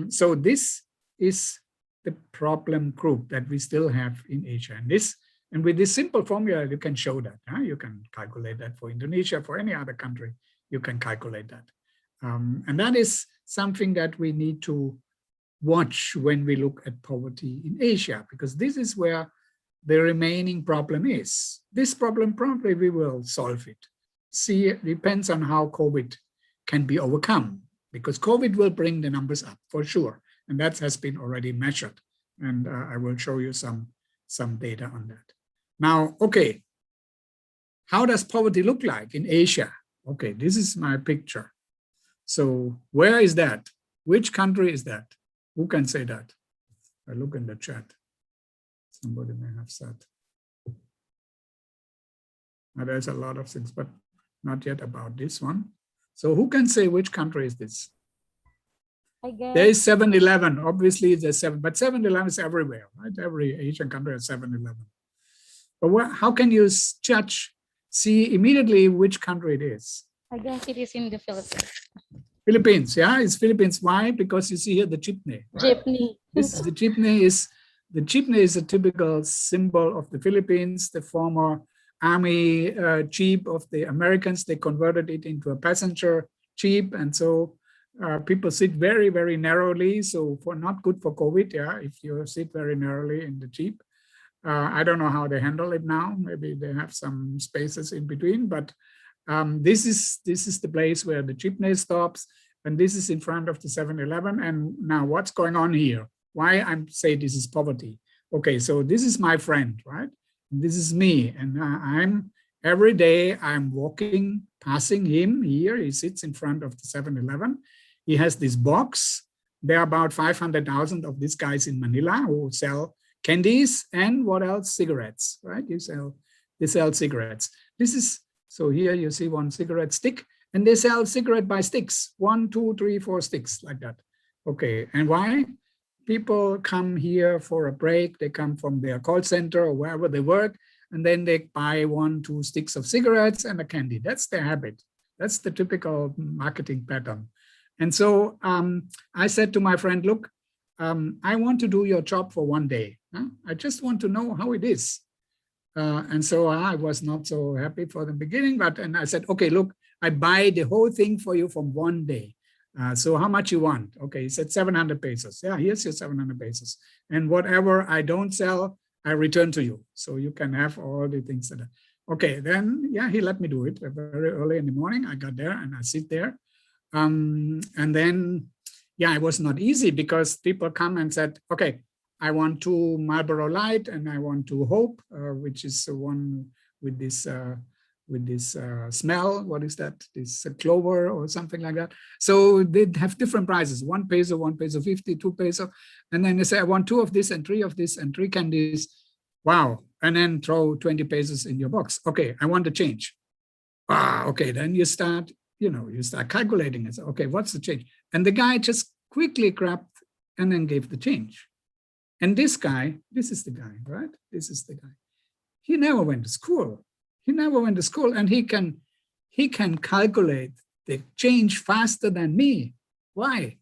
So this is the problem group that we still have in Asia. And with this simple formula, you can show that. You can calculate that for Indonesia, for any other country, you can calculate that. And that is something that we need to watch when we look at poverty in Asia, because this is where the remaining problem is. This problem probably we will solve it. See, it depends on how COVID can be overcome, because COVID will bring the numbers up for sure. And that has been already measured. And I will show you some data on that. Now, okay, how does poverty look like in Asia? Okay, this is my picture. So where is that? Which country is that? Who can say that? I look in the chat. Somebody may have said. Now, there's a lot of things, but not yet about this one. So who can say which country is this? I guess. There is 7-Eleven. Obviously, there's 7, but 7-Eleven is everywhere, right? Every Asian country has 7-Eleven. But how can you see immediately which country it is? I guess it is in the Philippines. Philippines, yeah, it's Philippines. Why? Because you see here the jeepney. Right? Jeepney. The jeepney is a typical symbol of the Philippines. The former army jeep of the Americans, they converted it into a passenger jeep, and so people sit very, very narrowly. So not good for COVID, yeah, if you sit very narrowly in the jeep. I don't know how they handle it now. Maybe they have some spaces in between, but this is the place where the jeepney stops, and this is in front of the 7-Eleven. And now what's going on here? Why I'm saying this is poverty? Okay, so this is my friend, right? This is me, and every day I'm walking, passing him here. He sits in front of the 7-Eleven. He has this box. There are about 500,000 of these guys in Manila who sell candies and what else? Cigarettes, right? They sell cigarettes. So here you see one cigarette stick, and they sell cigarette by sticks, 1, 2, 3, 4 sticks like that. Okay, and why? People come here for a break. They come from their call center or wherever they work, and then they buy 1, 2 sticks of cigarettes and a candy. That's their habit. That's the typical marketing pattern. And so I said to my friend, look, I want to do your job for one day. Huh? I just want to know how it is. And so I was not so happy for the beginning, and I said, okay, look, I buy the whole thing for you for one day. So how much you want? Okay, he said 700 pesos. Yeah, here's your 700 pesos. And whatever I don't sell, I return to you. So you can have all the things that okay, then, yeah, he let me do it very early in the morning. I got there and I sit there. And then, yeah, it was not easy because people come and said, okay, I want 2 Marlboro Light and I want 2 Hope, which is the one with this smell. What is that? This clover or something like that. So they have different prices: 1 peso, 1 peso 50, 2 peso. And then they say, I want 2 of this and 3 of this and 3 candies. Wow. And then throw 20 pesos in your box. Okay, I want the change. Okay, then you start calculating it. Okay, what's the change? And the guy just quickly grabbed and then gave the change. And this guy, this is the guy, right? This is the guy. He never went to school. He never went to school, and he can calculate the change faster than me. Why?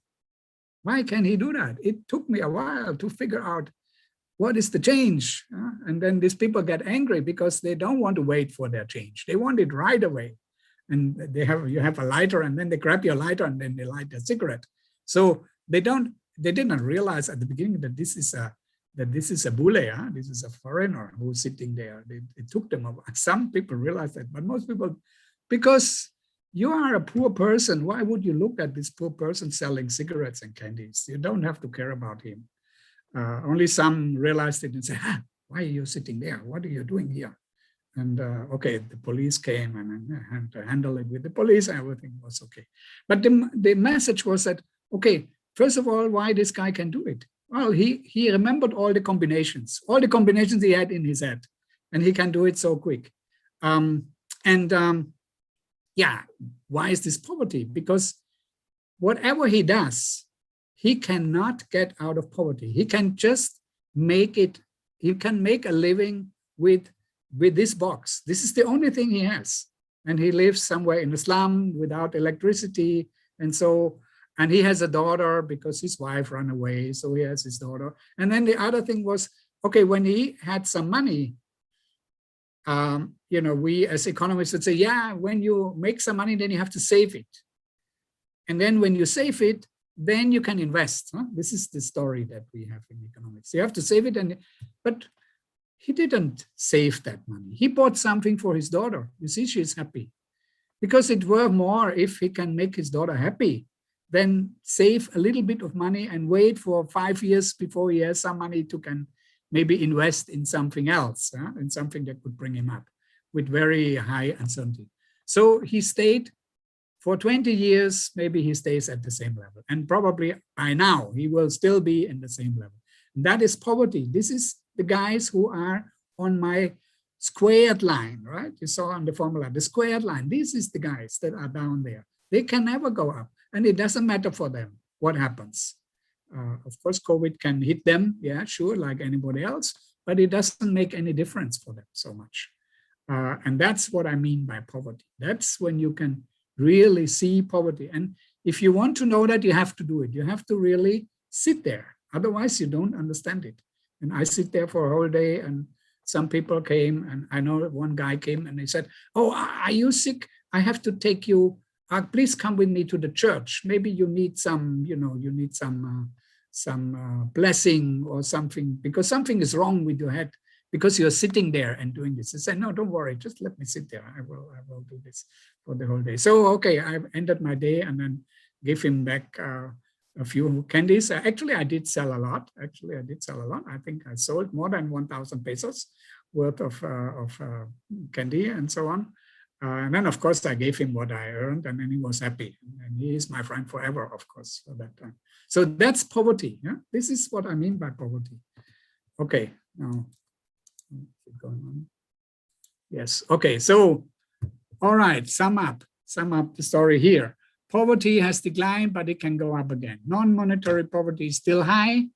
Why can he do that? It took me a while to figure out what is the change. And then these people get angry because they don't want to wait for their change. They want it right away. And you have a lighter, and then they grab your lighter and then they light a cigarette. So they didn't realize at the beginning that this is a bule, this is a foreigner who's sitting there. It took them a while. Some people realize that, but most people, because you are a poor person, why would you look at this poor person selling cigarettes and candies? You don't have to care about him. Only some realized it and said, why are you sitting there? What are you doing here? And okay, the police came and had to handle it with the police. Everything was okay. But the message was that, okay, first of all, why this guy can do it? Well, he remembered all the combinations he had in his head, and he can do it so quick. Yeah, why is this poverty? Because whatever he does, he cannot get out of poverty. He can just make it, he can make a living with this box. This is the only thing he has. And he lives somewhere in the slum without electricity. And he has a daughter because his wife ran away. So he has his daughter. And then the other thing was, okay, when he had some money, we as economists would say, yeah, when you make some money, then you have to save it. And then when you save it, then you can invest. This is the story that we have in economics. You have to save it, but he didn't save that money. He bought something for his daughter. You see, she's happy. Because it were more if he can make his daughter happy then save a little bit of money and wait for 5 years before he has some money to can maybe invest in something else, in something that could bring him up with very high uncertainty. So he stayed for 20 years, maybe he stays at the same level. And probably by now, he will still be in the same level. And that is poverty. This is the guys who are on my squared line, right? You saw on the formula, the squared line. This is the guys that are down there. They can never go up. And it doesn't matter for them what happens. Of course, COVID can hit them, yeah, sure, like anybody else, but it doesn't make any difference for them so much. And that's what I mean by poverty. That's when you can really see poverty. And if you want to know that, you have to do it. You have to really sit there. Otherwise, you don't understand it. And I sit there for a whole day, and some people came, and I know one guy came and he said, "Oh, are you sick? I have to take you. Please come with me to the church. Maybe you need some, you know, you need some blessing or something, because something is wrong with your head because you're sitting there and doing this." I said, "No, don't worry. Just let me sit there. I will do this for the whole day." So, okay, I ended my day and then gave him back a few candies. Actually, I did sell a lot. I think I sold more than 1,000 pesos worth of candy and so on. And then, of course, I gave him what I earned, and then he was happy. And he is my friend forever, of course, for that time. So that's poverty. Yeah? This is what I mean by poverty. Okay, now, keep going on. Yes, okay, so, all right, sum up the story here. Poverty has declined, but it can go up again. Non-monetary poverty is still high.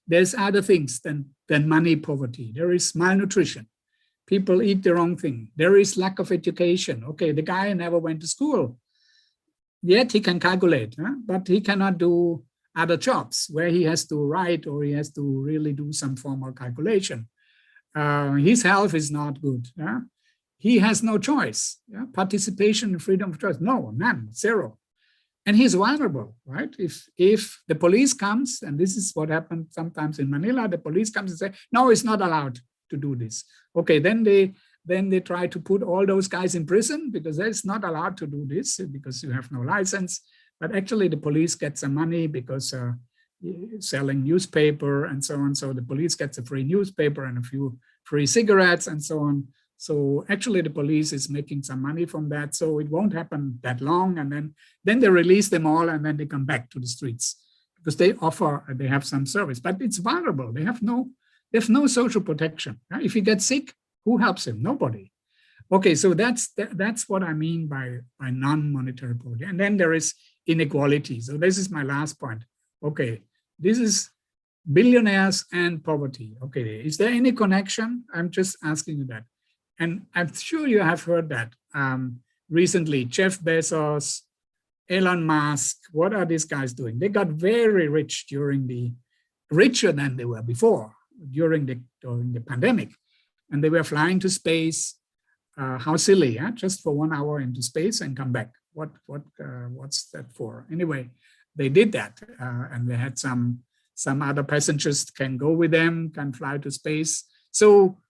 There's other things than money poverty. There is malnutrition. People eat the wrong thing. There is lack of education. Okay, the guy never went to school. Yet he can calculate, but he cannot do other jobs where he has to write or he has to really do some formal calculation. His health is not good. He has no choice. Participation and freedom of choice, no, none, zero. And he's vulnerable, right? If the police comes, and this is what happened sometimes in Manila, the police comes and say, "No, it's not allowed to do this." Okay, then they try to put all those guys in prison because it's not allowed to do this because you have no license. But actually the police get some money because selling newspaper and so on. So the police gets a free newspaper and a few free cigarettes and so on. So actually the police is making some money from that. So it won't happen that long. And then they release them all and then they come back to the streets because they have some service, but it's vulnerable. They have no social protection. If he gets sick, who helps him? Nobody. Okay, so that's what I mean by non-monetary poverty. And then there is inequality. So this is my last point. Okay, this is billionaires and poverty. Okay, is there any connection? I'm just asking you that. And I'm sure you have heard that recently. Jeff Bezos, Elon Musk, what are these guys doing? They got very rich richer than they were before during the pandemic. And they were flying to space. How silly, yeah? Just for 1 hour into space and come back. What's that for? Anyway, they did that. And they had some other passengers can go with them, can fly to space. So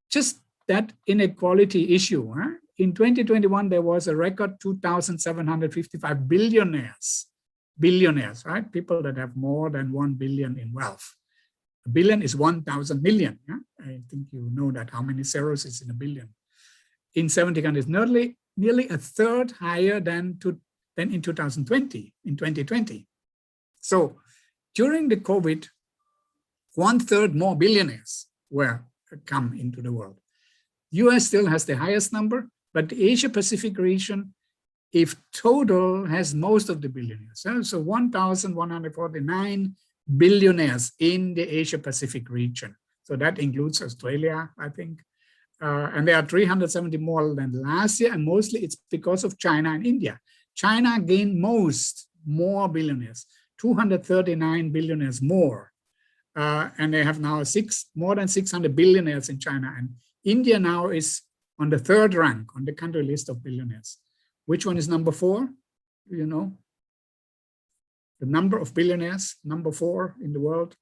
just that inequality issue. In 2021, there was a record 2,755 billionaires, right? People that have more than 1 billion in wealth. A billion is 1,000 million. Yeah? I think you know that, how many zeros is in a billion. In 70 countries, nearly a third higher than in 2020. So during the COVID, 1/3 more billionaires were come into the world. US still has the highest number, but the Asia Pacific region, if total, has most of the billionaires. So 1,149 billionaires in the Asia Pacific region. So that includes Australia, I think. And there are 370 more than last year, and mostly it's because of China and India. China gained more billionaires, 239 billionaires more. And they have now more than 600 billionaires in China. And India now is on the 3rd rank on the country list of billionaires. Which one is number 4? Do you know? The number of billionaires, number 4 in the world?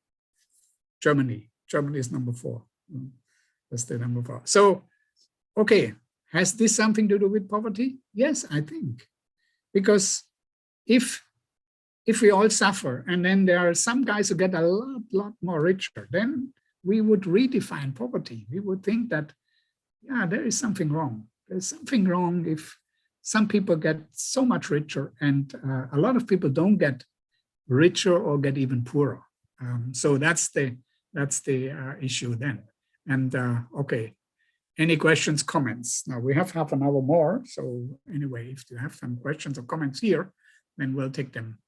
Germany. Germany is number 4. That's the number 4. So, okay, has this something to do with poverty? Yes, I think. Because if if we all suffer, and then there are some guys who get a lot more richer, then we would redefine poverty. We would think that, yeah, there is something wrong. There's something wrong if some people get so much richer and a lot of people don't get richer or get even poorer. So that's the issue then. And okay, any questions, comments? Now we have half an hour more. So anyway, if you have some questions or comments here, then we'll take them.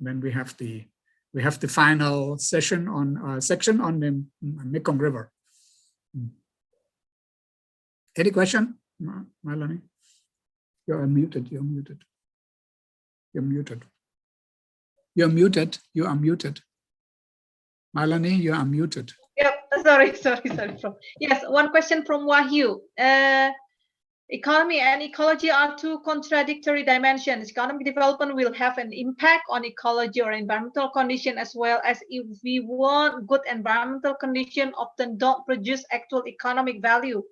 Then we have the final session on section on the Mekong River. Any question, Melanie? You're unmuted. You're muted. You're muted. You're muted. You are muted. Melanie, you are muted. Yep. Sorry. Yes, one question from Wahyu. Economy and ecology are two contradictory dimensions. Economic development will have an impact on ecology or environmental condition, as well as if we want good environmental condition, often don't produce actual economic value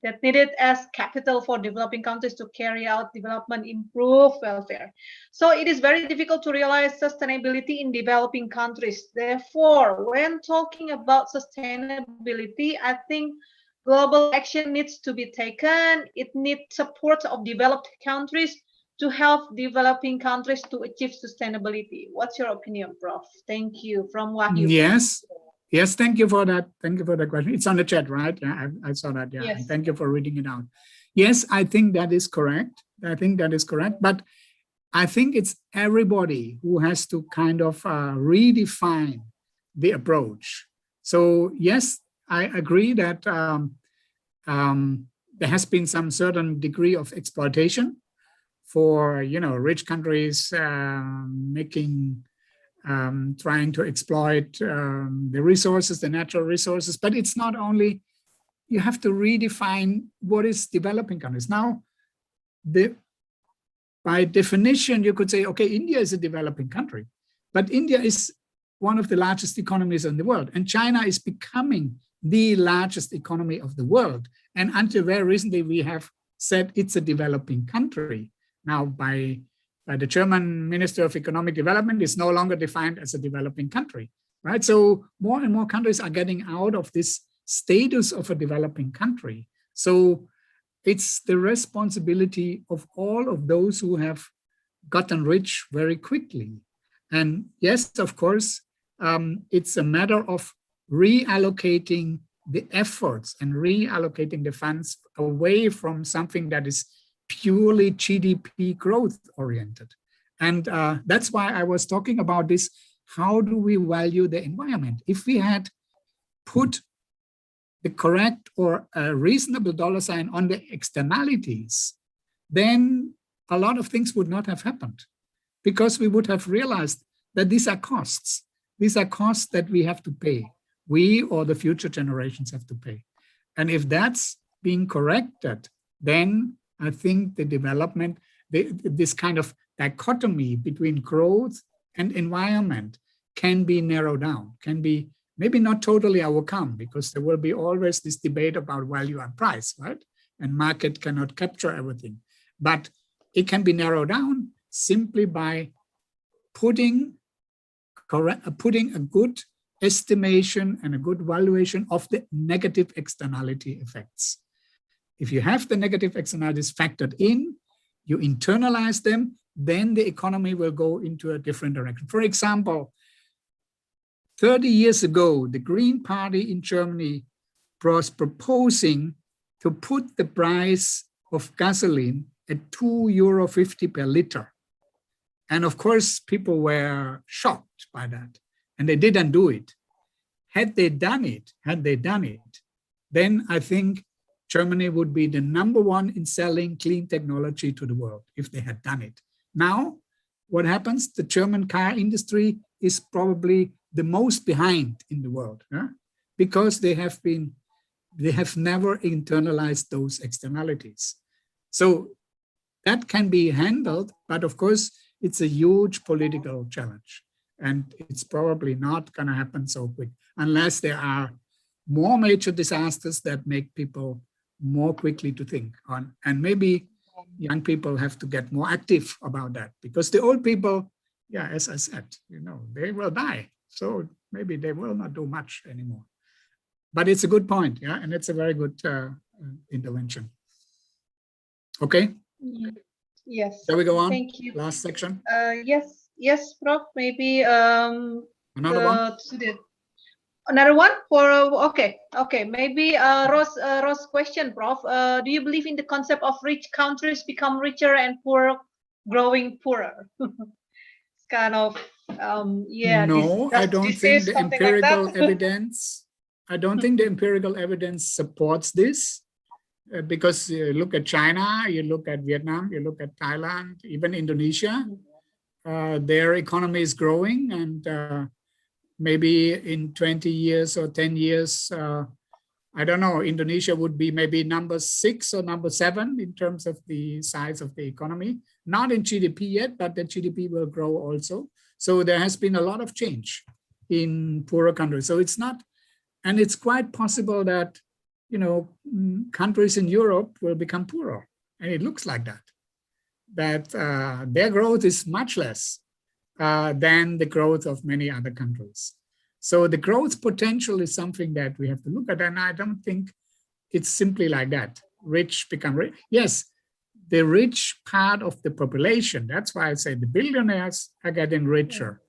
that needed as capital for developing countries to carry out development, improve welfare. So it is very difficult to realize sustainability in developing countries. Therefore, when talking about sustainability, I think global action needs to be taken. It needs support of developed countries to help developing countries to achieve sustainability. What's your opinion, Prof? Thank you. From Wahyu. Yes, thank you for that. Thank you for the question. It's on the chat, right? Yeah, I saw that. Yeah, yes. Thank you for reading it out. Yes, I think that is correct. But I think it's everybody who has to kind of redefine the approach. So yes, I agree that there has been some certain degree of exploitation for, rich countries trying to exploit the resources, the natural resources. But it's not only, you have to redefine what is developing countries. Now, by definition, you could say, okay, India is a developing country, but India is one of the largest economies in the world, and China is becoming the largest economy of the world. And until very recently, we have said it's a developing country. Now, by the German Minister of Economic Development, is no longer defined as a developing country, right? So more and more countries are getting out of this status of a developing country. So it's the responsibility of all of those who have gotten rich very quickly. And yes, of course, it's a matter of reallocating the efforts and reallocating the funds away from something that is purely GDP growth oriented. And that's why I was talking about this. How do we value the environment? If we had put the correct or a reasonable dollar sign on the externalities, then a lot of things would not have happened, because we would have realized that these are costs. These are costs that we have to pay. We or the future generations have to pay. And if that's being corrected, then I think the development, this kind of dichotomy between growth and environment can be narrowed down, can be maybe not totally overcome, because there will be always this debate about value and price, right? And market cannot capture everything. But it can be narrowed down simply by putting a good estimation and a good valuation of the negative externality effects. If you have the negative externalities factored in, you internalize them, then the economy will go into a different direction. For example, 30 years ago, the Green Party in Germany was proposing to put the price of gasoline at €2.50 per liter. And of course, people were shocked by that, and they didn't do it. Had they done it, then I think Germany would be the #1 in selling clean technology to the world if they had done it. Now, what happens? The German car industry is probably the most behind in the world, because they have never internalized those externalities. So that can be handled, but of course, it's a huge political challenge. And it's probably not going to happen so quick, unless there are more major disasters that make people more quickly to think on. And maybe young people have to get more active about that, because the old people yeah, as I said, they will die. So maybe they will not do much anymore. But it's a good point, yeah, and it's a very good intervention. Okay. Yes. Shall we go on? Thank you. Last section. Yes, Prof. Maybe Another one. Another one for okay. Maybe Rose question, Prof. Do you believe in the concept of rich countries become richer and poor growing poorer? It's kind of yeah. No, I don't think the empirical like evidence. I don't think the empirical evidence supports this. Because you look at China, you look at Vietnam, you look at Thailand, even Indonesia, their economy is growing, and maybe in 20 years or 10 years, I don't know, Indonesia would be maybe number 6 or number 7 in terms of the size of the economy. Not in GDP yet, but the GDP will grow also. So there has been a lot of change in poorer countries. So it's not, and it's quite possible that countries in Europe will become poorer. And it looks like that their growth is much less than the growth of many other countries. So the growth potential is something that we have to look at. And I don't think it's simply like that. Rich become rich. Yes, the rich part of the population, that's why I say the billionaires are getting richer.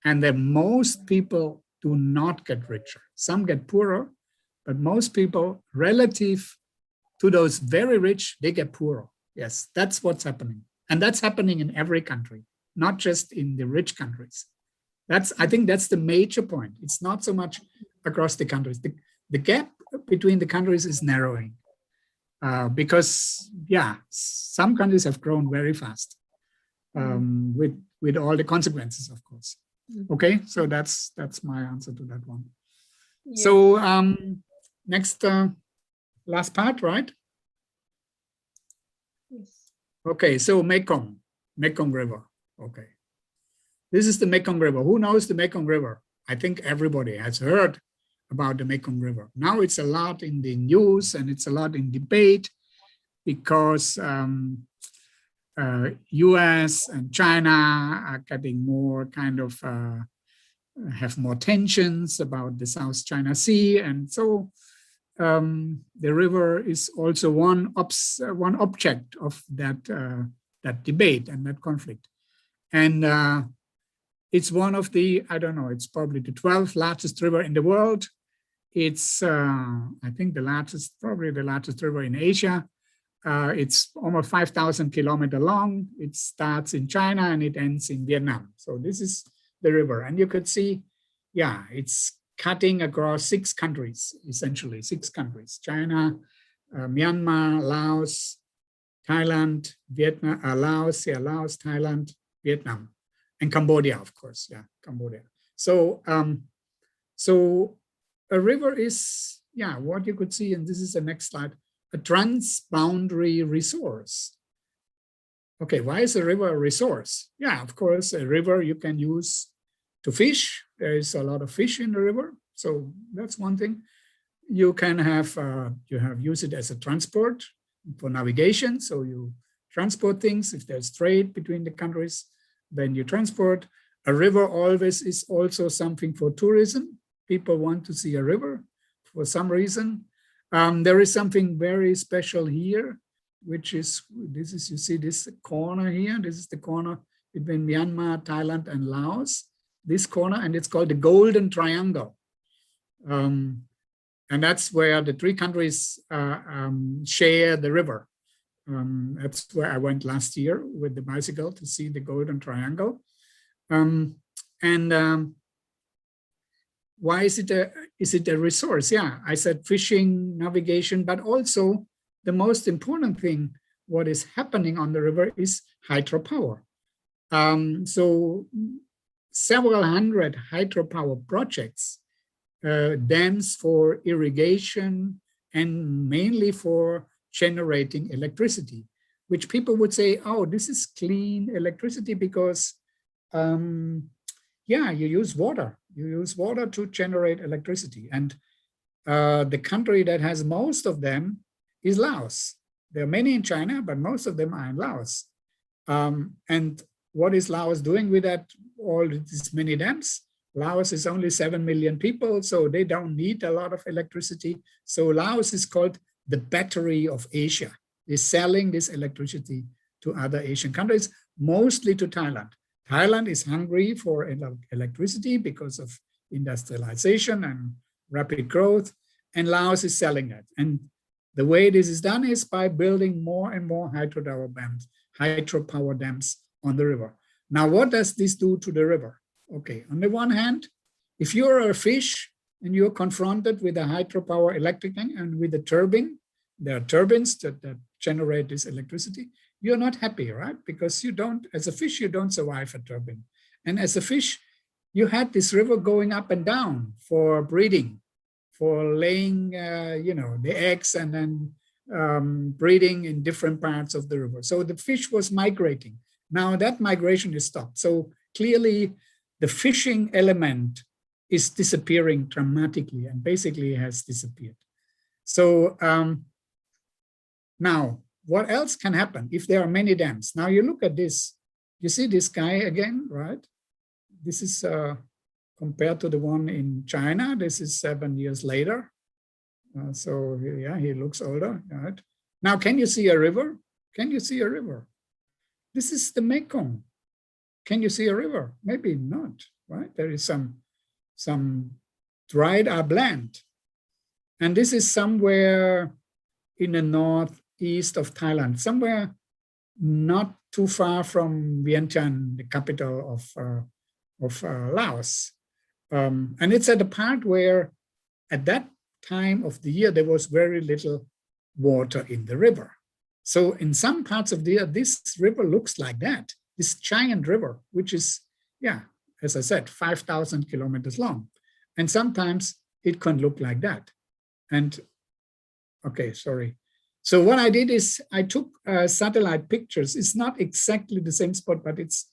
And the most people do not get richer. Some get poorer, but most people, relative to those very rich, they get poorer. Yes, that's what's happening. And that's happening in every country, not just in the rich countries. I think that's the major point. It's not so much across the countries. The gap between the countries is narrowing because, yeah, some countries have grown very fast with all the consequences, of course. Okay, so that's my answer to that one. Yes. So next, last part, right? Yes. Okay, so Mekong River. Okay. This is the Mekong River. Who knows the Mekong River? I think everybody has heard about the Mekong River. Now it's a lot in the news and it's a lot in debate because US and China are getting more kind of, have more tensions about the South China Sea. And so the river is also one object of that debate and that conflict. And it's one of the, I don't know, it's probably the 12th largest river in the world. It's, I think probably the largest river in Asia. It's almost 5,000 kilometers long. It starts in China and it ends in Vietnam. So this is the river. And you could see, yeah, it's cutting across 6 countries, essentially 6 countries: China, Myanmar, Laos, Thailand, Vietnam, Laos, Thailand, Vietnam, and Cambodia, of course, yeah, Cambodia. So, so a river is, yeah, what you could see, and this is the next slide, a transboundary resource. Okay, why is a river a resource? Yeah, of course, a river you can use to fish. There is a lot of fish in the river, so that's one thing. You can have, use it as a transport for navigation, so you transport things. If there's trade between the countries, then you transport. A river always is also something for tourism. People want to see a river for some reason. There is something very special here, which is, you see this corner here, this is the corner between Myanmar, Thailand, and Laos, this corner, and it's called the Golden Triangle. And that's where the 3 countries share the river. That's where I went last year with the bicycle to see the Golden Triangle. Why is it a resource? Yeah, I said fishing, navigation, but also the most important thing, what is happening on the river is hydropower. So several hundred hydropower projects, dams for irrigation and mainly for generating electricity, which people would say, oh, this is clean electricity because yeah, you use water. You use water to generate electricity. And the country that has most of them is Laos. There are many in China, but most of them are in Laos. And what is Laos doing with that, all these many dams? Laos is only 7 million people, so they don't need a lot of electricity. So Laos is called the battery of Asia. They're selling this electricity to other Asian countries, mostly to Thailand. Thailand is hungry for electricity because of industrialization and rapid growth, and Laos is selling that. And the way this is done is by building more and more hydropower dams on the river. Now, what does this do to the river? Okay, on the one hand, if you're a fish and you're confronted with a hydropower electric tank and with a turbine, there are turbines that generate this electricity, you're not happy, right? Because you don't, as a fish, you don't survive a turbine. And as a fish, you had this river going up and down for breeding, for laying, the eggs and then breeding in different parts of the river. So the fish was migrating. Now that migration is stopped. So clearly the fishing element is disappearing dramatically and basically has disappeared. So now what else can happen if there are many dams? Now you look at this, you see this guy again, right? This is compared to the one in China. This is 7 years later. So yeah, he looks older, right? Now, can you see a river? Can you see a river? This is the Mekong. Can you see a river? Maybe not, right? There is some dried up land. And this is somewhere in the northeast of Thailand, somewhere not too far from Vientiane, the capital of Laos. And it's at a part where at that time of the year, there was very little water in the river. So in some parts of the year, this river looks like that, this giant river, which is, yeah, as I said, 5,000 kilometers long. And sometimes it can look like that. And, okay, sorry. So what I did is I took satellite pictures. It's not exactly the same spot, but it's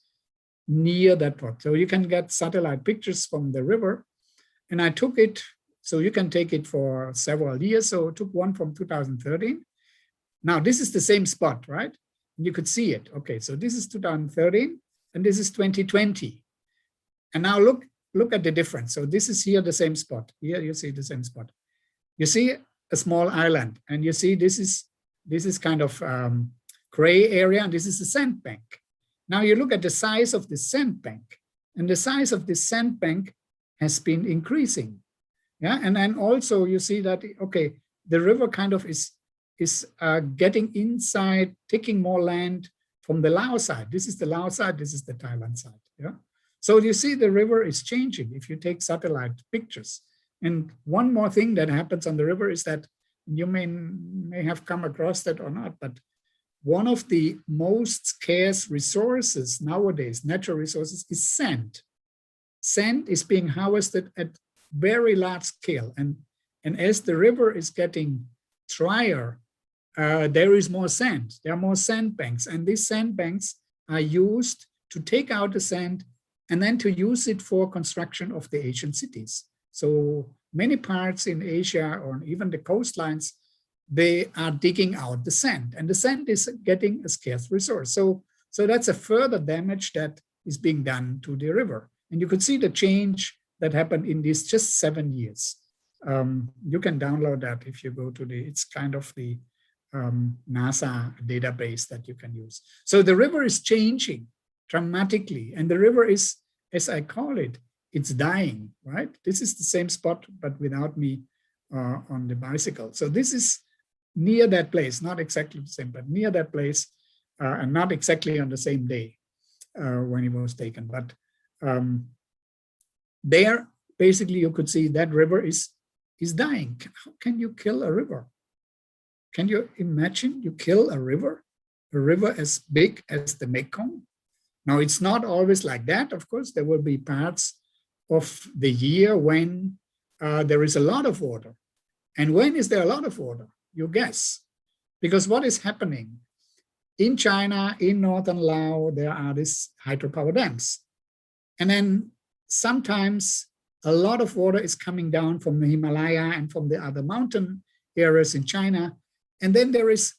near that spot. So you can get satellite pictures from the river. And I took it, so you can take it for several years. So I took one from 2013. Now this is the same spot, right? You could see it. Okay, so this is 2013 and this is 2020. And now look at the difference. So this is here the same spot. Here you see the same spot. You see a small island, and you see this is kind of gray area, and this is a sandbank. Now you look at the size of the sandbank, and the size of this sandbank has been increasing. Yeah, and then also you see that, okay, the river kind of is getting inside, taking more land from the Laos side. This is the Laos side, this is the Thailand side. Yeah. So you see the river is changing if you take satellite pictures. And one more thing that happens on the river is that you may have come across that or not, but one of the most scarce resources nowadays, natural resources, is sand. Sand is being harvested at very large scale. And as the river is getting drier, there is more sand. There are more sandbanks. And these sandbanks are used to take out the sand and then to use it for construction of the Asian cities. So many parts in Asia or even the coastlines, they are digging out the sand, and the sand is getting a scarce resource. So that's a further damage that is being done to the river. And you could see the change that happened in these just 7 years. You can download that if you go to it's kind of the NASA database that you can use. So the river is changing dramatically, and the river is, as I call it, it's dying, right? This is the same spot, but without me on the bicycle. So this is near that place, not exactly the same, but near that place, and not exactly on the same day when it was taken. But there, basically, you could see that river is dying. How can you kill a river? Can you imagine you kill a river as big as the Mekong? Now, it's not always like that. Of course, there will be parts of the year when there is a lot of water. And when is there a lot of water? You guess. Because what is happening? In China, in northern Laos, there are these hydropower dams. And then sometimes a lot of water is coming down from the Himalaya and from the other mountain areas in China. And then there is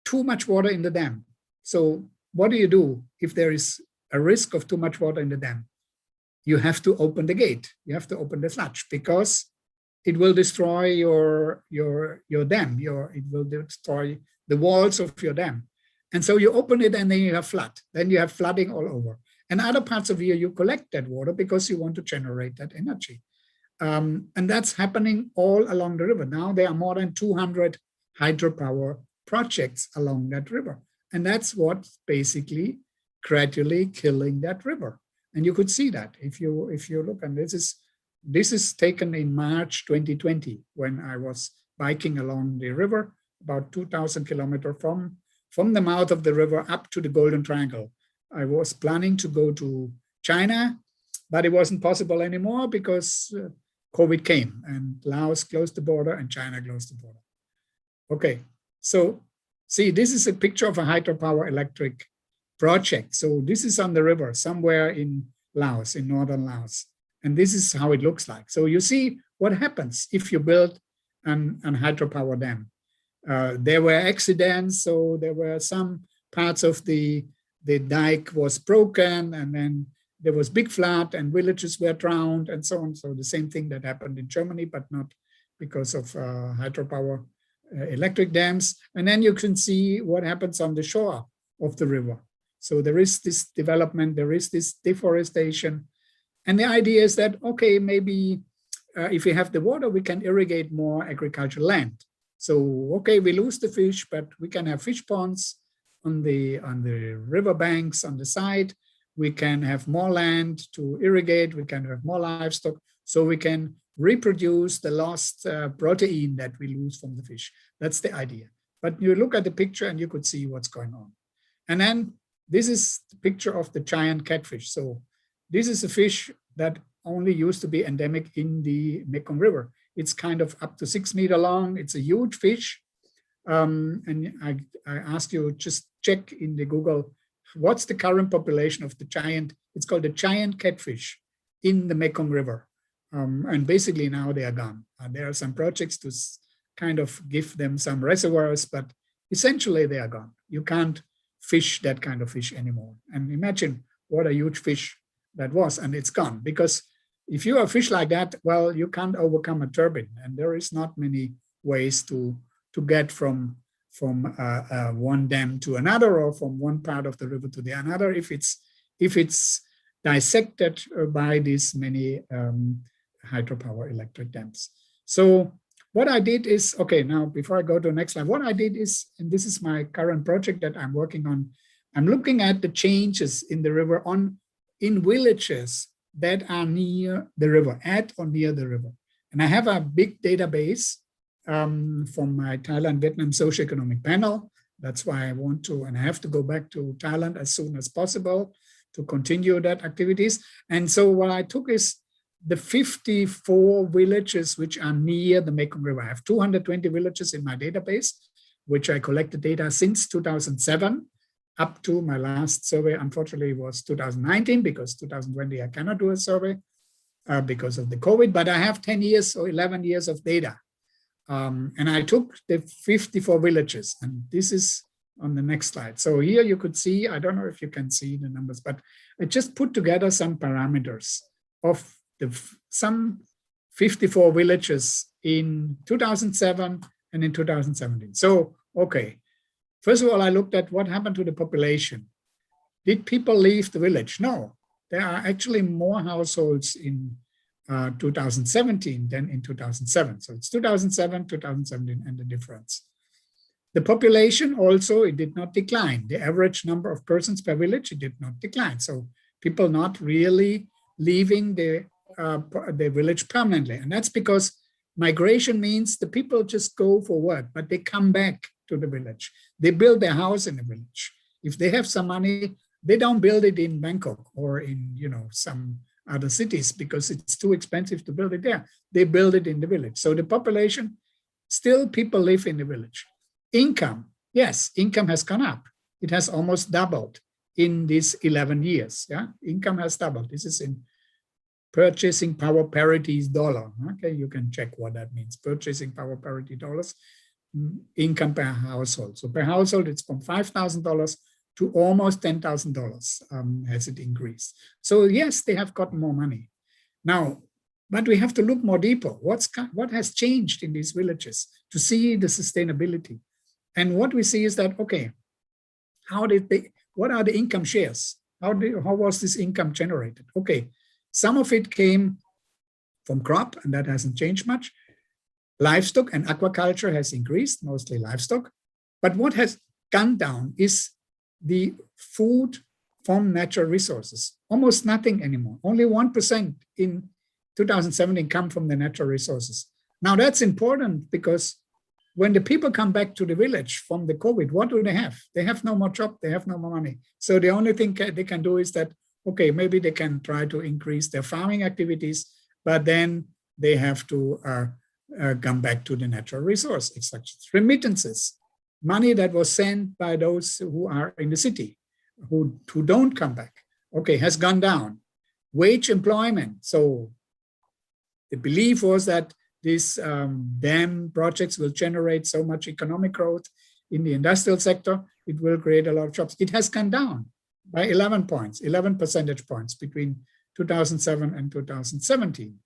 too much water in the dam. So what do you do if there is a risk of too much water in the dam, you have to open the gate. You have to open the sludge because it will destroy your dam. It will destroy the walls of your dam. And so you open it and then you have flood. Then you have flooding all over. And other parts of you collect that water because you want to generate that energy. And that's happening all along the river. Now there are more than 200 hydropower projects along that river. And that's what's basically gradually killing that river. And you could see that if you look, and this is taken in March 2020 when I was biking along the river, about 2,000 kilometers from the mouth of the river up to the Golden Triangle. I was planning to go to China, but it wasn't possible anymore because COVID came and Laos closed the border and China closed the border. Okay, so see, this is a picture of a hydropower electric project. So this is on the river somewhere in Laos, in northern Laos. And this is how it looks like. So you see what happens if you build an hydropower dam. There were accidents, so there were some parts of the dike was broken, and then there was big flood and villages were drowned and so on. So the same thing that happened in Germany, but not because of hydropower electric dams. And then you can see what happens on the shore of the river. So there is this development, there is this deforestation. And the idea is that, okay, maybe if we have the water, we can irrigate more agricultural land. So, okay, we lose the fish, but we can have fish ponds on the river banks on the side. We can have more land to irrigate. We can have more livestock. So we can reproduce the lost protein that we lose from the fish. That's the idea. But you look at the picture and you could see what's going on. And then this is the picture of the giant catfish. So this is a fish that only used to be endemic in the Mekong River. It's kind of up to 6 meters long. It's a huge fish. And I ask you, just check in the Google, what's the current population of the giant, it's called the giant catfish in the Mekong River. And basically now they are gone. There are some projects to kind of give them some reservoirs, but essentially they are gone. You can't fish that kind of fish anymore. And imagine what a huge fish that was, and it's gone. Because if you have fish like that, well, you can't overcome a turbine, and there is not many ways to get from one dam to another, or from one part of the river to the another, if it's dissected by these many hydropower electric dams. So what I did is, okay, now before I go to the next slide, what I did is, and this is my current project that I'm working on, I'm looking at the changes in the river in villages that are near the river, at or near the river. And I have a big database from my Thailand-Vietnam socioeconomic panel. That's why I want to, and I have to go back to Thailand as soon as possible to continue that activities. And so what I took is the 54 villages which are near the Mekong River. I have 220 villages in my database, which I collected data since 2007. Up to my last survey, unfortunately, was 2019, because 2020 I cannot do a survey because of the COVID, but I have 10 years or 11 years of data. And I took the 54 villages, and this is on the next slide. So here you could see, I don't know if you can see the numbers, but I just put together some parameters of some 54 villages in 2007 and in 2017. So, okay. First of all, I looked at what happened to the population. Did people leave the village? No, there are actually more households in 2017 than in 2007. So it's 2007, 2017, and the difference. The population also, it did not decline. The average number of persons per village, it did not decline. So people not really leaving the village permanently. And that's because migration means the people just go for work, but they come back to the village. They build their house in the village. If they have some money, they don't build it in Bangkok or in, some other cities because it's too expensive to build it there. They build it in the village. So the population, still people live in the village. Income, yes, income has gone up. It has almost doubled in these 11 years. Yeah, income has doubled. This is in purchasing power parity dollar. Okay, you can check what that means. Purchasing power parity dollars. Income per household. So per household, it's from $5,000 to almost $10,000 as it increased. So yes, they have gotten more money. Now, but we have to look more deeper. What has changed in these villages to see the sustainability? And what we see is that, okay, what are the income shares? How was this income generated? Okay, some of it came from crop, and that hasn't changed much. Livestock and aquaculture has increased, mostly livestock. But what has gone down is the food from natural resources. Almost nothing anymore. Only 1% in 2017 come from the natural resources. Now that's important because when the people come back to the village from the COVID, what do they have? They have no more job, they have no more money. So the only thing they can do is that, okay, maybe they can try to increase their farming activities, but then they have to come back to the natural resource. It's such as remittances, money that was sent by those who are in the city, who don't come back, okay, has gone down. Wage employment, so the belief was that these dam projects will generate so much economic growth in the industrial sector, it will create a lot of jobs. It has gone down by 11 percentage points between 2007 and 2017.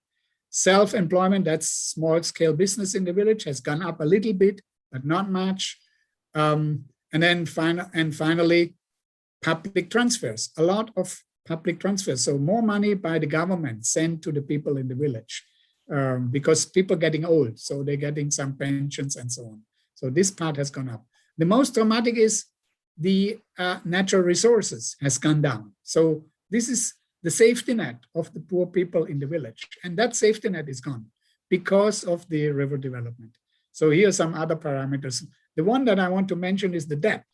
Self-employment, that's small-scale business in the village, has gone up a little bit, but not much. And then finally, public transfers, a lot of public transfers. So more money by the government sent to the people in the village because people are getting old, so they're getting some pensions and so on. So this part has gone up. The most dramatic is the natural resources has gone down. So this is the safety net of the poor people in the village. And that safety net is gone because of the river development. So here are some other parameters. The one that I want to mention is the debt.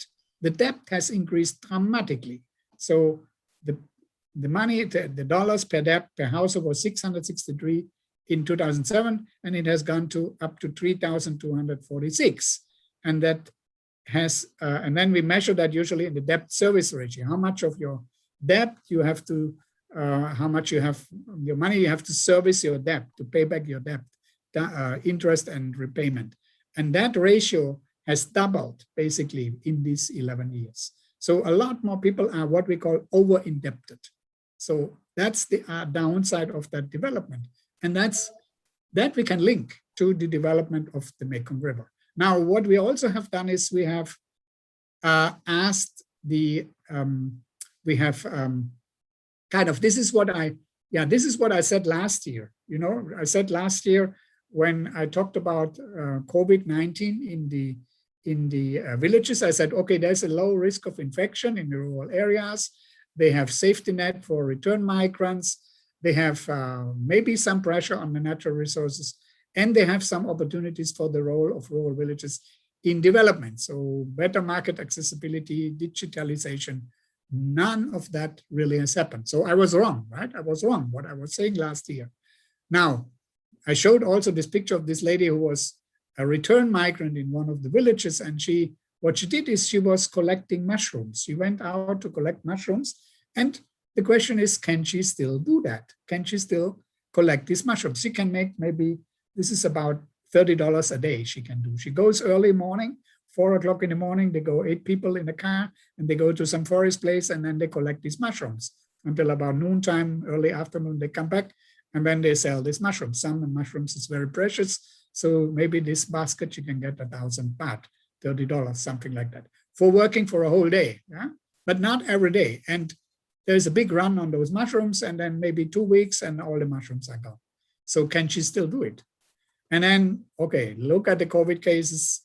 The debt has increased dramatically. So the money, the dollars per debt per household was 663 in 2007, and it has gone to up to 3,246. And that has, and then we measure that usually in the debt service ratio, how much of your debt you have to, how much you have, your money you have to service your debt, to pay back your debt, interest and repayment. And that ratio has doubled basically in these 11 years. So a lot more people are what we call over-indebted. So that's the downside of that development. And that we can link to the development of the Mekong River. Now, what we also have done is we have asked the, we have kind of, this is what I said last year. You know, I said last year when I talked about COVID-19 in the villages, I said, okay, there's a low risk of infection in the rural areas. They have safety net for return migrants. They have maybe some pressure on the natural resources, and they have some opportunities for the role of rural villages in development. So better market accessibility, digitalization, none of that really has happened. So I was wrong, right? I was wrong what I was saying last year. Now, I showed also this picture of this lady who was a return migrant in one of the villages, and what she did is she was collecting mushrooms. She went out to collect mushrooms, and the question is, can she still do that? Can she still collect these mushrooms? She can make maybe, this is about $30 a day she can do. She goes early morning, 4 o'clock in the morning, they go 8 people in a car, and they go to some forest place, and then they collect these mushrooms until about noontime, early afternoon, they come back, and then they sell these mushrooms. Some mushrooms is very precious, so maybe this basket you can get 1,000 baht, $30, something like that, for working for a whole day, yeah? But not every day. And there's a big run on those mushrooms, and then maybe 2 weeks and all the mushrooms are gone. So can she still do it? And then, okay, look at the COVID cases.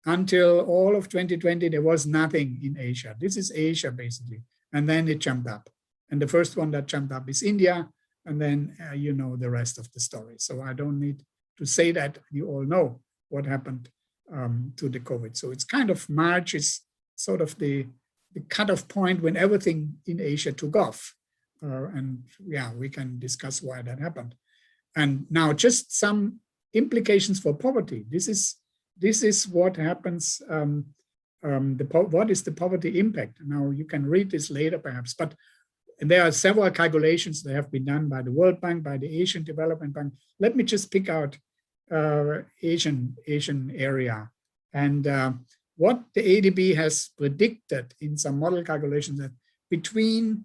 Until all of 2020, there was nothing in Asia. This is Asia, basically. And then it jumped up. And the first one that jumped up is India. And then you know the rest of the story. So I don't need to say that. You all know what happened to the COVID. So it's kind of March is sort of the cutoff point when everything in Asia took off. And yeah, we can discuss why that happened. And now just some implications for poverty. This is what happens, what is the poverty impact? Now you can read this later perhaps, but there are several calculations that have been done by the World Bank, by the Asian Development Bank. Let me just pick out Asian area. And what the ADB has predicted in some model calculations that between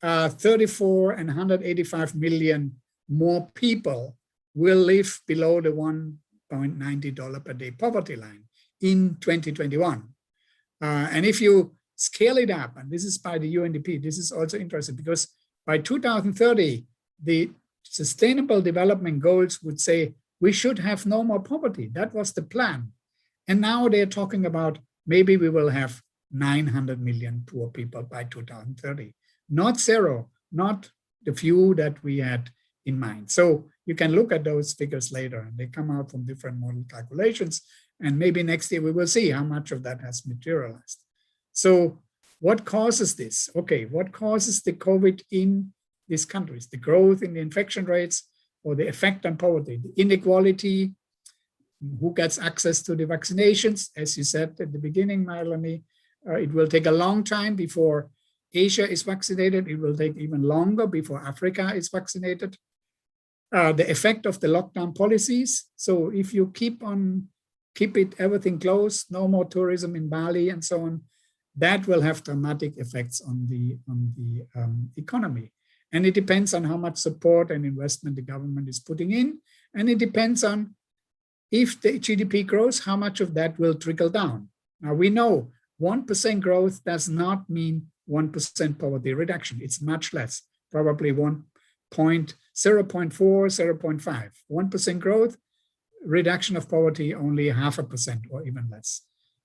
34 and 185 million more people will live below the $1.90 per day poverty line in 2021. And if you scale it up, and this is by the UNDP, this is also interesting because by 2030, the Sustainable Development Goals would say we should have no more poverty. That was the plan. And now they're talking about maybe we will have 900 million poor people by 2030. Not zero, not the few that we had in mind. So you can look at those figures later, and they come out from different model calculations. And maybe next year we will see how much of that has materialized. So what causes this? Okay, what causes the COVID in these countries? The growth in the infection rates or the effect on poverty, the inequality, who gets access to the vaccinations? As you said at the beginning, Melanie, it will take a long time before Asia is vaccinated. It will take even longer before Africa is vaccinated. The effect of the lockdown policies. So if you keep everything closed, no more tourism in Bali and so on, that will have dramatic effects on the economy. And it depends on how much support and investment the government is putting in. And it depends on if the GDP grows, how much of that will trickle down. Now we know 1% growth does not mean 1% poverty reduction. It's much less, probably 0.4, 0.5. 1% growth, reduction of poverty only 0.5% or even less.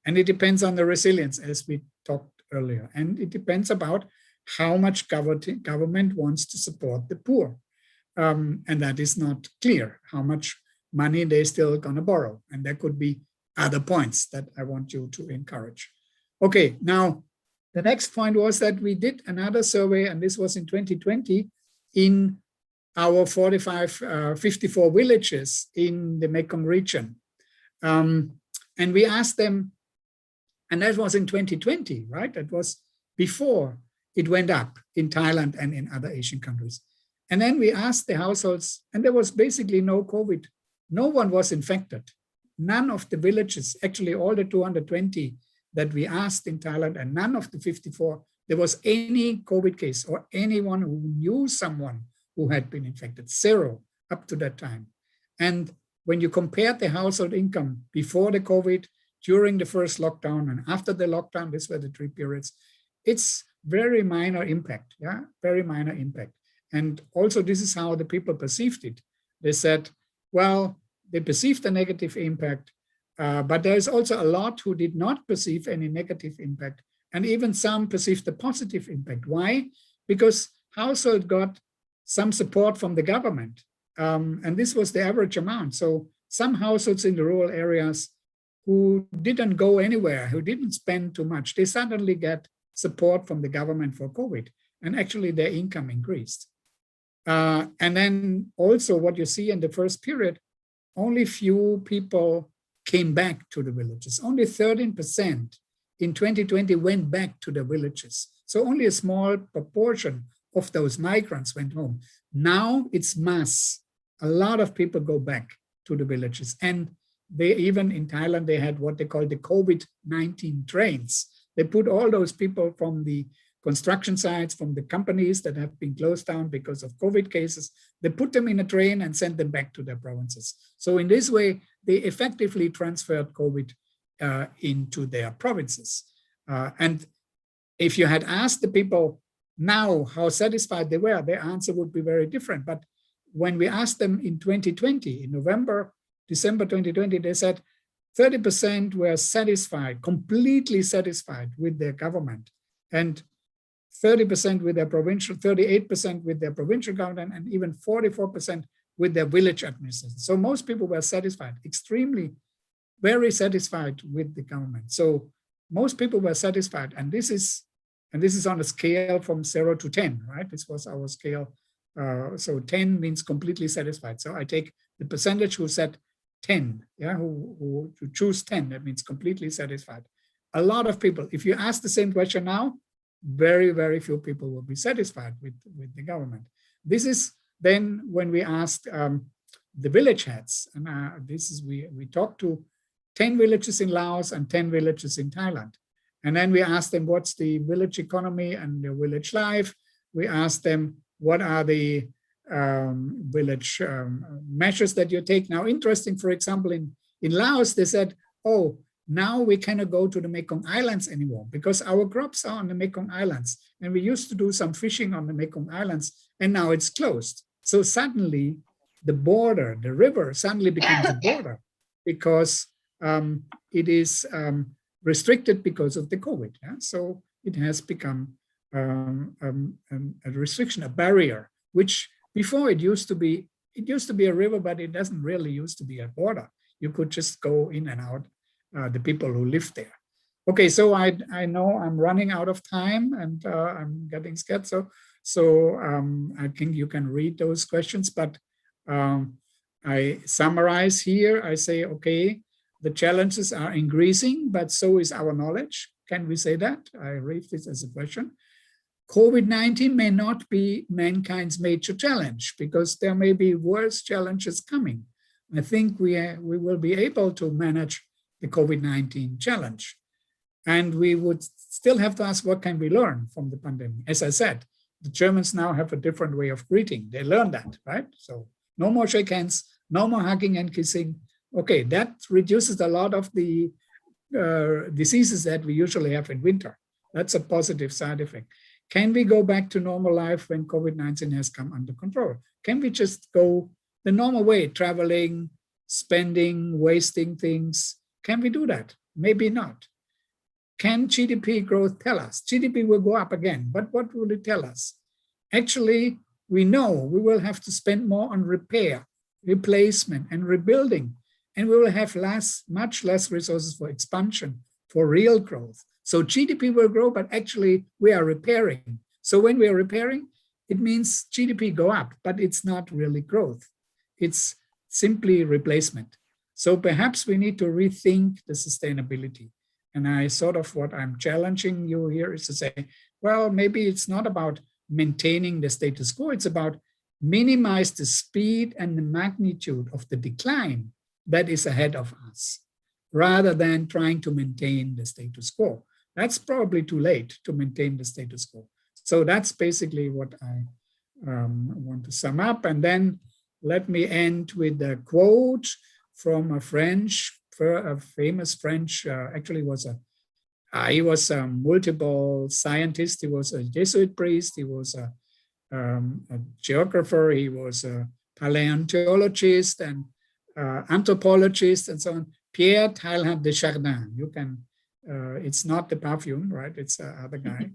And it depends on the resilience, as we talked earlier. And it depends about how much government wants to support the poor. And that is not clear, how much money they're still gonna borrow. And there could be other points that I want you to encourage. Okay, now the next point was that we did another survey, and this was in 2020, in our 54 villages in the Mekong region. And we asked them, and that was in 2020, right? That was before it went up in Thailand and in other Asian countries. And then we asked the households, and there was basically no COVID. No one was infected. None of the villages, actually all the 220 that we asked in Thailand, and none of the 54, there was any COVID case or anyone who knew someone who had been infected. Zero up to that time. And when you compare the household income before the COVID, during the first lockdown and after the lockdown, these were the 3 periods, it's very minor impact, yeah, very minor impact. And also this is how the people perceived it. They said, well, they perceived a negative impact, but there is also a lot who did not perceive any negative impact. And even some perceived a positive impact. Why? Because household got some support from the government. And this was the average amount. So some households in the rural areas who didn't go anywhere, who didn't spend too much, they suddenly get support from the government for COVID. And actually their income increased. And then also what you see in the first period, only few people came back to the villages. Only 13% in 2020 went back to the villages. So only a small proportion of those migrants went home. Now it's mass. A lot of people go back to the villages. And they even in Thailand, they had what they call the COVID-19 trains. They put all those people from the construction sites, from the companies that have been closed down because of COVID cases, they put them in a train and sent them back to their provinces. So in this way, they effectively transferred COVID into their provinces. And if you had asked the people now how satisfied they were, their answer would be very different. But when we asked them in 2020, in December 2020, they said 30% were satisfied, completely satisfied with their government, and 30% with their provincial, 38% with their provincial government, and even 44% with their village administration. So most people were satisfied, extremely, very satisfied with the government. So most people were satisfied, and this is on a scale from 0 to 10, right? This was our scale. So 10 means completely satisfied. So I take the percentage who said 10, yeah, who choose 10, that means completely satisfied. A lot of people, if you ask the same question now, very, very few people will be satisfied with the government. This is then when we asked the village heads, and we talked to 10 villages in Laos and 10 villages in Thailand. And then we asked them, what's the village economy and the village life? We asked them, what are the village measures that you take? Now, interesting, for example, in Laos, they said, oh, now we cannot go to the Mekong Islands anymore because our crops are on the Mekong Islands. And we used to do some fishing on the Mekong Islands, and now it's closed. So suddenly the border, the river suddenly becomes a border because it is restricted because of the COVID. Yeah? So it has become a restriction, a barrier, which before it used to be a river, but it doesn't really used to be a border. You could just go in and out, the people who live there. Okay, so I know I'm running out of time and I'm getting scared. So I think you can read those questions, but I summarize here. I say, okay, the challenges are increasing, but so is our knowledge. Can we say that? I read this as a question. COVID-19 may not be mankind's major challenge because there may be worse challenges coming. I think we will be able to manage the COVID-19 challenge. And we would still have to ask, what can we learn from the pandemic? As I said, the Germans now have a different way of greeting. They learned that, right? So no more shake hands, no more hugging and kissing. Okay, that reduces a lot of the diseases that we usually have in winter. That's a positive side effect. Can we go back to normal life when COVID-19 has come under control? Can we just go the normal way, traveling, spending, wasting things? Can we do that? Maybe not. Can GDP growth tell us? GDP will go up again, but what will it tell us? Actually, we know we will have to spend more on repair, replacement, and rebuilding, and we will have much less resources for expansion, for real growth. So GDP will grow, but actually we are repairing. So when we are repairing, it means GDP go up, but it's not really growth. It's simply replacement. So perhaps we need to rethink the sustainability. And what I'm challenging you here is to say, well, maybe it's not about maintaining the status quo. It's about minimize the speed and the magnitude of the decline that is ahead of us, rather than trying to maintain the status quo. That's probably too late to maintain the status quo. So that's basically what I want to sum up. And then let me end with a quote from a famous French, actually he was a multiple scientist. He was a Jesuit priest. He was a geographer. He was a paleontologist and anthropologist and so on. Pierre Teilhard de Chardin. You can, it's not the perfume, right? It's the other guy.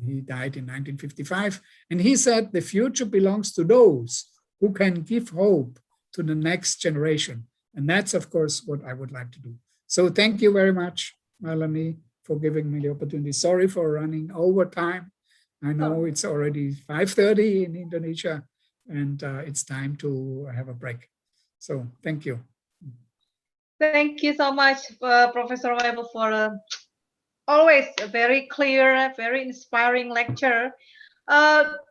He died in 1955. And he said, the future belongs to those who can give hope to the next generation. And that's, of course, what I would like to do. So thank you very much, Melanie, for giving me the opportunity. Sorry for running over time. I know it's already 5:30 in Indonesia, and it's time to have a break. So thank you. Thank you so much, Professor Waibel, for always a very clear, very inspiring lecture.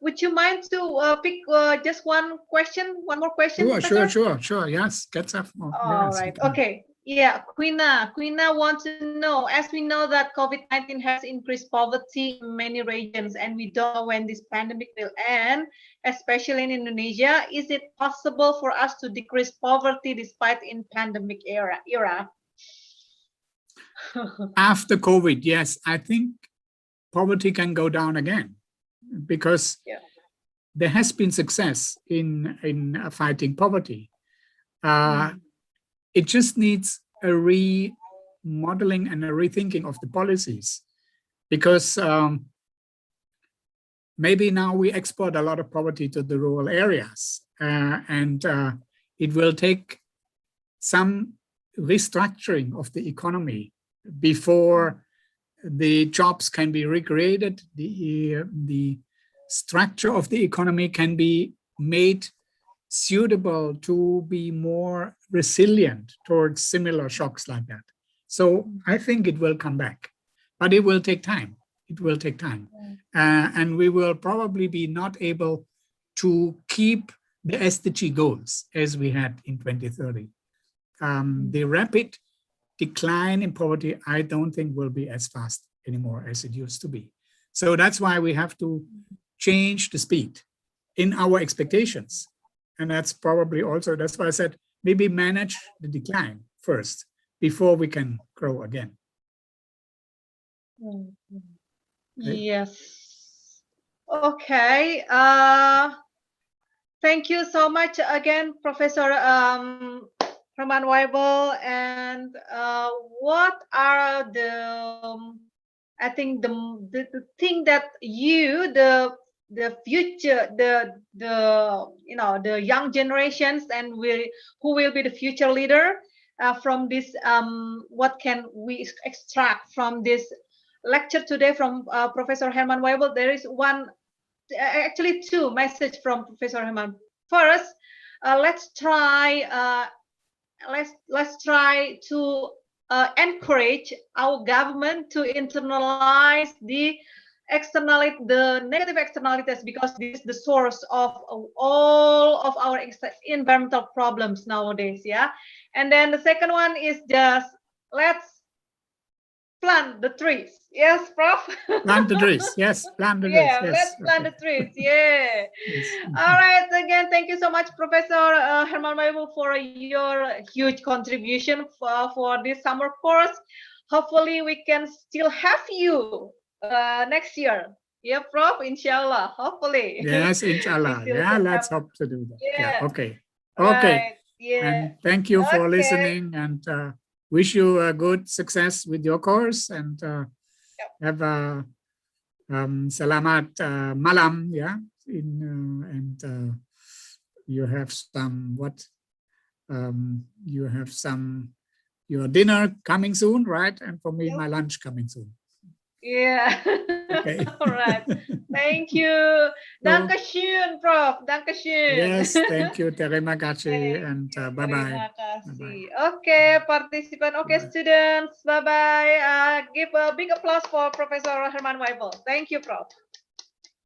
Would you mind to pick just one more question? Sure. Yes, get up. All yes, right. Okay. Yeah, Quina wants to know, as we know that COVID-19 has increased poverty in many regions, and we don't know when this pandemic will end, especially in Indonesia. Is it possible for us to decrease poverty despite in pandemic era? After COVID, yes, I think poverty can go down again, because there has been success in fighting poverty. It just needs a remodeling and a rethinking of the policies, because maybe now we export a lot of poverty to the rural areas, and it will take some restructuring of the economy before the jobs can be recreated, the structure of the economy can be made suitable to be more resilient towards similar shocks like that. So I think it will come back, but it will take time. It will take time. And we will probably be not able to keep the SDG goals as we had in 2030. The rapid decline in poverty, I don't think will be as fast anymore as it used to be. So that's why we have to change the speed in our expectations. And that's probably also, that's why I said, maybe manage the decline first before we can grow again. Yes. Okay. Thank you so much again, Professor Hermann Waibel. And what are the, I think the thing that you, the future, the the young generations and who will be the future leader from this, what can we extract from this lecture today from Professor Hermann Waibel? There is one, actually two messages from Professor Hermann. First, let's try to encourage our government to internalize the negative externalities, because this is the source of all of our environmental problems nowadays. Yeah. And then the second one is just let's plant the trees. Yes, Prof. Plant the trees. Yes, plant the trees. Yeah, yes. let's plant the trees. Yeah. Yes. All right. Again, thank you so much, Professor Hermann Waibel, for your huge contribution for this summer course. Hopefully, we can still have you next year. Yeah, Prof. Inshallah. Hopefully. Yes, inshallah. Yeah, let's hope to do that. Yeah. Okay. Okay. Right. Yeah. And thank you for listening, and wish you a good success with your course, and have a selamat malam. Yeah. And you have some you have some your dinner coming soon, right? And for me, my lunch coming soon. Yeah. Okay. All right. Thank you. Dankeschön, Prof. Dankeschön. Yes, thank you. Terima kasih, and bye-bye. Terima kasih. Okay, participant. Okay, students. Bye-bye. Give a big applause for Professor Hermann Waibel. Thank you, Prof.